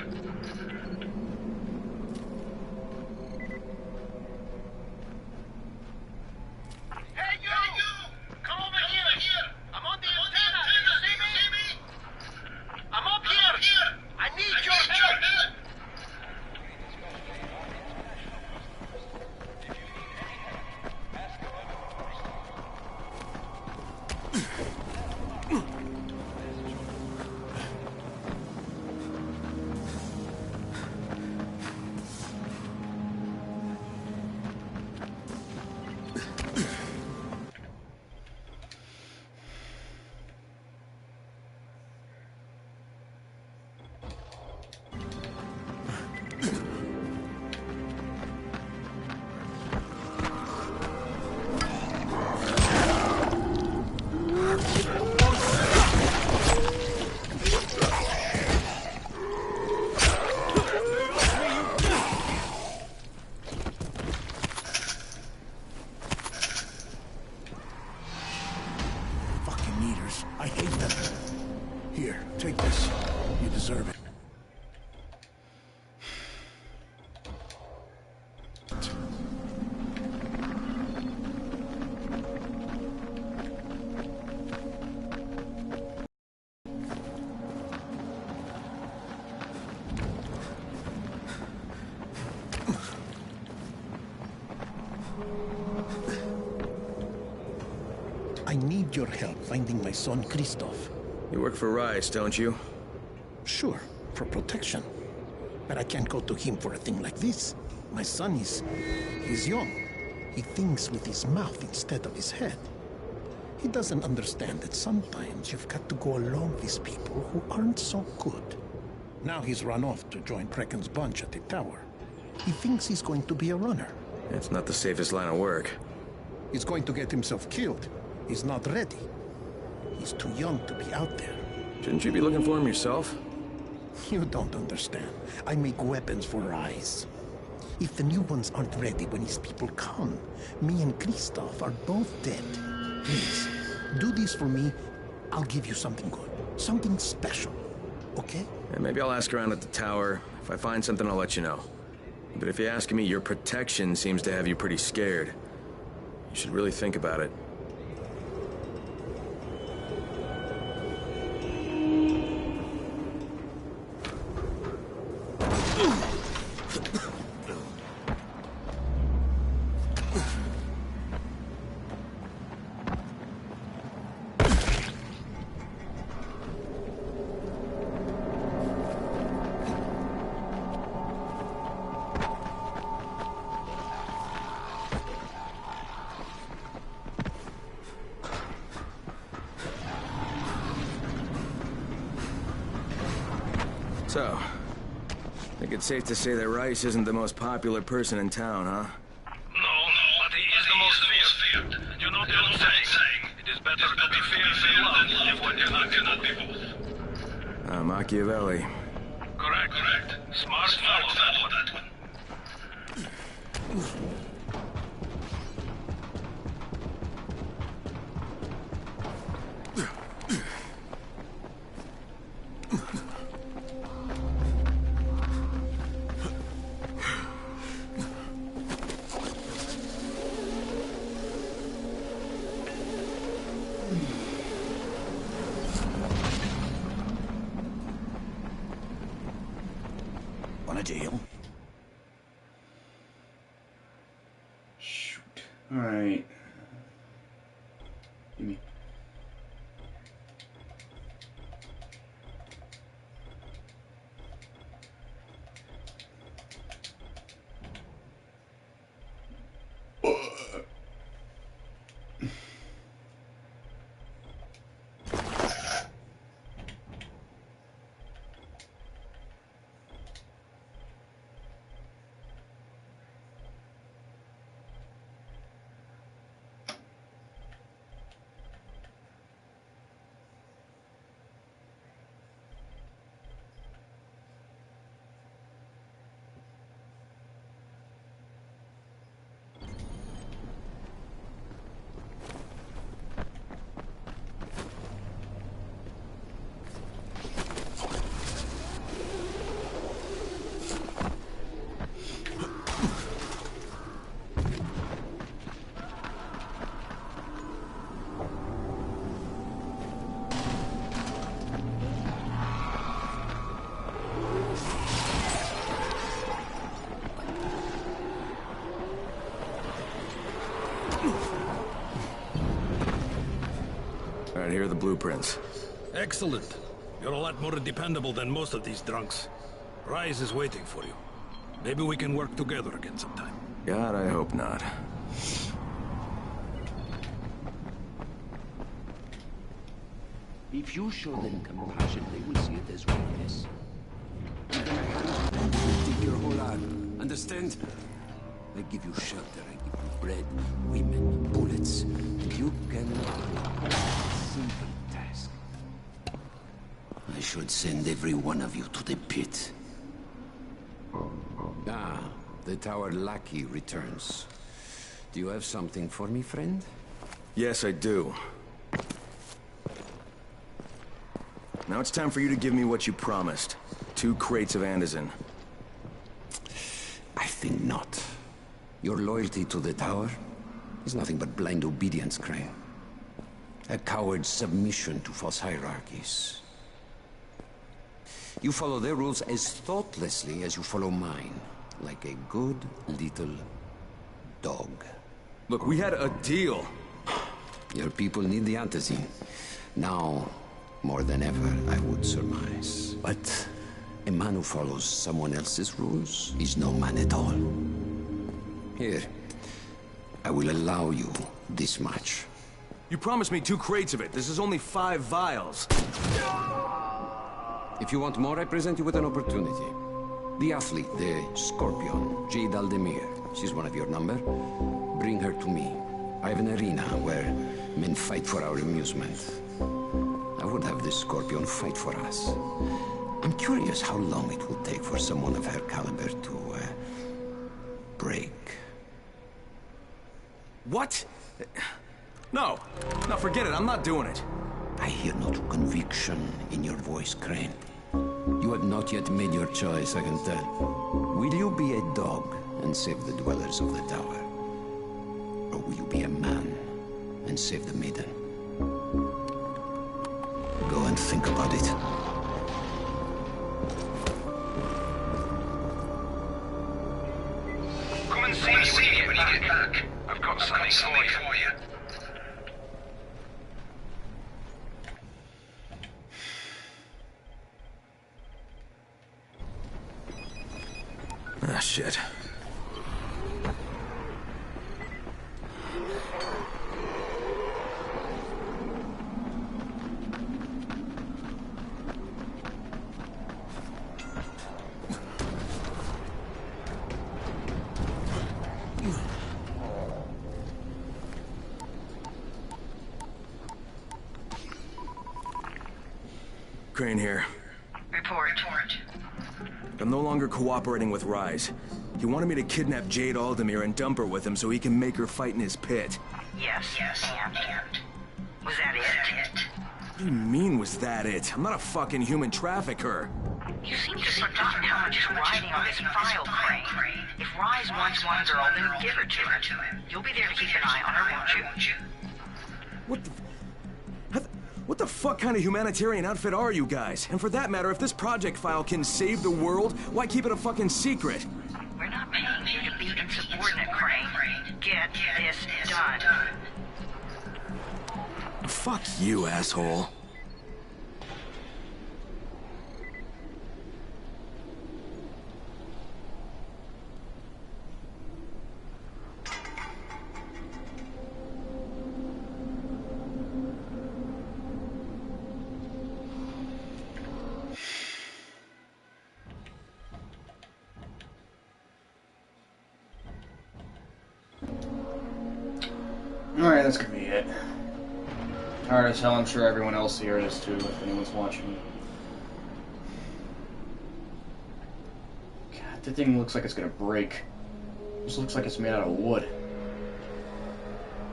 Hey, you! Come over here! I'm on the antenna! You see me? I'm up here! I need your help! I hate them. Here, take this. You deserve it. I need your help finding my son, Christoph. You work for Rais, don't you? Sure, for protection. But I can't go to him for a thing like this. My son he's young. He thinks with his mouth instead of his head. He doesn't understand that sometimes you've got to go along with people who aren't so good. Now he's run off to join Krecken's bunch at the tower. He thinks he's going to be a runner. It's not the safest line of work. He's going to get himself killed. He's not ready. He's too young to be out there. Shouldn't you be looking for him yourself? You don't understand. I make weapons for Rais. If the new ones aren't ready when his people come, me and Christoph are both dead. Please, do this for me. I'll give you something good. Something special. Okay? Yeah, maybe I'll ask around at the tower. If I find something, I'll let you know. But if you ask me, your protection seems to have you pretty scared. You should really think about it. So, I think it's safe to say that Rais isn't the most popular person in town, huh? No, but he is the most feared. You know the old saying, it is better to be feared than loved if one cannot be both. Machiavelli. Correct. Smart fellow, that one. Want a deal? Shoot. Alright. Give me. Alright, here are the blueprints. Excellent. You're a lot more dependable than most of these drunks. Rise is waiting for you. Maybe we can work together again sometime. God, I hope not. If you show them compassion, they will see it as weakness. Give them a hand, will take your whole arm. Understand? I give you shelter, I give you bread, women, bullets. And you can... simple task. I should send every one of you to the pit. Ah, the tower lackey returns. Do you have something for me, friend? Yes, I do. Now it's time for you to give me what you promised. 2 crates of Anderson. I think not. Your loyalty to the tower is nothing but blind obedience, Crane. A coward's submission to false hierarchies. You follow their rules as thoughtlessly as you follow mine. Like a good little dog. Look, we had a deal. Your people need the Antizin. Now, more than ever, I would surmise. But a man who follows someone else's rules is no man at all. Here, I will allow you this much. You promised me 2 crates of it. This is only 5 vials. If you want more, I present you with an opportunity. The athlete, the Scorpion, Jade Aldemir. She's one of your number. Bring her to me. I have an arena where men fight for our amusement. I would have this Scorpion fight for us. I'm curious how long it will take for someone of her caliber to, break. What? No. No, forget it. I'm not doing it. I hear no conviction in your voice, Crane. You have not yet made your choice, I can tell. Will you be a dog and save the dwellers of the tower? Or will you be a man and save the maiden? Go and think about it. Come and see me when you get back. I've got something for you. Ah, shit. Crane here. Report. I'm no longer cooperating with Rise. He wanted me to kidnap Jade Aldemir and dump her with him so he can make her fight in his pit. Yes, and? Was that it? What do you mean, was that it? I'm not a fucking human trafficker. You seem to have forgotten how much is riding on this file, Crane. If Rise wants one girl, then give her to him. You'll be there to keep an eye on her, won't you? What the fuck kind of humanitarian outfit are you guys? And for that matter, if this project file can save the world, why keep it a fucking secret? We're not paying you to be insubordinate, Crane. Get this done. Fuck you, asshole. Alright, that's gonna be it. Tired as hell, I'm sure everyone else here is too, if anyone's watching. God, the thing looks like it's gonna break. This looks like it's made out of wood.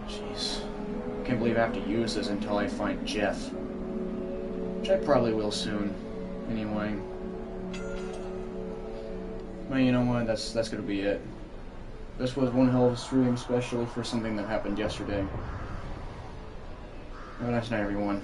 Jeez. Can't believe I have to use this until I find Jeff. Which I probably will soon. Anyway. But you know what, that's gonna be it. This was one hell of a stream, especially for something that happened yesterday. Have a nice night, everyone.